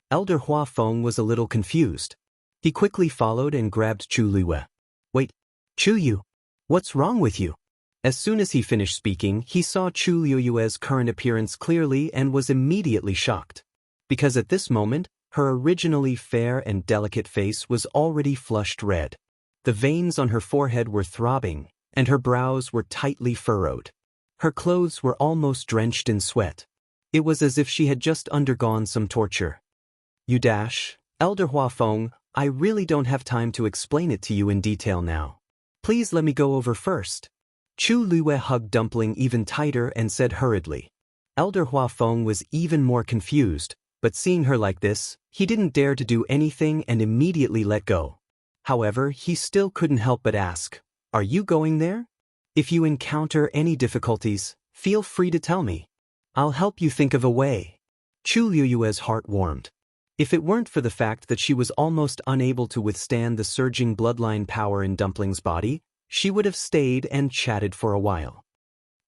Elder Huafeng was a little confused. He quickly followed and grabbed Chu Liyue. "Wait, Chu Yu, what's wrong with you?" As soon as he finished speaking, he saw Chu Liyue's current appearance clearly and was immediately shocked. Because at this moment, her originally fair and delicate face was already flushed red. The veins on her forehead were throbbing, and her brows were tightly furrowed. Her clothes were almost drenched in sweat. It was as if she had just undergone some torture. "You dash, Elder Huafeng, I really don't have time to explain it to you in detail now. Please let me go over first. Chu Luiwei hugged Dumpling even tighter and said hurriedly. Elder Hua Feng was even more confused, but seeing her like this, he didn't dare to do anything and immediately let go. However, he still couldn't help but ask, "Are you going there? If you encounter any difficulties, feel free to tell me. I'll help you think of a way." Chu Luiwei's heart warmed. If it weren't for the fact that she was almost unable to withstand the surging bloodline power in Dumpling's body, she would have stayed and chatted for a while.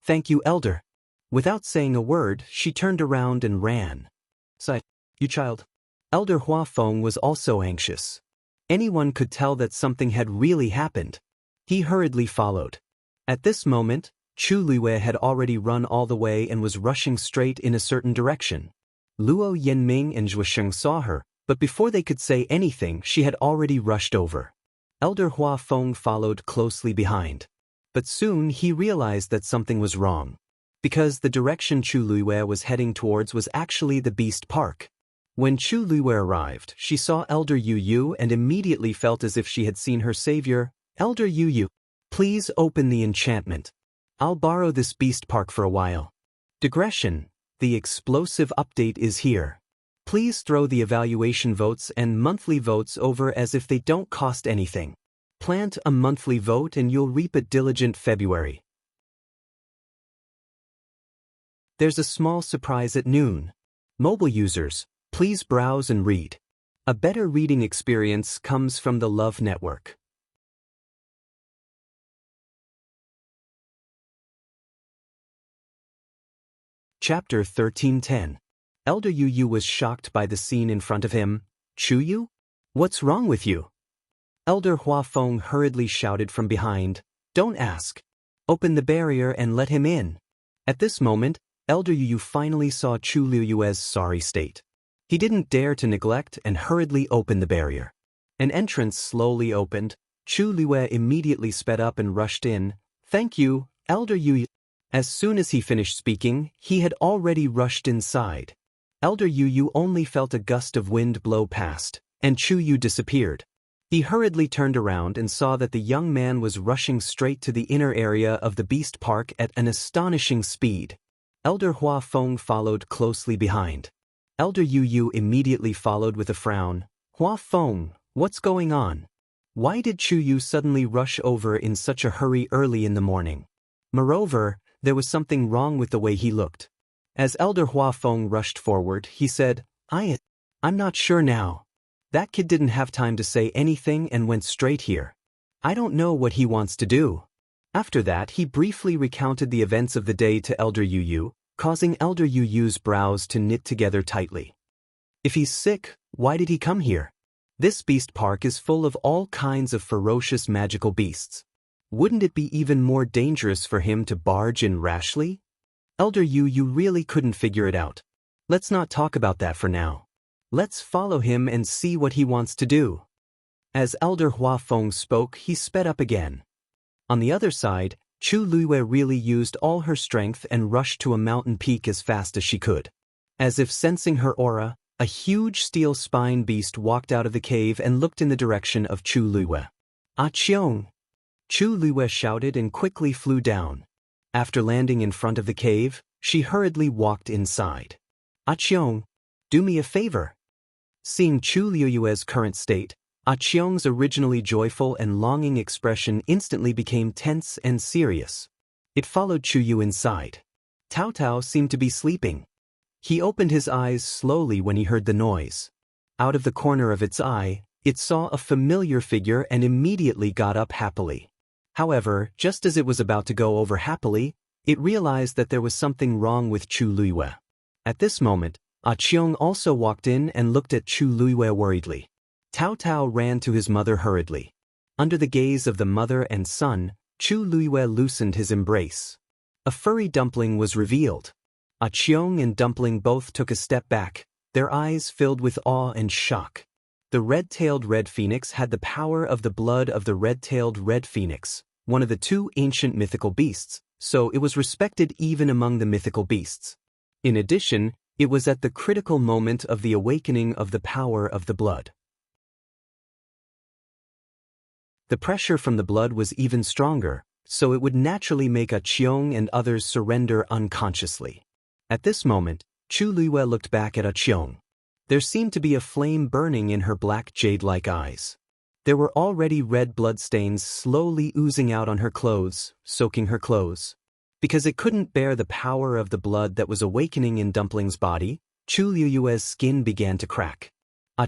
"Thank you, Elder." Without saying a word, she turned around and ran. "Sigh, you child." Elder Hua Feng was also anxious. Anyone could tell that something had really happened. He hurriedly followed. At this moment, Chu Luiwei had already run all the way and was rushing straight in a certain direction. Luo Yanming and Zhuosheng saw her, but before they could say anything, she had already rushed over. Elder Hua Feng followed closely behind. But soon he realized that something was wrong. Because the direction Chu Luiwei was heading towards was actually the Beast Park. When Chu Luiwei arrived, she saw Elder Yu Yu and immediately felt as if she had seen her savior. "Elder Yu Yu, please open the enchantment. I'll borrow this Beast Park for a while." Digression. The explosive update is here. Please throw the evaluation votes and monthly votes over as if they don't cost anything. Plant a monthly vote and you'll reap a diligent February. There's a small surprise at noon. Mobile users, please browse and read. A better reading experience comes from the Love Network. Chapter 13:10. Elder Yu Yu was shocked by the scene in front of him. "Chu Yu? What's wrong with you?" Elder Hua Feng hurriedly shouted from behind, "Don't ask. Open the barrier and let him in." At this moment, Elder Yu Yu finally saw Chu Luiwei's sorry state. He didn't dare to neglect and hurriedly opened the barrier. An entrance slowly opened. Chu Luiwei immediately sped up and rushed in. "Thank you, Elder Yu Yu." As soon as he finished speaking, he had already rushed inside. Elder Yu Yu only felt a gust of wind blow past, and Chu Yu disappeared. He hurriedly turned around and saw that the young man was rushing straight to the inner area of the Beast Park at an astonishing speed. Elder Hua Feng followed closely behind. Elder Yu Yu immediately followed with a frown. "Hua Feng, what's going on? Why did Chu Yu suddenly rush over in such a hurry early in the morning? Moreover, there was something wrong with the way he looked." As Elder Hua Feng rushed forward, he said, I'm not sure now. That kid didn't have time to say anything and went straight here. I don't know what he wants to do." After that, he briefly recounted the events of the day to Elder Yu Yu, causing Elder Yu Yu's brows to knit together tightly. If he's sick, why did he come here? This beast park is full of all kinds of ferocious magical beasts. Wouldn't it be even more dangerous for him to barge in rashly? Elder Yu Yu really couldn't figure it out. Let's not talk about that for now. Let's follow him and see what he wants to do. As Elder Hua Feng spoke, he sped up again. On the other side, Chu Luiwei really used all her strength and rushed to a mountain peak as fast as she could. As if sensing her aura, a huge steel spine beast walked out of the cave and looked in the direction of Chu Luiwei. "Aqiong!" Chu Luiwei shouted and quickly flew down. After landing in front of the cave, she hurriedly walked inside. "Aqiong, do me a favor." Seeing Chu Luiwei's current state, Aqiong's originally joyful and longing expression instantly became tense and serious. It followed Chu Yu inside. Tao Tao seemed to be sleeping. He opened his eyes slowly when he heard the noise. Out of the corner of its eye, it saw a familiar figure and immediately got up happily. However, just as it was about to go over happily, it realized that there was something wrong with Chu Luiwei. At this moment, Aqiong also walked in and looked at Chu Luiwei worriedly. Tao Tao ran to his mother hurriedly. Under the gaze of the mother and son, Chu Luiwei loosened his embrace. A furry dumpling was revealed. Aqiong and Dumpling both took a step back, their eyes filled with awe and shock. The red-tailed red phoenix had the power of the blood of the red-tailed red phoenix, one of the two ancient mythical beasts, so it was respected even among the mythical beasts. In addition, it was at the critical moment of the awakening of the power of the blood. The pressure from the blood was even stronger, so it would naturally make Chiang and others surrender unconsciously. At this moment, Chu Luiwei looked back at Chiang. There seemed to be a flame burning in her black jade-like eyes. There were already red bloodstains slowly oozing out on her clothes, soaking her clothes. Because it couldn't bear the power of the blood that was awakening in Dumpling's body, Chu Luiwei's skin began to crack.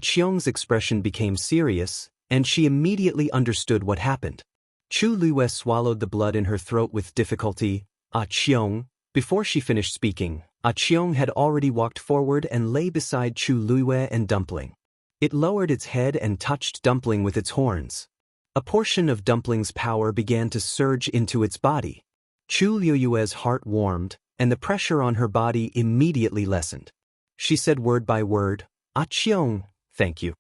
Chiang's expression became serious, and she immediately understood what happened. Chu Luiwei swallowed the blood in her throat with difficulty. Chiang, before she finished speaking, Chiang had already walked forward and lay beside Chu Luiwei and Dumpling. It lowered its head and touched Dumpling with its horns. A portion of Dumpling's power began to surge into its body. Chu Luiwei's heart warmed, and the pressure on her body immediately lessened. She said word by word, Chiang, thank you.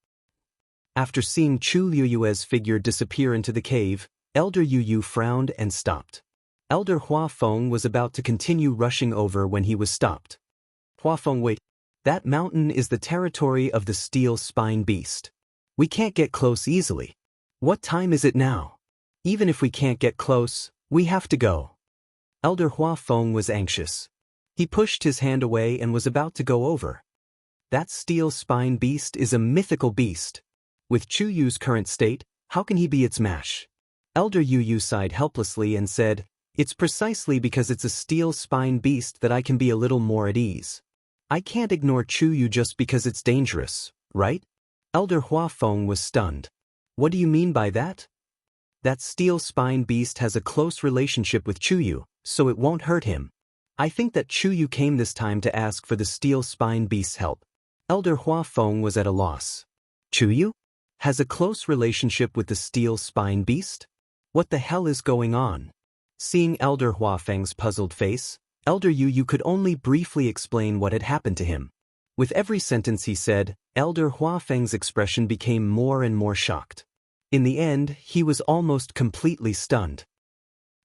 After seeing Chu Luiwei's figure disappear into the cave, Elder Yu frowned and stopped. Elder Huafeng was about to continue rushing over when he was stopped. Huafeng, wait. That mountain is the territory of the steel spine beast. We can't get close easily. What time is it now? Even if we can't get close, we have to go. Elder Huafeng was anxious. He pushed his hand away and was about to go over. That steel spine beast is a mythical beast. With Chu Yu's current state, how can he be its match? Elder Yu sighed helplessly and said, It's precisely because it's a steel spine beast that I can be a little more at ease. I can't ignore Chu Yu just because it's dangerous, right? Elder Huafeng was stunned. What do you mean by that? That steel spine beast has a close relationship with Chu Yu, so it won't hurt him. I think that Chu Yu came this time to ask for the steel spine beast's help. Elder Huafeng was at a loss. Chu Yu? Has a close relationship with the steel spine beast? What the hell is going on? Seeing Elder Huafeng's puzzled face, Elder Yu could only briefly explain what had happened to him. With every sentence he said, Elder Huafeng's expression became more and more shocked. In the end, he was almost completely stunned.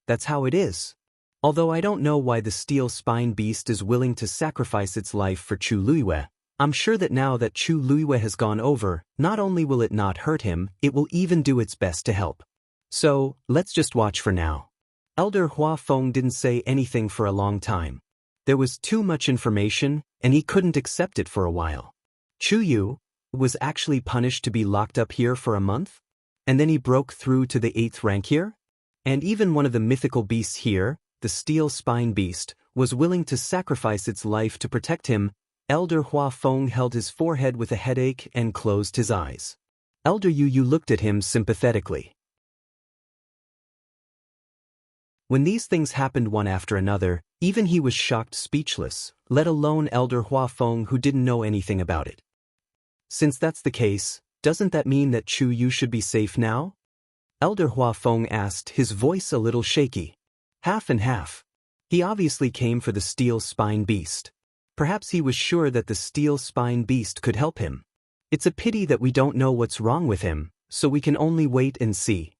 That's how it is. Although I don't know why the steel spine beast is willing to sacrifice its life for Chu Luiwei, I'm sure that now that Chu Luiwei has gone over, not only will it not hurt him, it will even do its best to help. So, let's just watch for now. Elder Huafeng didn't say anything for a long time. There was too much information, and he couldn't accept it for a while. Chu Yu was actually punished to be locked up here for a month? And then he broke through to the 8th rank here? And even one of the mythical beasts here, the steel spine beast, was willing to sacrifice its life to protect him. Elder Huafeng held his forehead with a headache and closed his eyes. Elder Yu looked at him sympathetically. When these things happened one after another, even he was shocked speechless, let alone Elder Huafeng who didn't know anything about it. Since that's the case, doesn't that mean that Chu Yu should be safe now? Elder Huafeng asked, his voice a little shaky. Half and half. He obviously came for the steel spine beast. Perhaps he was sure that the steel spine beast could help him. It's a pity that we don't know what's wrong with him, so we can only wait and see.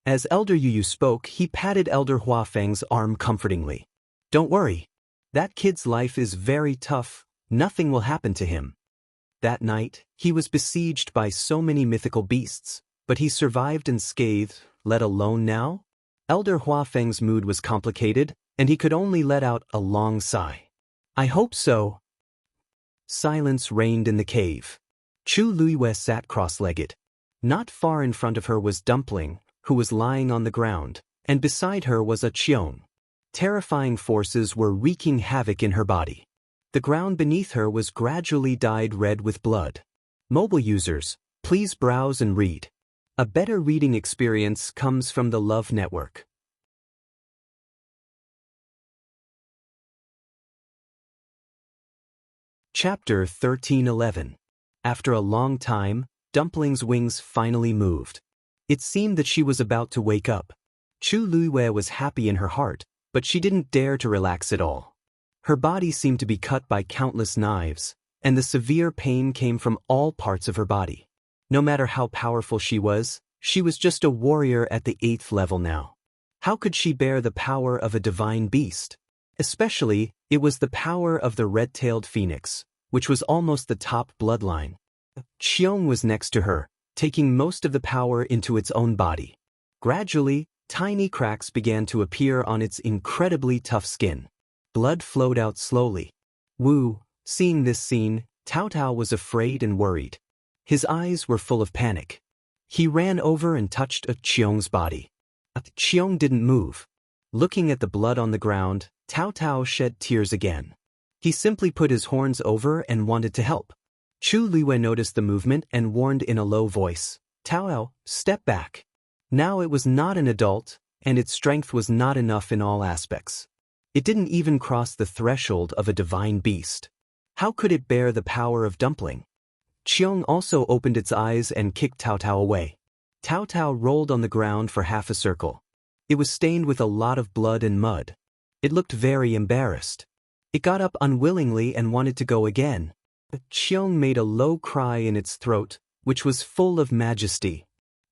As Elder Yu spoke, he patted Elder Huafeng's arm comfortingly. Don't worry. That kid's life is very tough, nothing will happen to him. That night, he was besieged by so many mythical beasts, but he survived unscathed, let alone now? Elder Huafeng's mood was complicated, and he could only let out a long sigh. I hope so. Silence reigned in the cave. Chu Luiwei sat cross-legged. Not far in front of her was Dumpling, who was lying on the ground, and beside her was Chiang. Terrifying forces were wreaking havoc in her body. The ground beneath her was gradually dyed red with blood. Mobile users, please browse and read. A better reading experience comes from the Love Network. Chapter 1311. After a long time, Dumpling's wings finally moved. It seemed that she was about to wake up. Chu Luiwei was happy in her heart, but she didn't dare to relax at all. Her body seemed to be cut by countless knives, and the severe pain came from all parts of her body. No matter how powerful she was just a warrior at the 8th level now. How could she bear the power of a divine beast? Especially, it was the power of the red-tailed phoenix, which was almost the top bloodline. Chiang was next to her, taking most of the power into its own body. Gradually, tiny cracks began to appear on its incredibly tough skin. Blood flowed out slowly. Wu, seeing this scene, Cao Cao was afraid and worried. His eyes were full of panic. He ran over and touched Qiong's body. Qiong didn't move. Looking at the blood on the ground, Cao Cao shed tears again. He simply put his horns over and wanted to help. Chu Liwei noticed the movement and warned in a low voice, "Cao Cao, step back." Now it was not an adult, and its strength was not enough in all aspects. It didn't even cross the threshold of a divine beast. How could it bear the power of dumpling? Qiong also opened its eyes and kicked Cao Cao away. Cao Cao rolled on the ground for half a circle. It was stained with a lot of blood and mud. It looked very embarrassed. It got up unwillingly and wanted to go again. Qiong made a low cry in its throat, which was full of majesty.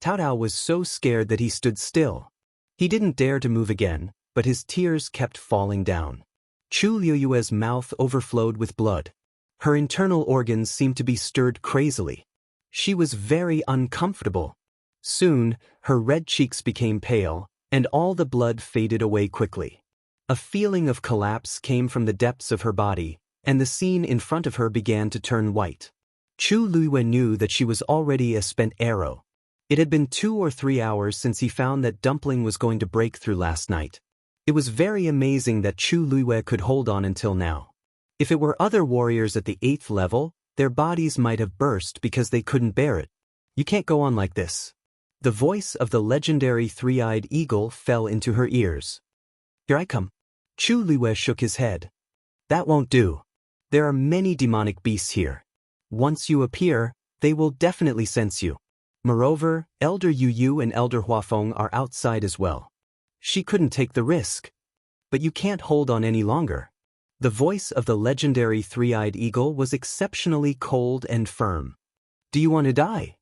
Cao Cao was so scared that he stood still. He didn't dare to move again, but his tears kept falling down. Chu Liuyue's mouth overflowed with blood. Her internal organs seemed to be stirred crazily. She was very uncomfortable. Soon, her red cheeks became pale, and all the blood faded away quickly. A feeling of collapse came from the depths of her body, and the scene in front of her began to turn white. Chu Liyue knew that she was already a spent arrow. It had been 2 or 3 hours since he found that Dumpling was going to break through last night. It was very amazing that Chu Liyue could hold on until now. If it were other warriors at the 8th level, their bodies might have burst because they couldn't bear it. You can't go on like this. The voice of the legendary three-eyed eagle fell into her ears. Here I come. Chu Liyue shook his head. That won't do. There are many demonic beasts here. Once you appear, they will definitely sense you. Moreover, Elder Yu Yu and Elder Huafeng are outside as well. She couldn't take the risk. But you can't hold on any longer. The voice of the legendary three-eyed eagle was exceptionally cold and firm. Do you want to die?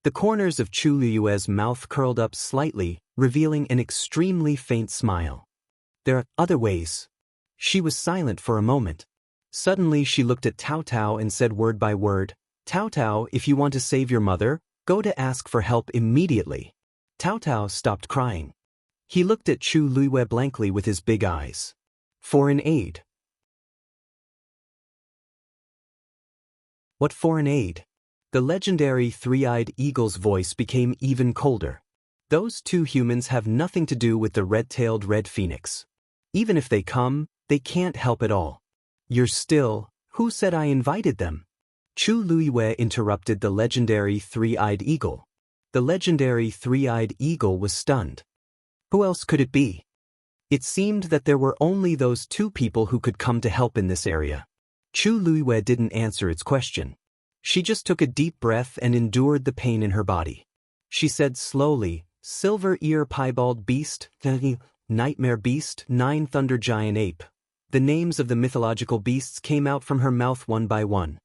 The corners of Chu Liyue's mouth curled up slightly, revealing an extremely faint smile. There are other ways. She was silent for a moment. Suddenly she looked at Cao Cao and said word by word, Cao Cao, if you want to save your mother, go to ask for help immediately. Cao Cao stopped crying. He looked at Chu Liyue blankly with his big eyes. Foreign aid. What foreign aid? The legendary three-eyed eagle's voice became even colder. Those 2 humans have nothing to do with the red-tailed red phoenix. Even if they come, they can't help at all. You're still, who said I invited them? Chu Liyue interrupted the legendary three-eyed eagle. The legendary three-eyed eagle was stunned. Who else could it be? It seemed that there were only those 2 people who could come to help in this area. Chu Liyue didn't answer its question. She just took a deep breath and endured the pain in her body. She said slowly, Silver Ear Piebald Beast, Nightmare Beast, 9 Thunder Giant Ape. The names of the mythological beasts came out from her mouth one by one.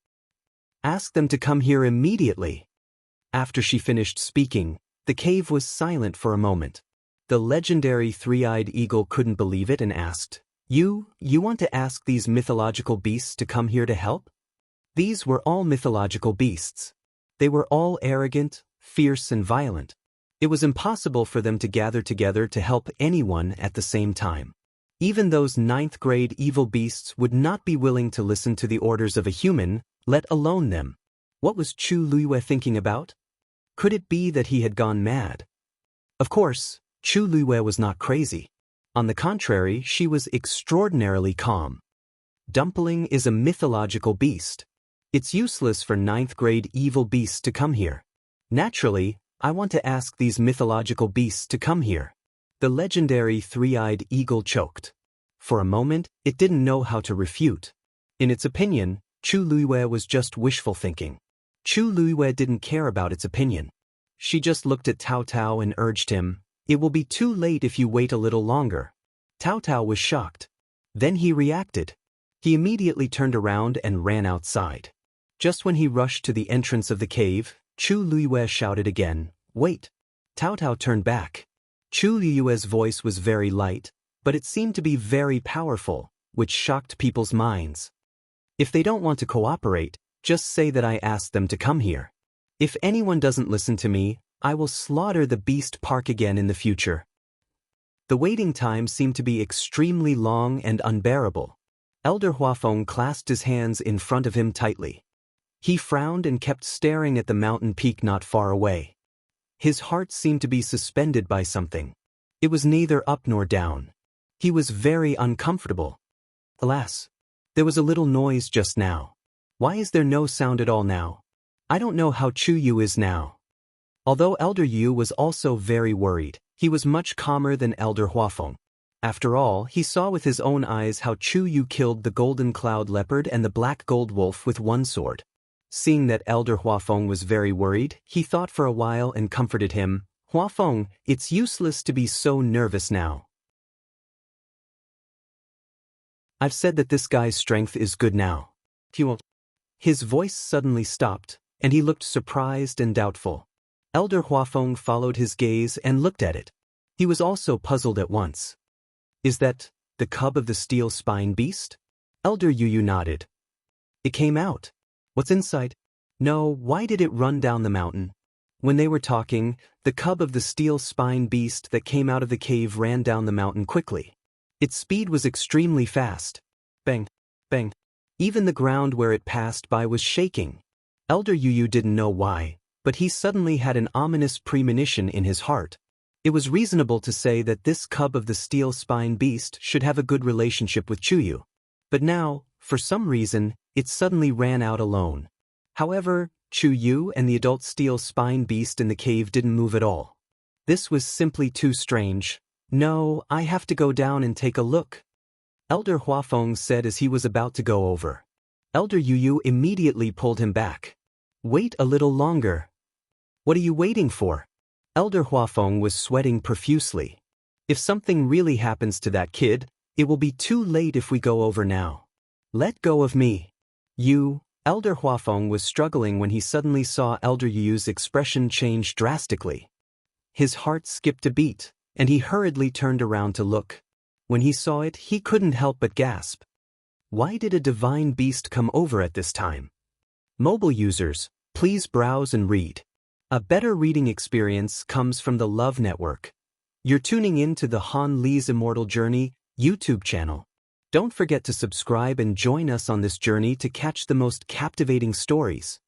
Ask them to come here immediately. After she finished speaking, the cave was silent for a moment. The legendary three-eyed eagle couldn't believe it and asked, You want to ask these mythological beasts to come here to help? These were all mythological beasts. They were all arrogant, fierce and violent. It was impossible for them to gather together to help anyone at the same time. Even those 9th-grade evil beasts would not be willing to listen to the orders of a human, let alone them. What was Chu Liyue thinking about? Could it be that he had gone mad? Of course, Chu Liyue was not crazy. On the contrary, she was extraordinarily calm. Dumpling is a mythological beast. It's useless for 9th-grade evil beasts to come here. Naturally, I want to ask these mythological beasts to come here. The legendary three-eyed eagle choked. For a moment, it didn't know how to refute. In its opinion, Chu Liyue was just wishful thinking. Chu Liyue didn't care about its opinion. She just looked at Cao Cao and urged him, It will be too late if you wait a little longer. Cao Cao was shocked. Then he reacted. He immediately turned around and ran outside. Just when he rushed to the entrance of the cave, Chu Liyue shouted again, Wait! Cao Cao turned back. Chu Liyue's voice was very light, but it seemed to be very powerful, which shocked people's minds. If they don't want to cooperate, just say that I asked them to come here. If anyone doesn't listen to me, I will slaughter the beast park again in the future. The waiting time seemed to be extremely long and unbearable. Elder Huafeng clasped his hands in front of him tightly. He frowned and kept staring at the mountain peak not far away. His heart seemed to be suspended by something. It was neither up nor down. He was very uncomfortable. Alas, there was a little noise just now. Why is there no sound at all now? I don't know how Chu Yu is now. Although Elder Yu was also very worried, he was much calmer than Elder Huafeng. After all, he saw with his own eyes how Chu Yu killed the golden cloud leopard and the black gold wolf with one sword. Seeing that Elder Huafeng was very worried, he thought for a while and comforted him. Huafeng, it's useless to be so nervous now. I've said that this guy's strength is good now. He won't. His voice suddenly stopped, and he looked surprised and doubtful. Elder Huafeng followed his gaze and looked at it. He was also puzzled at once. Is that the cub of the steel spine beast? Elder Yu nodded. It came out. What's inside? No, why did it run down the mountain? When they were talking, the cub of the steel spine beast that came out of the cave ran down the mountain quickly. Its speed was extremely fast. Bang, bang. Even the ground where it passed by was shaking. Elder Yu didn't know why, but he suddenly had an ominous premonition in his heart. It was reasonable to say that this cub of the steel spine beast should have a good relationship with Chu Yu. But now, for some reason, it suddenly ran out alone. However, Chu Yu and the adult steel spine beast in the cave didn't move at all. This was simply too strange. No, I have to go down and take a look. Elder Huafeng said as he was about to go over. Elder Yu immediately pulled him back. Wait a little longer. What are you waiting for? Elder Huafeng was sweating profusely. If something really happens to that kid, it will be too late if we go over now. Let go of me. Elder Huafeng was struggling when he suddenly saw Elder Yu's expression change drastically. His heart skipped a beat, and he hurriedly turned around to look. When he saw it, he couldn't help but gasp. Why did a divine beast come over at this time? Mobile users, please browse and read. A better reading experience comes from the Love Network. You're tuning in to the Han Li's Immortal Journey YouTube channel. Don't forget to subscribe and join us on this journey to catch the most captivating stories.